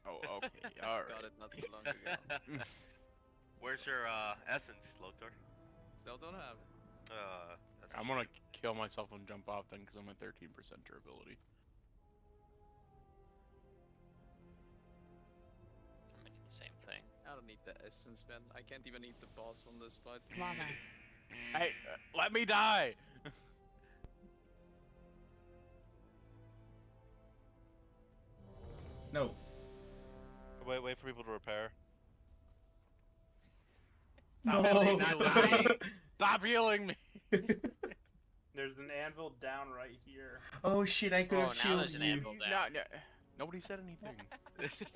Oh, okay. Alright. Got it not so long ago. Where's your essence, Lothar? Still don't have it. That's I'm gonna kill myself and jump off then because I'm at 13% durability. I mean, same thing. I don't need the essence, man. I can't even eat the boss on this fight. Lava. Hey, let me die! No. Wait for people to repair. Stop No. healing me! Stop healing me! There's an anvil down right here. Oh shit, I could have now shielded there's an you. anvil down. Nobody said anything.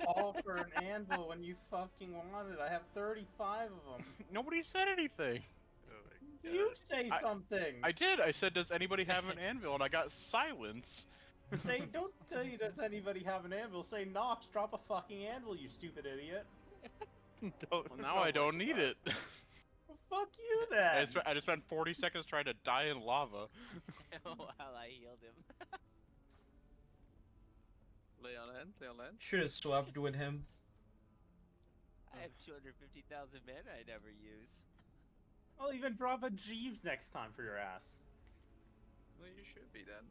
All for an anvil when you fucking wanted. I have 35 of them. Nobody said anything. Oh You say something. I did. I said, "Does anybody have an anvil?" And I got silence. Say, don't tell you, does anybody have an anvil? Say, Nox, drop a fucking anvil, you stupid idiot. Well, now I don't need it. Well, fuck you then. I just spent 40 seconds trying to die in lava. While I healed him. Lay on hand, lay on hand. Should have swapped with him. I have 250,000 mana I never use. I'll even drop a Jeeves next time for your ass. Well, you should be then.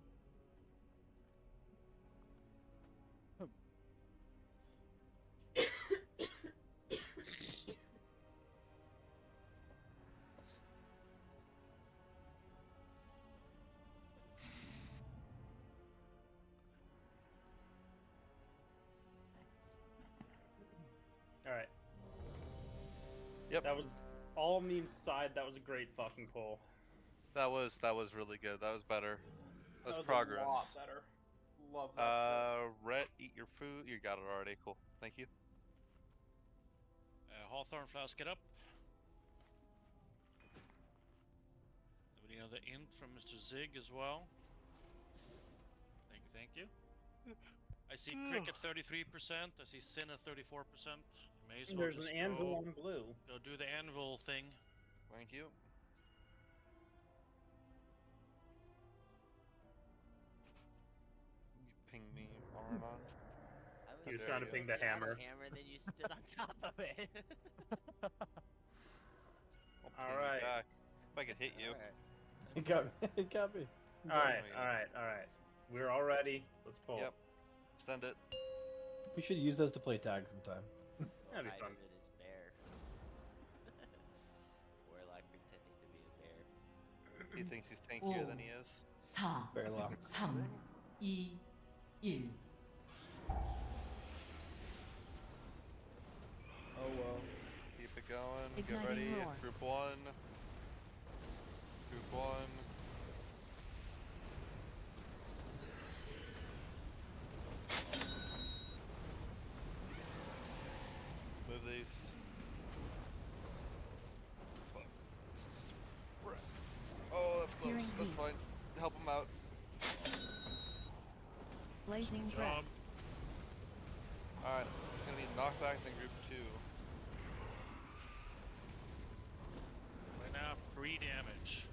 Alright. Yep. That was, all memes aside, that was a great fucking pull. That was really good. That was better. That was a progress. lot better. Love that. Rhett, eat your food. You got it already. Cool. Thank you. Hawthorne flask it up. We need another int from Mr. Zig as well. Thank you. I see Crick at 33%. I see Sin at 34%. May as well There's just an anvil on blue. Go do the anvil thing. Thank you. Ping me, Armand. He was trying to ping the hammer. Hammer, then you stood on top of it. Alright. If I could hit you. It got me. Alright. We're all ready. Let's pull. Yep. Send it. We should use those to play tag sometime. That'd be fun. It is bear. Warlock pretending to be a bear. He thinks he's tankier than he is. 4, Bear lock. 3, 2, 1. Oh well. Keep it going. Igniting Get ready. roar. Group 1. Group 1. Move these. Oh, that's close. Searing That's heat. fine. Help him out. Blazing breath. Alright, it's gonna be knockback then group 2. Right now, 3 damage.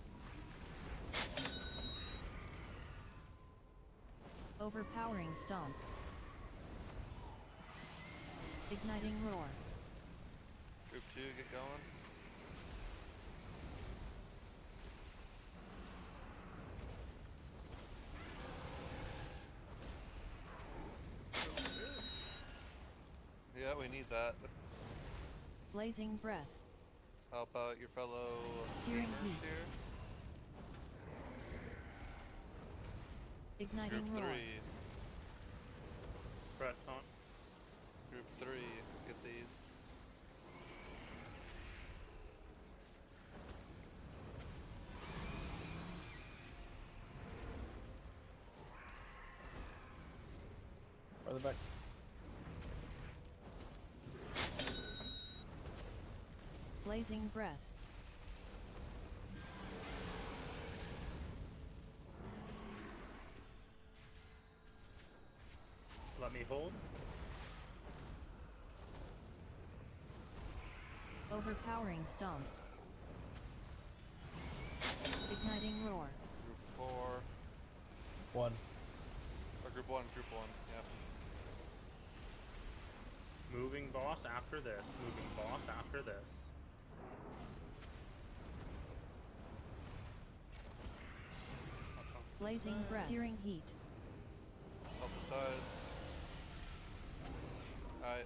Overpowering stomp. Igniting roar. Group 2, get going. Yeah, we need that. Blazing breath. Help out your fellow Searing gamers heat. here. Igniting Group roar. 3. Brett on. Group 3, get these. Farther back. Blazing breath. Let me hold. Overpowering stomp. Igniting roar. Group 4. 1. Or group 1, yeah. Moving boss after this. Moving boss after this. Blazing breath. Searing heat. Help the sides. Alright.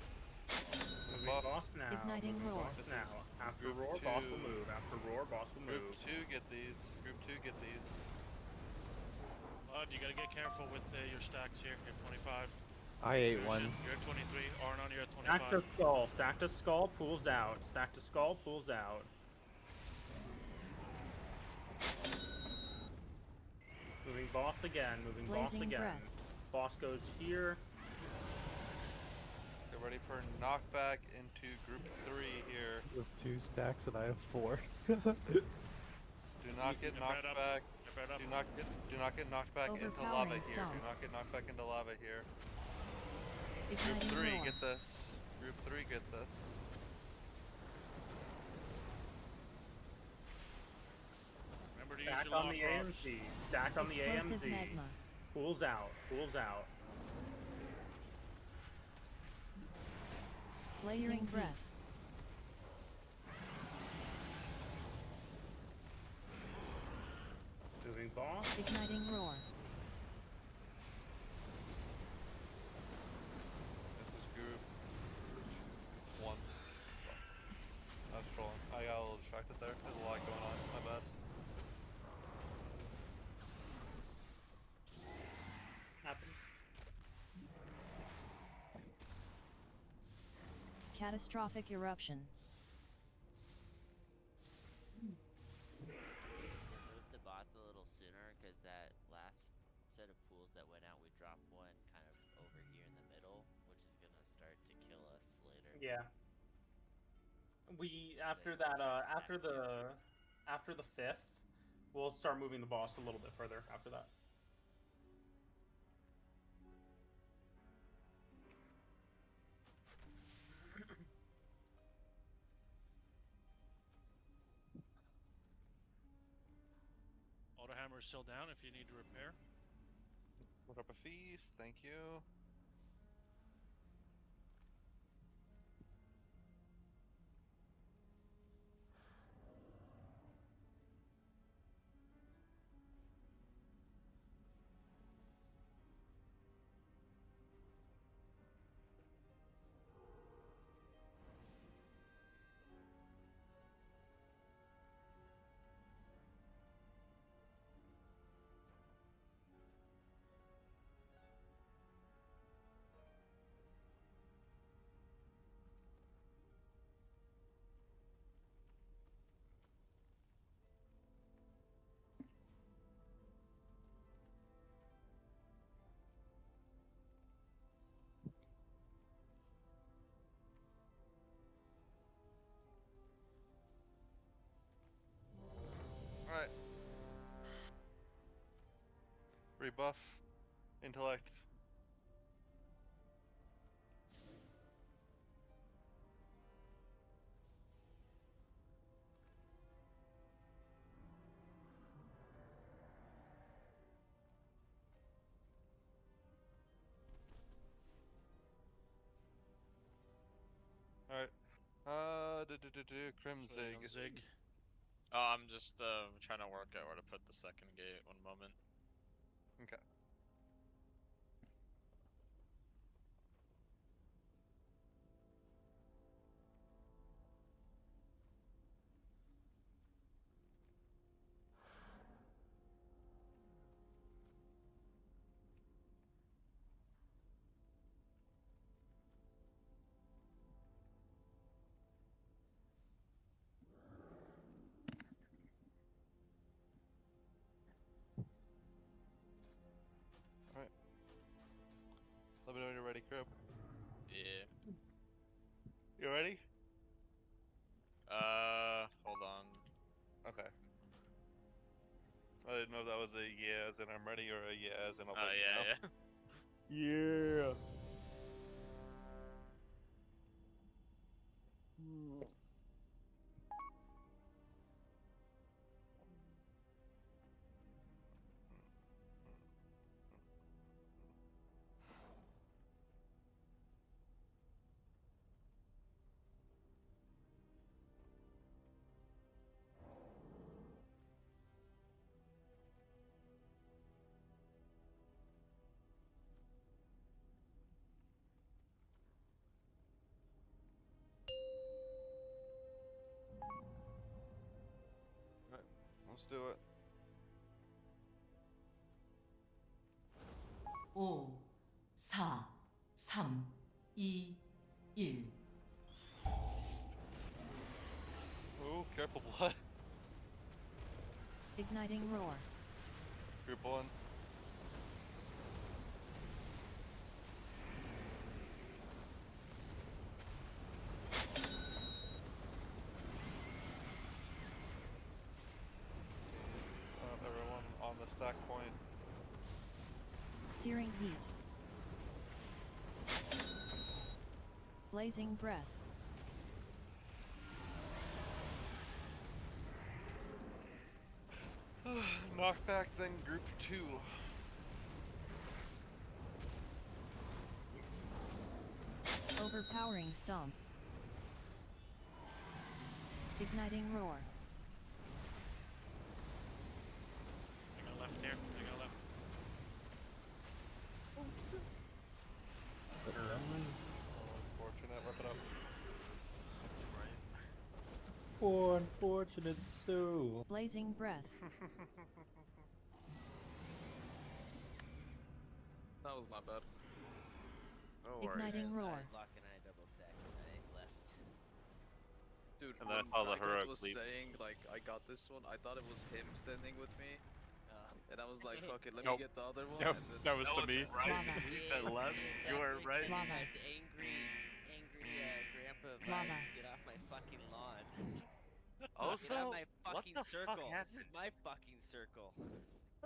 Moving Boss. boss now. Igniting moving roar. boss This now. is After group roar, boss 2. will move. After roar, boss will Group move. 2, get these. Group 2, get these. Bud, you gotta get careful with your stacks here. You're 25. I ate one. You're at 23. Arnon, you're at 25. Stack to skull. Stack to skull pulls out. Stack to skull pulls out. Moving boss again. Moving boss Blazing again. breath. Boss goes here. Get ready for knockback into group 3 here. You have 2 stacks and I have 4. Do not get knocked back. Do not get knocked back into lava here. Do not get knocked back into lava here. Group 3, get this. Group 3, get this. Remember to use Stack your on lock the rocks. AMC. Stack on the Explosive AMC. magma. Pools out. Pools out. Blazing breath. Moving boss. Igniting roar. This is group 1. I was trolling. I got a little distracted there. There's a lot going on. My bad. Happens. Catastrophic eruption. Move the boss a little sooner because that last set of pools that went out, we dropped one kind of over here in the middle, which is gonna start to kill us later. Yeah. We after that after the 5th, we'll start moving the boss a little bit further after that. Autohammer is still down if you need to repair. Put up a feast, thank you. Alright. Rebuff. Intellect. Alright. Crimzig. Zig. Oh, I'm just trying to work out where to put the second gate. One moment. Okay. Alright. Let me know when you're ready, Crib. Yeah. You ready? Hold on. Okay. I didn't know if that was a yeah as in I'm ready or a yeah as in I'll let you know. Yeah. Yeah. Alright, let's do it. 5, 4, 3, 2, 1. Ooh, careful, blood. Igniting roar. Group 1. Searing heat. Blazing breath. Knockback, then group 2. Overpowering stomp. Igniting roar. I got left here. I got left. Unfortunate, rip it up. Poor unfortunate soul. Blazing breath. That was my bad. No Igniting roar. Lock and I double stack and I left. Dude, And then I when saw the Crackhead heroic was leap. saying, like, I got this one, I thought it was him standing with me. And I was like, fuck it, let Nope. me get the other one. Nope, And then that was to me. Right. You said left. You were right. Typed angry grandpa vibes. Get off my fucking lawn. Also, Get out my what fucking the circle. fuck This is happened? my fucking circle.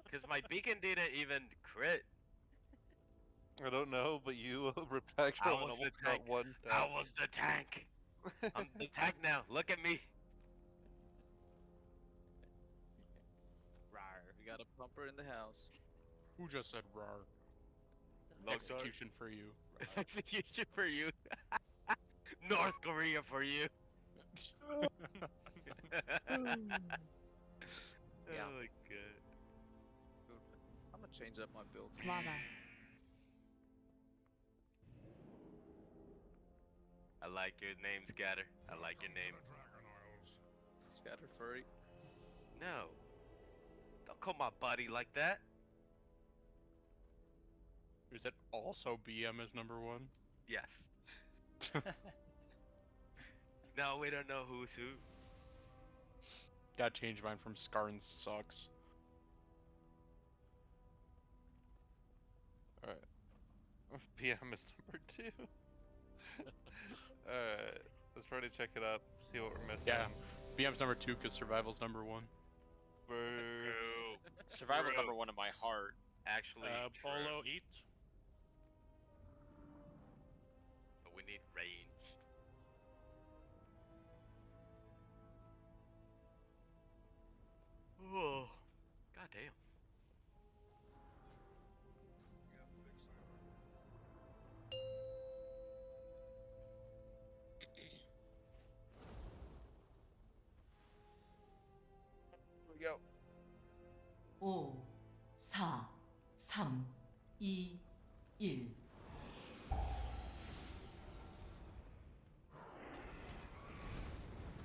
Because my beacon didn't even crit. I don't know, but you ripped back I and was the almost tank. got one I tap. was the tank. I'm the tank now. Look at me. Rawr. We got a bumper in the house. Who just said rar? No, Execution for you. Execution for you. North Korea for you. Yeah. Oh my god. Dude, I'm gonna change up my build. Lava. I like your name, Scatter. I like your name. Scatter furry. No. Don't call my buddy like that. Is it also BM is number 1? Yes. No, we don't know who's who. Gotta change mine from Skarn sucks. Alright. PM is number 2. Alright. Let's try to check it up, see what we're missing. Yeah. BM's number 2 because survival's number 1. Survival's number 1 in my heart. Actually, Bolo eat. But we need ranged. Oh, goddamn. Here we go. 5, 4, 3, 2, 1.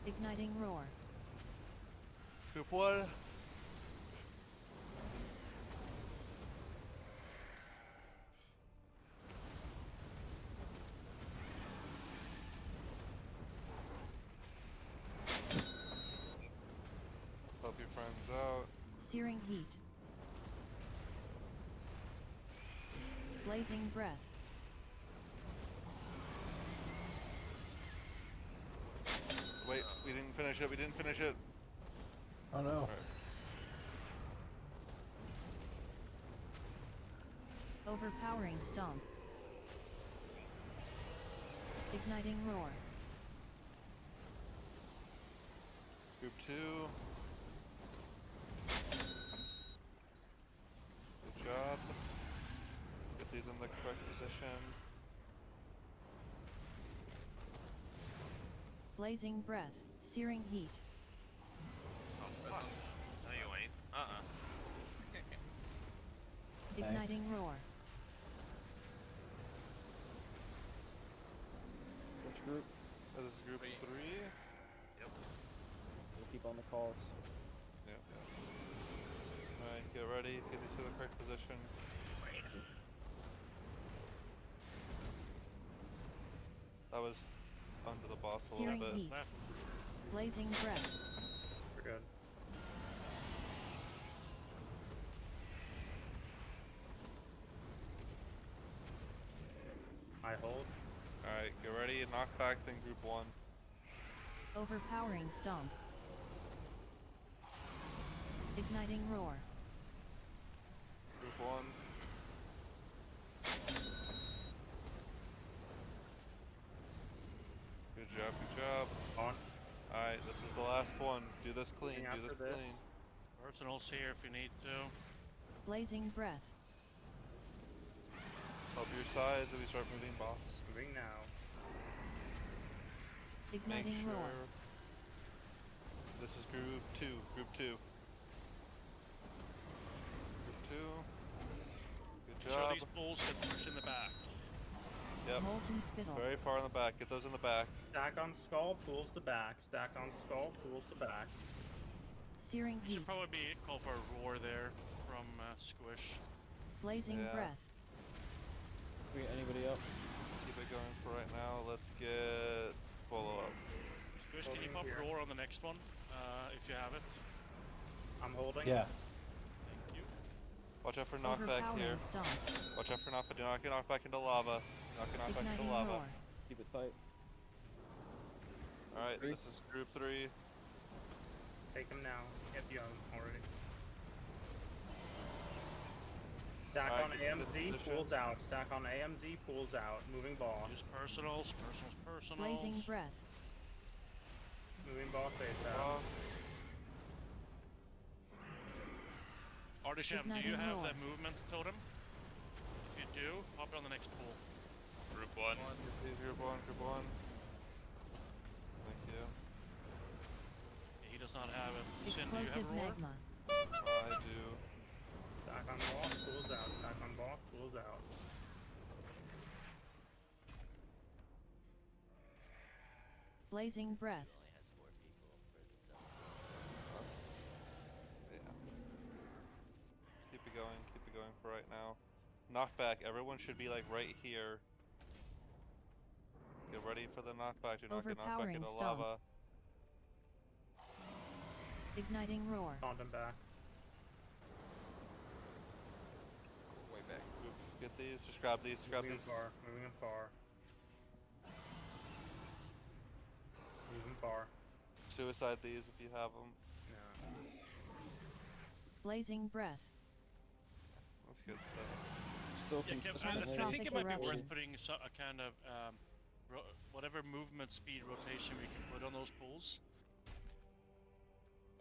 Igniting roar. Group 1. Help your friends out. Searing heat. Blazing breath. Wait, we didn't finish it. We didn't finish it. Oh no. Alright. Overpowering stomp. Igniting roar. Group 2. Good job. Get these in the correct position. Blazing breath. Searing heat. Oh, fuck. No, you ain't. Igniting roar. Which group? This is group 3. Yep. We'll keep on the calls. Yep. Alright, get ready. Get these to the correct position. That was under the boss a Searing little bit. heat. Blazing breath. We're good. I hold. Alright, get ready. Knock back, then group 1. Overpowering stomp. Igniting roar. Group 1. this clean. Do this clean. Personals here if you need to. Blazing breath. Help your sides if we start moving, boss. Moving now. Igniting Make sure roar. this is group 2. Group 2. Group 2. Good Make job. sure these bulls get pushed in the back. Yep. Molten spittle. Very far in the back. Get those in the back. Stack on skull, pulls to back. Stack on skull, pulls to back. Searing heat. Should probably be call for a roar there from Squish. Blazing breath. We get anybody up? Keep it going for right now. Let's get follow up. Squish, can you pop roar on the next one? If you have it. I'm holding. Yeah. Thank you. Watch out for knockback here. Stomp. Watch out for knockback. Do not get knocked back into lava. Do not get knocked back into lava. Roar. Keep it tight. Alright, this is group 3. Take him now, if you haven't already. Stack on AMZ, pulls out. Stack on AMZ, pulls out. Moving boss. Use personals. Blazing breath. Moving boss ASAP. Artisham, do you Igniting have roar. that movement totem? If you do, hop it on the next pool. Group 1. Group 1, group 1. Thank you. Yeah, he does not have it. Sin, do you Explosive have roar? magma. I do. Stack on boss, pulls out. Stack on boss, pulls out. Blazing breath. Yeah. Keep it going for right now. Knockback, everyone should be like right here. Get ready for the knockback. Do not get knocked back Overpowering into stomp. lava. Igniting roar. Taunt him back. Way back. Get these, just grab these, grab Moving these. him far, moving him far. Moving far. Suicide these if you have them. No. Blazing breath. That's good. Still Yeah, consistent. I think it might be worth eruption. putting a kind of whatever movement speed rotation we can put on those pools.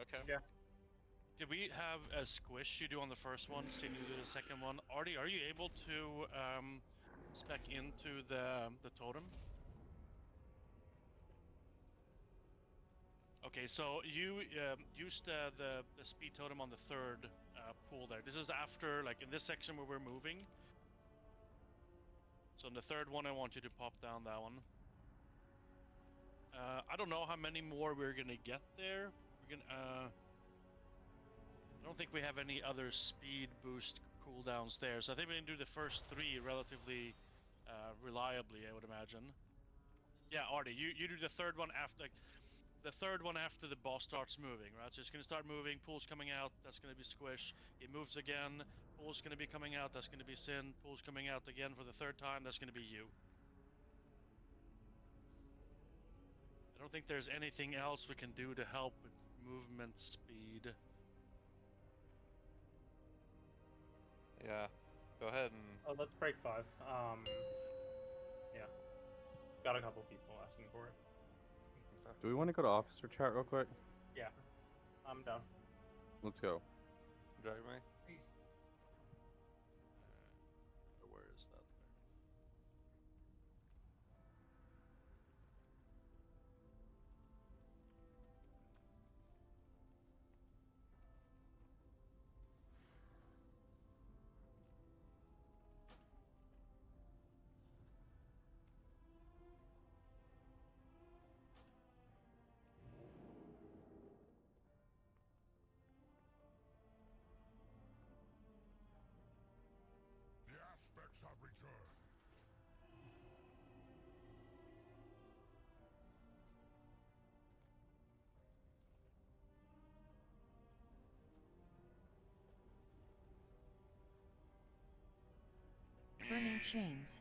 Okay. Yeah. Did we have a squish you do on the first one, Sin you do the second one? Artie, are you able to spec into the totem? Okay, so you used the speed totem on the third pool there. This is after, like in this section where we're moving. So in the third one, I want you to pop down that one. I don't know how many more we're gonna get there. We're gonna. I don't think we have any other speed boost cooldowns there, so I think we can do the first 3 relatively reliably, I would imagine. Yeah, Artie, you do the third one after, like, the third one after the boss starts moving, right? So it's gonna start moving, pool's coming out, that's gonna be Squish. It moves again, pool's gonna be coming out, that's gonna be Sin. Pool's coming out again for the third time, that's gonna be you. I don't think there's anything else we can do to help with movement speed. Yeah. Go ahead and. Oh, let's break 5. Yeah. Got a couple people asking for it. Do we want to go to officer chat real quick? Yeah. I'm down. Let's go. Drag me. Where is that? The aspects have returned. Burning chains.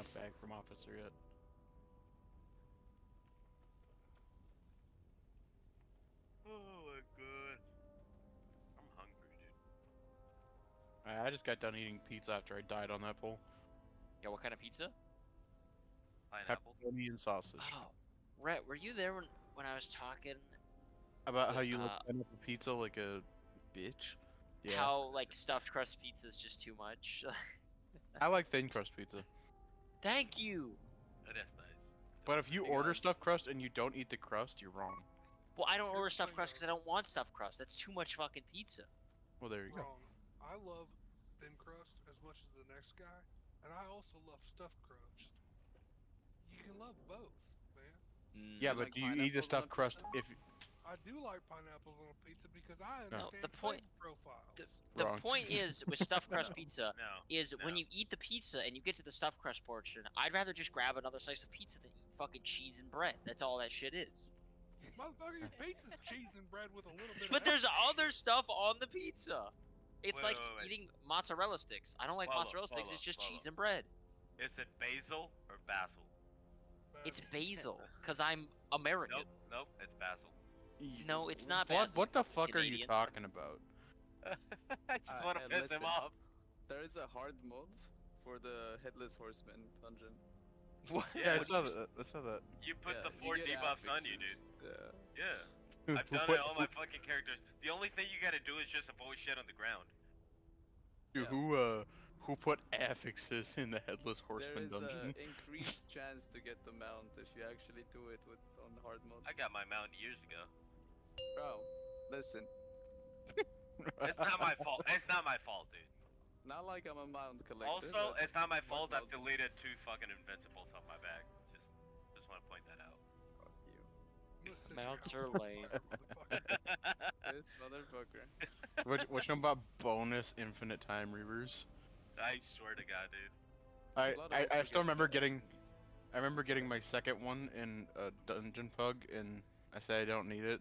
not back from officer yet. Oh my god. I'm hungry, dude. I just got done eating pizza after I died on that pole. Yeah, what kind of pizza? Pineapple. Pepperoni and sausage. Oh, Rhett, were you there when I was talking About with, how you like pineapple pizza like a bitch? Yeah. how like stuffed crust pizza is just too much? I like thin crust pizza. Thank you. Oh, that's nice. But if you order stuffed crust and you don't eat the crust, you're wrong. Well, I don't order stuffed crust because I don't want stuffed crust. That's too much fucking pizza. Well, there you go. Wrong. I love thin crust as much as the next guy, and I also love stuffed crust. You can love both, man. Yeah, but do you eat the stuffed crust if? I do like pineapples on a pizza because I No. understand The point- flavor profiles. The Wrong. point is with stuffed crust pizza No, is when you eat the pizza and you get to the stuffed crust portion, I'd rather just grab another slice of pizza than eat fucking cheese and bread. That's all that shit is. Motherfucker, your pizza's cheese and bread with a little bit But of there's other stuff on the pizza. It's Wait, like wait, wait. eating mozzarella sticks. I don't like Follow, mozzarella sticks. follow, It's just follow. cheese and bread. Is it basil or basil? It's basil because I'm American. Nope, nope, it's basil. No, it's not What? basil. What the fucking fuck are you Canadian. talking about? I just want to piss him listen, off. There is a hard mode for the Headless Horseman dungeon. What? Yeah, I saw that. I saw that. You put Yeah, the you 4 get debuffs on you, affixes. dude. Yeah. Yeah. I've done it on all my fucking characters. The only thing you gotta do is just avoid shit on the ground. Dude, who put affixes in the Headless There Horseman is dungeon? an increased chance to get the mount if you actually do it on hard mode. I got my mount years ago. Bro, listen. It's not my fault. It's not my fault, dude. Not like I'm a mount collector. Also, but it's not my hard fault I've mode- deleted 2 fucking invincibles off my back. Just want to point that out. Mounts are lame. This motherfucker. Which one about bonus infinite time reavers? I swear to God, dude. I still remember getting, I remember getting my second one in a dungeon pug, and I said I don't need it,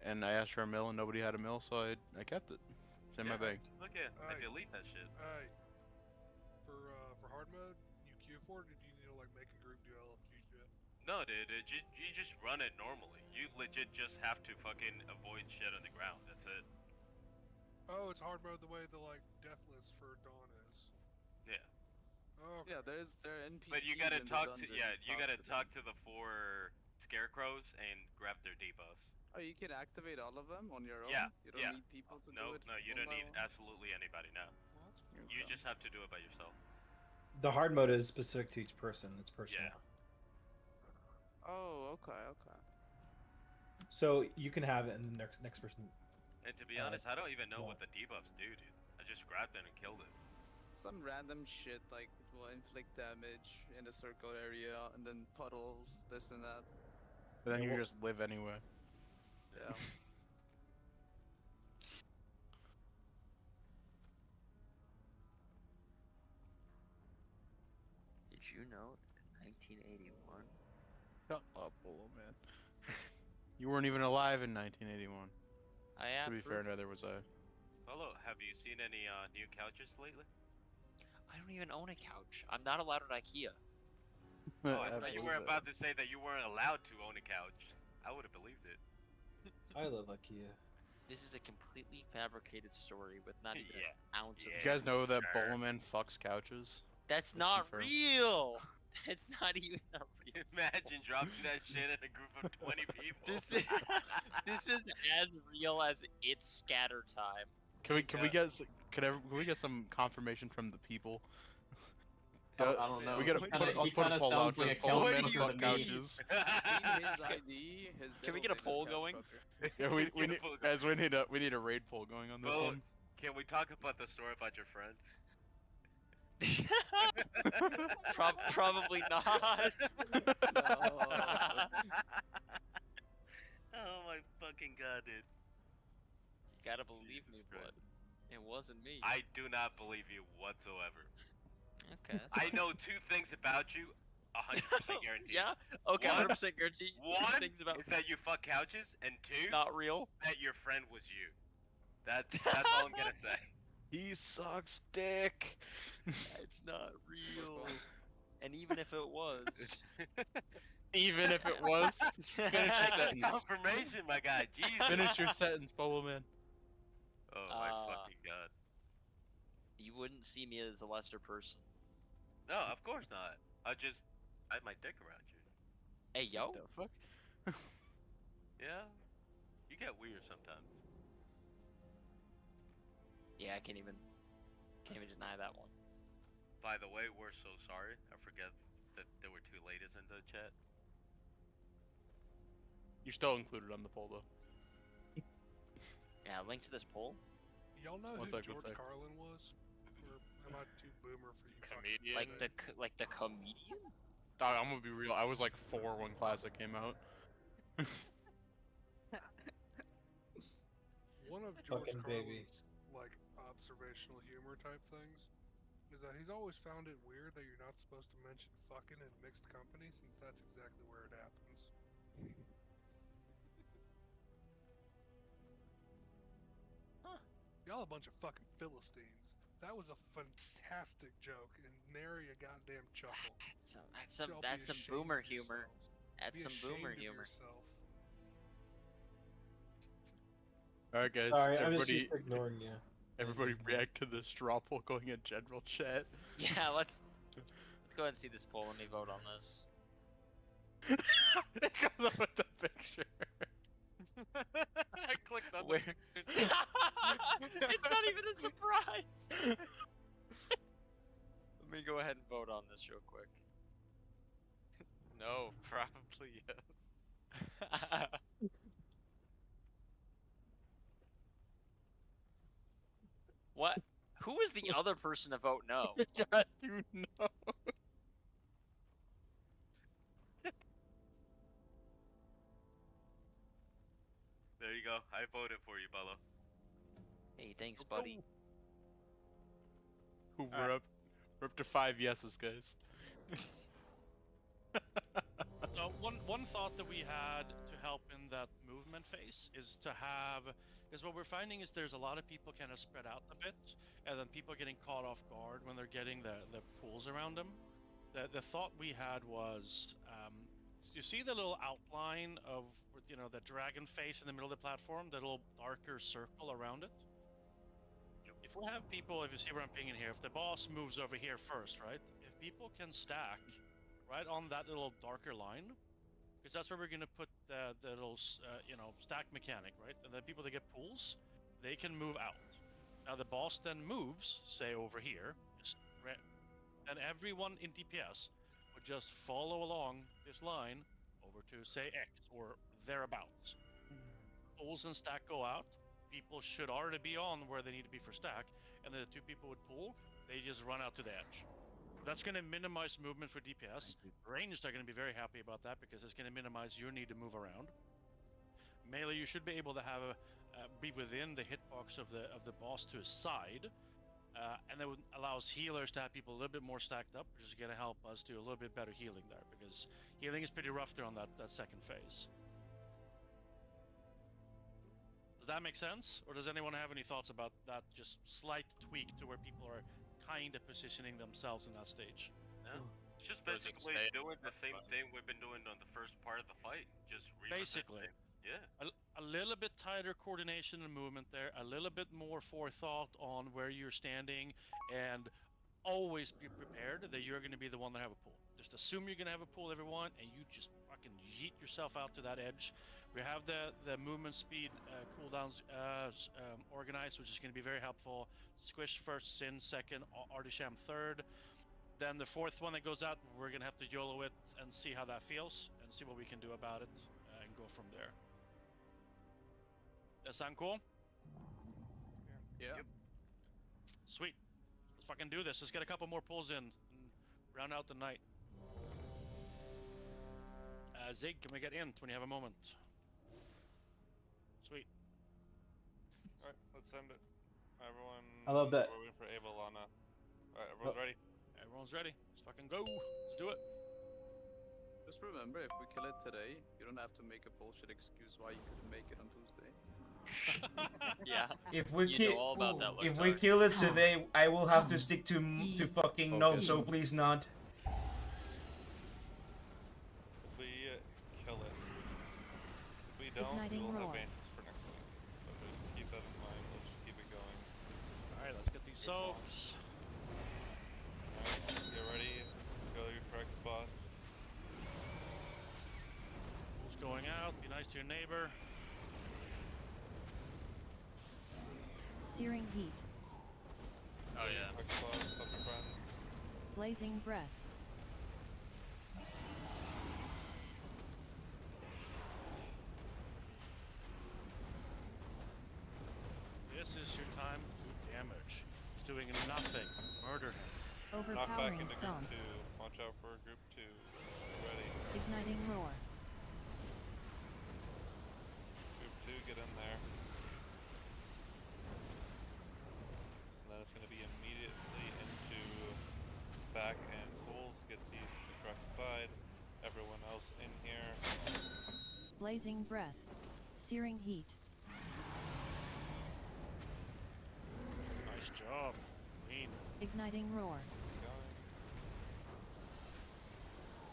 and I asked for a mill, and nobody had a mill, so I kept it. It's in my bag. Look at, I delete that shit. Hey, for hard mode, you queue for it, or do you need to like make a group do LFG shit? No, dude, you just run it normally. You legit just have to fucking avoid shit on the ground. That's it. Oh, it's hard mode the way the like Deathless for Dawn is. Yeah. Oh. Yeah, there are NPCs. But you gotta in the talk to dungeon. you gotta them. talk to the 4 scarecrows and grab their debuffs. Oh, you can activate all of them on your own? Yeah. You don't yeah. need people to no, do it? No, you one don't by need one? absolutely anybody. No. You just have to do it by yourself. The hard mode is specific to each person. It's personal. Yeah. Oh, okay, okay. So you can have it, and the next person. And to be honest, I don't even know what the debuffs do, dude. I just grabbed it and killed it. Some random shit like it will inflict damage in the circle area, and then puddles, this and that. But then you just live anyway. Yeah. Did you know in 1981? Shut up, Bolo, man. You weren't even alive in 1981. I am. To be fair, neither was I. Hello, have you seen any new couches lately? I don't even own a couch. I'm not allowed at IKEA. Oh, I thought you were about to say that you weren't allowed to own a couch. I would have believed it. I love IKEA. This is a completely fabricated story with not even Yeah. an ounce of. You guys know that sure. Boloman fucks couches? That's Let's not confirm. real. That's not even a real. Imagine dropping that shit in a group of 20 people. This is as real as it's scatter time. Can we get some confirmation from the people? I don't know. We gotta He put a kinda poll out. sounds like a Does Boloman couch fuck to me. couches? I've seen his ID, his Can we middle get a name is poll Couch going? Fucker. Yeah, we need a raid poll going on this Bo, one. can we talk about the story about your friend? Probably not. Oh my fucking god, dude. You gotta believe me, blood. It wasn't me. I do not believe you whatsoever. Okay. I know 2 things about you, 100% guaranteed. Yeah. Okay. 100% guarantee. One things about is that you fuck couches, and 2, not real. that your friend was you. That's all I'm gonna say. He sucks dick. It's not real. And even if it was, even if it was, finish your That's sentence. confirmation, my guy. Jesus. Finish your sentence, Bubble Man. Oh my fucking god. you wouldn't see me as a lesser person. No, of course not. I had my dick around you. Hey, yo. What the fuck? Yeah, you get weird sometimes. Yeah, I can't even deny that one. By the way, we're so sorry. I forget that there were 2 ladies in the chat. You're still included on the poll though. Yeah, link to this poll. Y'all know One who sec, George Carlin was? Or am I too boomer for you? Comedian. Like the comedian? Dog, I'm gonna be real. I was like 4 when Classic came out. One of George Fucking baby. Carlin's like observational humor type things is that he's always found it weird that you're not supposed to mention fucking in mixed company, since that's exactly where it happens. Y'all a bunch of fucking Philistines. That was a fantastic joke and nary a goddamn chuckle. That's some boomer humor. That's some boomer humor. Alright guys, Sorry, I'm everybody, just ignoring you. Everybody react to the straw poll going in general chat. Yeah, let's go ahead and see this poll. Let me vote on this. It comes up with the picture. I clicked on Where? the It's not even a surprise. Let me go ahead and vote on this real quick. No, probably yes. What? Who is the other person to vote no? God, you know. There you go. I voted for you, Bella. Hey, thanks, buddy. We're up to 5 yeses, guys. One thought that we had to help in that movement phase is to have, because what we're finding is there's a lot of people kind of spread out a bit, and then people getting caught off guard when they're getting the pools around them. The thought we had was, you see the little outline of, you know, the dragon face in the middle of the platform, the little darker circle around it? If we have people, if you see where I'm pinging here, if the boss moves over here first, right? If people can stack right on that little darker line, because that's where we're going to put the little, you know, stack mechanic, right? And then people that get pulls, they can move out. Now the boss then moves, say over here, and everyone in DPS would just follow along this line over to, say, X or thereabouts. Pulls and stack go out. People should already be on where they need to be for stack, and then the 2 people would pull, they just run out to the edge. That's going to minimize movement for DPS. Ranged are going to be very happy about that because it's going to minimize your need to move around. Melee, you should be able to have be within the hitbox of the boss to his side, and that allows healers to have people a little bit more stacked up, which is going to help us do a little bit better healing there, because healing is pretty rough there on that second phase. Does that make sense? Or does anyone have any thoughts about that just slight tweak to where people are kind of positioning themselves in that stage? Yeah. It's just So is it basically stay- doing the same thing we've been doing on the first part of the fight. Just Basically. Yeah. A little bit tighter coordination and movement there, a little bit more forethought on where you're standing, and always be prepared that you're going to be the one that have a pull. Just assume you're going to have a pull, everyone, and you just fucking yeet yourself out to that edge. We have the movement speed cooldowns organized, which is going to be very helpful. Squish first, Sin second, Artisham third. Then the 4th one that goes out, we're going to have to YOLO it and see how that feels, and see what we can do about it, and go from there. That sound cool? Yeah. Yep. Sweet. Let's fucking do this. Let's get a couple more pulls in and round out the night. Zig, can we get in when you have a moment? Sweet. Alright, let's end it. Everyone... I love that. We're waiting for Ava Lana. Alright, everyone's ready. Everyone's ready. Let's fucking go. Let's do it. Just remember, if we kill it today, you don't have to make a bullshit excuse why you couldn't make it on Tuesday. Yeah. If we you know all about that, if we kill it today, I will have to stick to fucking no. So please not. don't, Igniting we'll have roar. Mantis for next week. So just keep that in mind. Let's just keep it going. Alright, let's get these soaks. Alright, get ready. Go to your correct spots. Pools going out. Be nice to your neighbor. Searing heat. Oh yeah. Correct spots, help your friends. Blazing breath. This is your time to damage. He's doing nothing. Murder him. Knock back Overpowering into stomp. group 2. Watch out for group 2. Ready. Igniting roar. Group 2, get in there. And then it's going to be immediately into stack and pools. Get these to the correct side. Everyone else in here. Blazing breath. Searing heat. Nice job. Clean. Igniting roar. Going.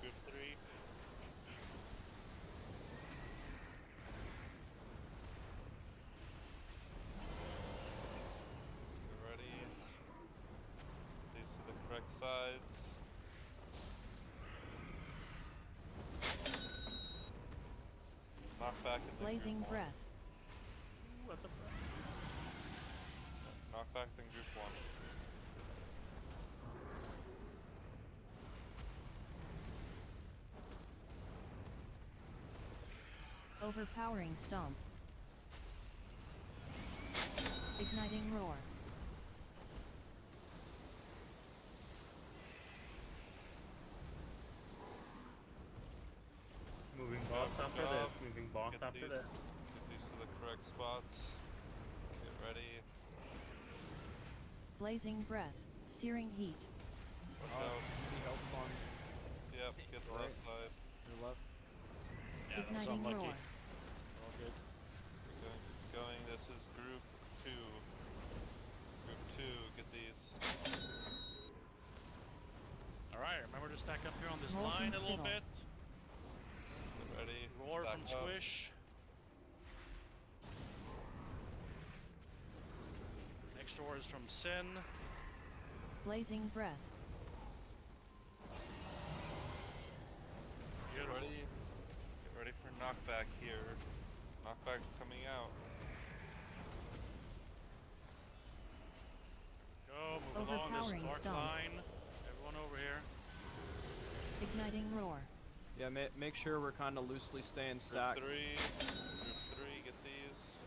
Group 3. Get ready. These to the correct sides. Knock back into Blazing group 1. breath. Ooh, that's a breath. Knock back in group 1. Overpowering stomp. Igniting roar. Moving boss Good after job. this. Moving boss Get after these, this. Get these to the correct spots. Get ready. Blazing breath. Searing heat. Watch out. Any help on Yep, get the left side. your left? Yeah, that was Igniting unlucky. roar. All good. Going. This is group 2. Group 2, get these. Alright, remember to stack up here on this Molten line a little spittle. bit. Get ready. Roar Stack from up. Squish. Next roar is from Sin. Blazing breath. Get Beautiful. ready. Get ready for knockback here. Knockback's coming out. Go, move along this Overpowering dark stomp. line. Everyone over here. Igniting roar. Yeah, make sure we're kind of loosely staying Group stacked. 3. Group 3, get these.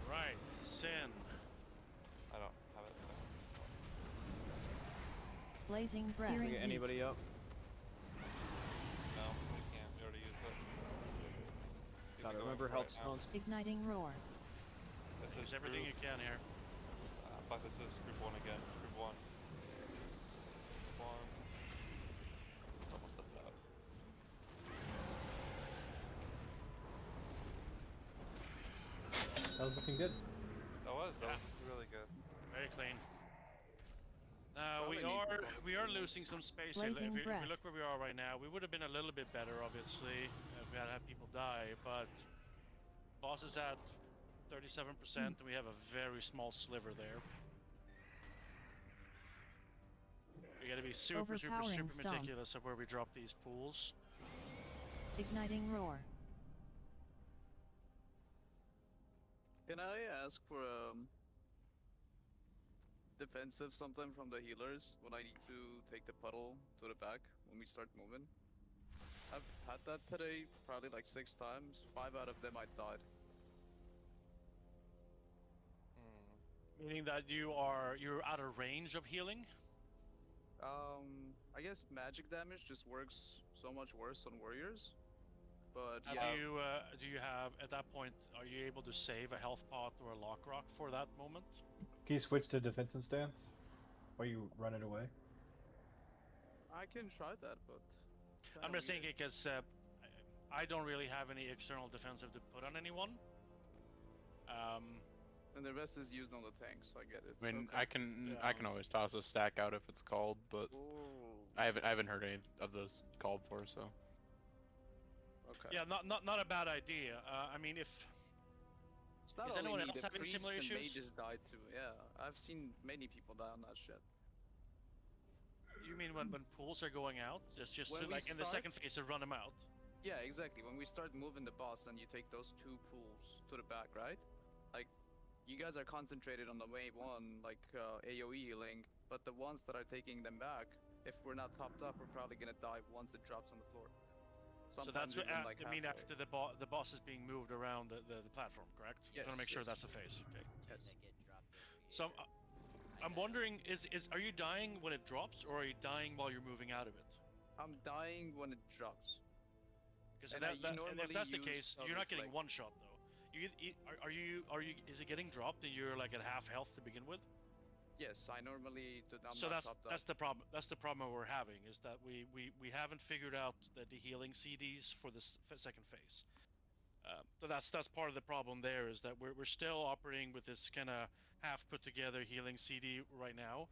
Alright, Sin. I don't have it. Blazing breath. Can we Searing get heat. anybody up? No, we can't. We already used it. Keep Gotta it going remember for health right now. stones. Igniting roar. This Use is everything group, you can here. fuck, this is group 1 again. Group 1. Group 1. It's almost at that. That was looking good. That was really good. Very clean. Now we are losing some space here. Blazing If we breath. look where we are right now, we would have been a little bit better, obviously, if we had had people die. But boss is at 37%, and we have a very small sliver there. We gotta be super, super, Overpowering super stomp. meticulous of where we drop these pools. Igniting roar. Can I ask for defensive something from the healers when I need to take the puddle to the back when we start moving? I've had that today probably like 6 times. 5 out of them I died. Meaning that you're out of range of healing? I guess magic damage just works so much worse on warriors. But Have yeah. do you have, at that point, are you able to save a health pot or a lock rock for that moment? Can you switch to defensive stance while you run it away? I can try that, but it's I'm kinda just weird. thinking because I don't really have any external defensive to put on anyone. And the rest is used on the tanks, I get it. I mean, Okay. I can always toss a stack out if it's called, but Ooh. I haven't heard any of those called for, so. Okay. Yeah, not a bad idea. I mean, if It's not is only anyone me, else the having similar priests and issues? mages died too. Yeah, I've seen many people die on that shit. You mean when pools are going out? Just When we like in the start- second phase to run them out. Yeah, exactly. When we start moving the boss and you take those 2 pools to the back, right? Like, you guys are concentrated on the wave 1, like AoE healing, but the ones that are taking them back, if we're not topped up, we're probably gonna die once it drops on the floor. So Sometimes that's what even like I mean halfway. after the boss is being moved around the platform, correct? Yes, I want to make sure yes. that's the phase. Okay. Yes. That get dropped every So I'm wondering, are you dying when it drops, or are you dying while you're moving out of it? I'm dying when it drops. Because And and normally if that's the use case, a you're not getting reflect. one shot though. Are you is it getting dropped and you're like at half health to begin with? Yes, I'm So not that's topped up. the problem. That's the problem we're having is that we haven't figured out the healing CDs for this second phase. So that's part of the problem there is that we're still operating with this kind of half put together healing CD right now.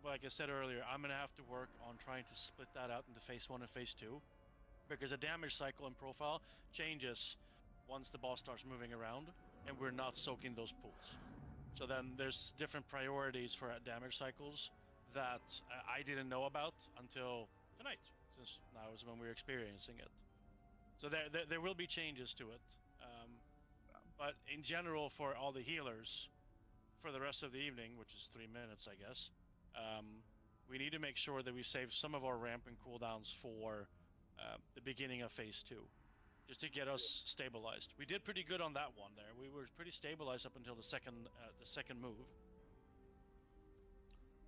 Like I said earlier, I'm gonna have to work on trying to split that out into phase 1 and phase 2, because the damage cycle and profile changes once the boss starts moving around, and we're not soaking those pools. So then there's different priorities for damage cycles that I didn't know about until tonight, since now is when we're experiencing it. So there will be changes to it, but in general for all the healers, for the rest of the evening, which is 3 minutes, I guess, we need to make sure that we save some of our ramp and cooldowns for the beginning of phase 2, just to get us stabilized. We did pretty good on that one there. We were pretty stabilized up until the second move.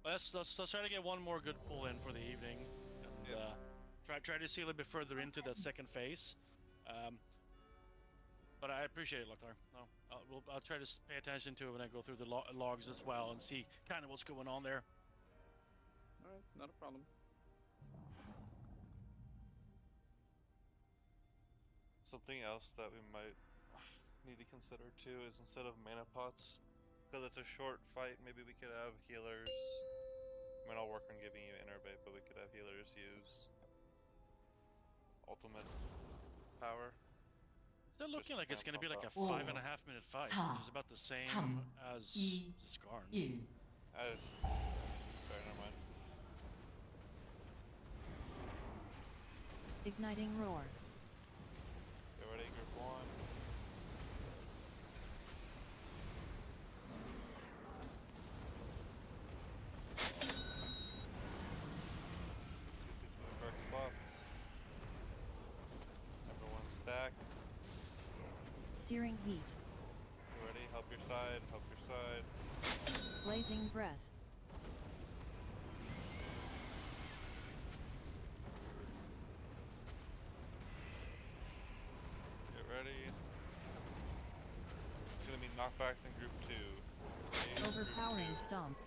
Let's try to get one more good pull in for the evening, and try to see a little bit further into that second phase. But I appreciate it, Loktar. No, I'll try to pay attention to it when I go through the logs as well and see kind of what's going on there. Alright, not a problem. Something else that we might need to consider too is instead of mana pots, because it's a short fight, maybe we could have healers. I mean, I'll work on giving you innervate, but we could have healers use ultimate power. Still looking like it's going to be like a 5.5 minute fight, which is about the same as Skarn. Sorry, never mind. Igniting roar. Get ready, group 1. Get these in the correct spots. Everyone stack. Searing heat. Get ready, help your side, help your side. Blazing breath. Get ready. It's gonna be knockback in group 2. Okay, Overpowering group 2. stomp.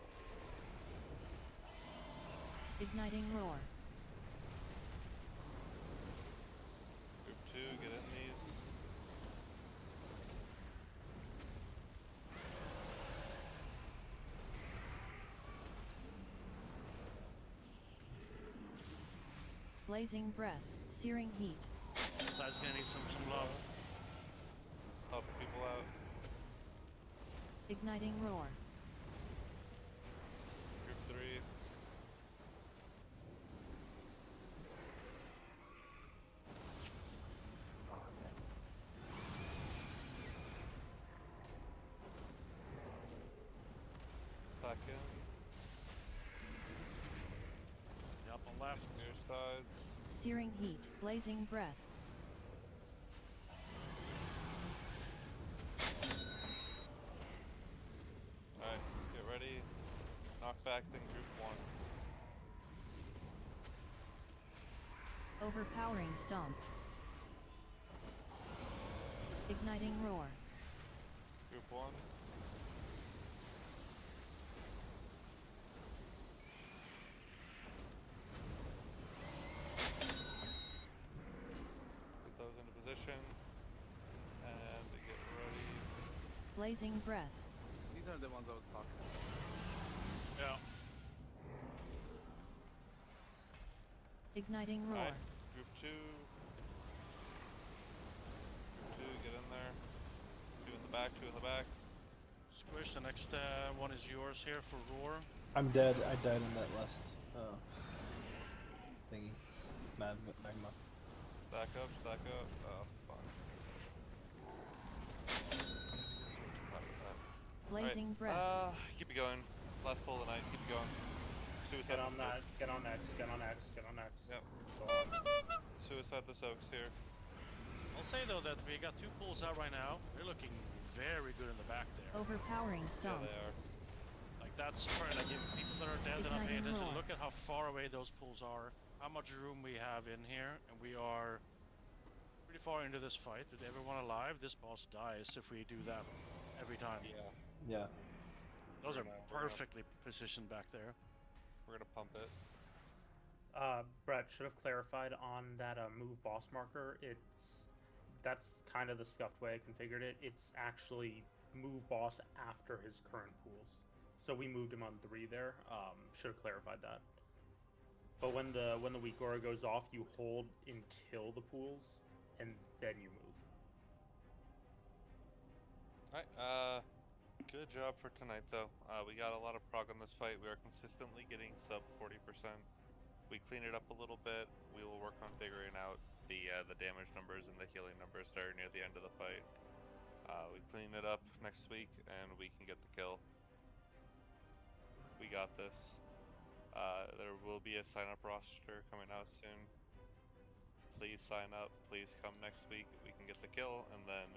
Igniting roar. Group 2, get in these. Blazing breath. Searing heat. Side's gonna need some love. Help people out. Igniting roar. Group 3. Stack in. Up on left. Your sides. Searing heat. Blazing breath. Alright, get ready. Knockback in group 1. Overpowering stomp. Igniting roar. Group 1. Get those into position. And get ready. Blazing breath. These are the ones I was talking about. Yeah. Igniting roar. Alright, group 2. Group 2, get in there. 2 in the back, 2 in the back. Squish, the next one is yours here for roar. I'm dead. I died in that last thingy. Magma. Stack up, stack up. Oh, fuck. Blazing breath. Keep it going. Last pull of the night, keep it going. Suicide Get on the that. Soaks. Get on next. Get on next. Get on next. Yep. Suicide the Soaks here. I'll say though that we got 2 pulls out right now. They're looking very good in the back there. Overpowering stomp. Yeah, they are. Like that's part. Like if people that are dead that are paying Igniting attention, roar. look at how far away those pulls are, how much room we have in here, and we are pretty far into this fight. With everyone alive, this boss dies if we do that every time. Yeah. Yeah. Those are perfectly positioned back there. We're gonna pump it. Brett should have clarified on that move boss marker. That's kind of the scuffed way I configured it. It's actually move boss after his current pools. So we moved him on 3 there. Should have clarified that. But when the weak aura goes off, you hold until the pools, and then you move. Alright, good job for tonight though. We got a lot of prog on this fight. We are consistently getting sub 40%. We clean it up a little bit. We will work on figuring out the damage numbers and the healing numbers that are near the end of the fight. We clean it up next week and we can get the kill. We got this. There will be a sign up roster coming out soon. Please sign up. Please come next week. We can get the kill and then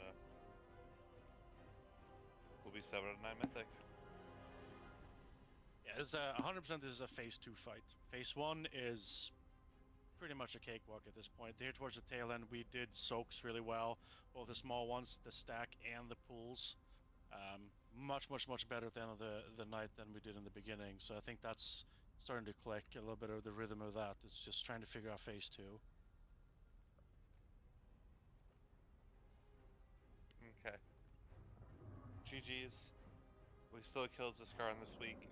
we'll be 7 and 9 Mythic. Yeah, it's 100%. This is a phase 2 fight. Phase 1 is pretty much a cakewalk at this point. Here towards the tail end, we did soaks really well, both the small ones, the stack, and the pools. Much better at the end of the night than we did in the beginning. So I think that's starting to click a little bit of the rhythm of that. It's just trying to figure out phase 2. Okay. GG's. We still killed Ziskaran this week.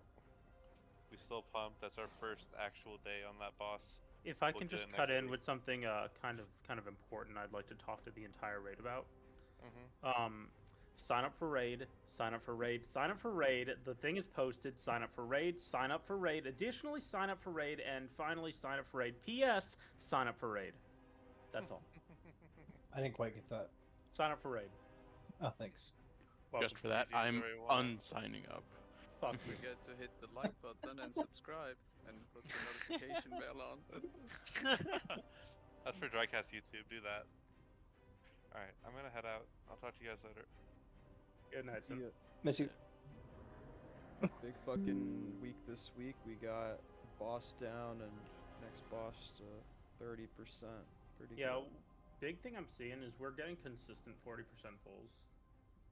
We still pumped. That's our first actual day on that boss. If I can just cut in with something kind of important, I'd like to talk to the entire raid about. Sign up for raid. Sign up for raid. Sign up for raid. The thing is posted. Sign up for raid. Sign up for raid. Additionally, sign up for raid, and finally sign up for raid. P.S. Sign up for raid. That's all. I didn't quite get that. Sign up for raid. Oh, thanks. Just for that, I'm unsigning up. Fuck. Don't forget to hit the like button and subscribe and put the notification bell on. That's for Drycast YouTube. Do that. Alright, I'm gonna head out. I'll talk to you guys later. Good night, son. Miss you. Big fucking week this week. We got boss down and next boss to 30%. Pretty Yeah, good. big thing I'm seeing is we're getting consistent 40% pulls.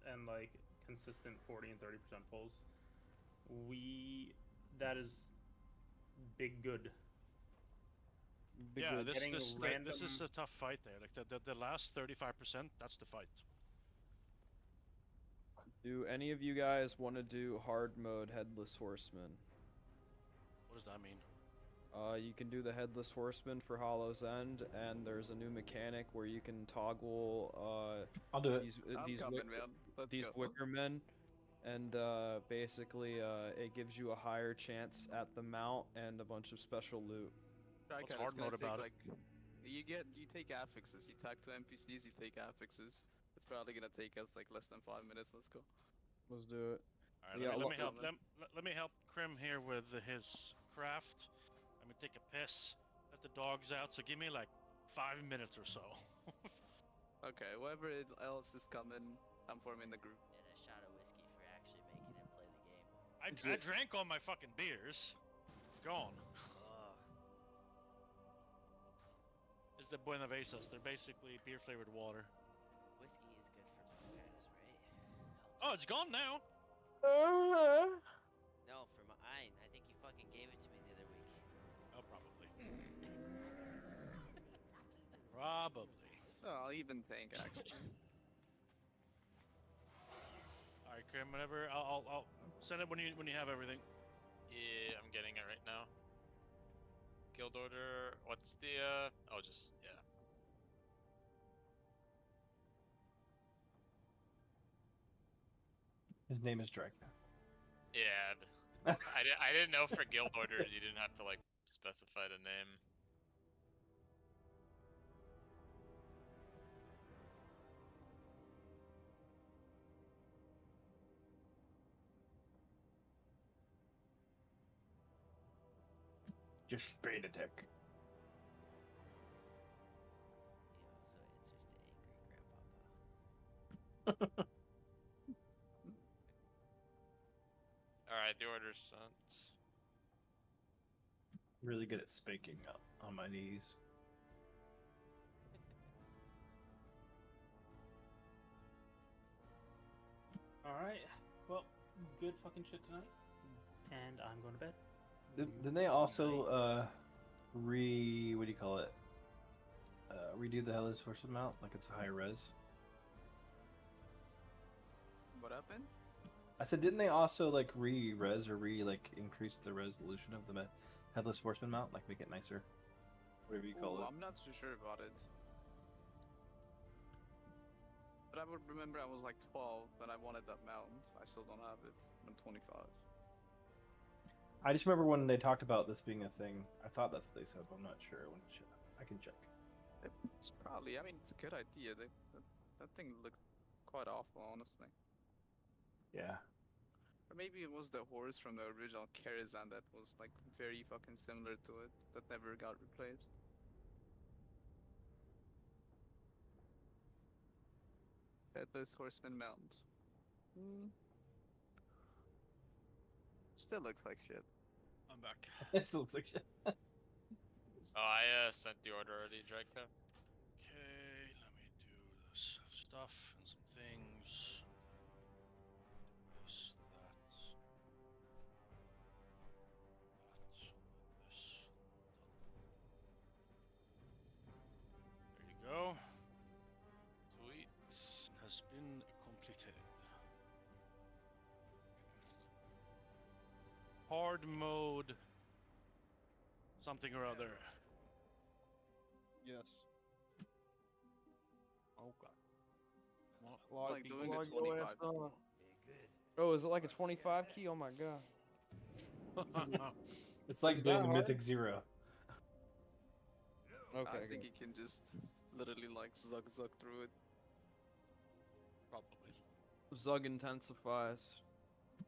And like consistent 40 and 30% pulls. That is big good. Yeah, this is a tough fight there. Like the last 35%, that's the fight. Do any of you guys want to do hard mode Headless Horseman? What does that mean? You can do the Headless Horseman for Hollow's End, and there's a new mechanic where you can toggle I'll do it. these wicker men, and basically it gives you a higher chance at the mount and a bunch of special loot. What's hard mode about it? You take affixes. You talk to NPCs. You take affixes. It's probably gonna take us like less than 5 minutes. Let's go. Let's do it. All right, let me help Krim here with his craft. Let me take a piss. Let the dogs out. So give me like 5 minutes or so. Okay, whoever else is coming, I'm forming the group. And a shot of whiskey for actually making him play the game. I drank all my fucking beers. It's gone. It's the Buenavesas. They're basically beer flavored water. Whiskey is good for bronchitis, right? Oh, it's gone now. No, for mine. I think you fucking gave it to me the other week. Oh, probably. Probably. Oh, I'll even think actually. All right, Krim. Whenever I'll send it when you have everything. Yeah, I'm getting it right now. Guild guild order. What's the oh, just yeah. His name is Draco. Yeah, I didn't know for guild orders you didn't have to like specify the name. Just straight attack. Alright, the order's sent. Really good at spanking up on my knees. Alright. Well, good fucking shit tonight. And I'm going to bed. Didn't they also what do you call it? Redo the Hellish Horseman mount like it's a high res? What happened? I said, didn't they also like re-res or increase the resolution of the Headless Horseman mount, like make it nicer, whatever you call it? I'm not too sure about it. But I would remember I was like 12 when I wanted that mount. I still don't have it. I'm 25. I just remember when they talked about this being a thing. I thought that's what they said, but I'm not sure. I can check. It's probably. I mean, it's a good idea. That thing looked quite awful, honestly. Yeah. Or maybe it was the horse from the original Karazhan that was like very fucking similar to it that never got replaced. Headless Horseman mount. Still looks like shit. I'm back. It still looks like shit. Oh, I sent the order already, Draco. Okay, let me do this stuff and some things. This, that. This. There you go. Sweet. Has been completed. Hard mode. Something or other. Yes. Oh god. Log, like doing log a your 25. ass on. Oh, is it like a 25 key? Oh my god. It's like Is doing that a hard? Mythic 0. Okay. I think you can just literally like zug through it. Probably. Zug intensifies.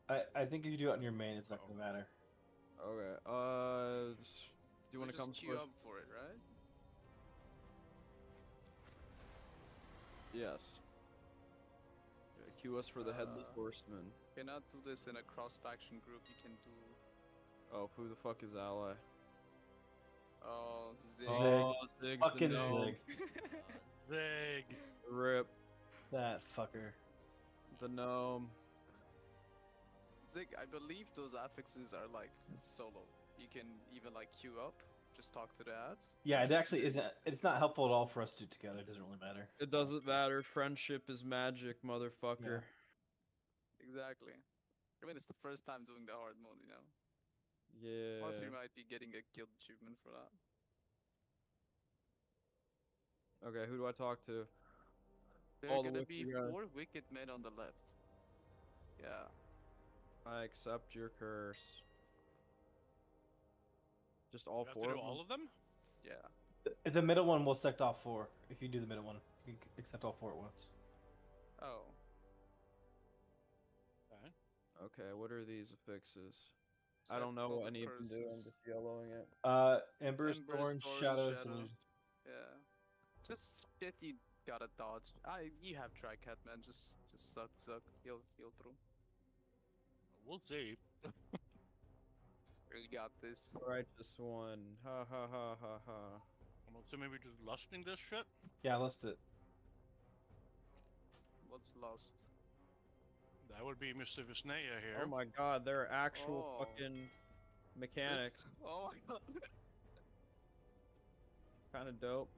I think if you do it on your main, it's not gonna matter. Okay. Do you want to come just queue first? up for it, right? Yes. Yeah, queue us for the Headless Horseman. Cannot do this in a cross-faction group. You can do. Oh, who the fuck is ally? Oh, Zig. Oh, Zig's Fucking the gnome. Zig. Zig. Rip. That fucker. The gnome. Zig, I believe those affixes are like solo. You can even like queue up, just talk to the ads. Yeah, it actually isn't. It's not helpful at all for us to do together. It doesn't really matter. It doesn't matter. Friendship is magic, motherfucker. Exactly. I mean, it's the first time doing the hard mode, you know. Yeah. Plus, you might be getting a guild achievement for that. Okay, who do I talk to? There are gonna be 4 wicked men on the left. Yeah. I accept your curse. Just all You have 4 to of do them? all of them? Yeah. The middle one will select all 4. If you do the middle one, you can accept all 4 at once. Oh. Okay. Okay, what are these affixes? I Accept don't know all what the any of them do. I'm curses. just yellowing it. Ember's Thorn, Shadows, Illusion. Yeah. Just shit you gotta dodge. You have Tricat, man. Just suck. Heal through. We'll see. You got this. Righteous one. Ha ha ha ha ha. I'm assuming we're just lusting this shit? Yeah, let's do it. What's lost? That would be Mr. Visneya here. Oh my god, there are actual Oh. fucking mechanics. Oh my god. Kind of dope.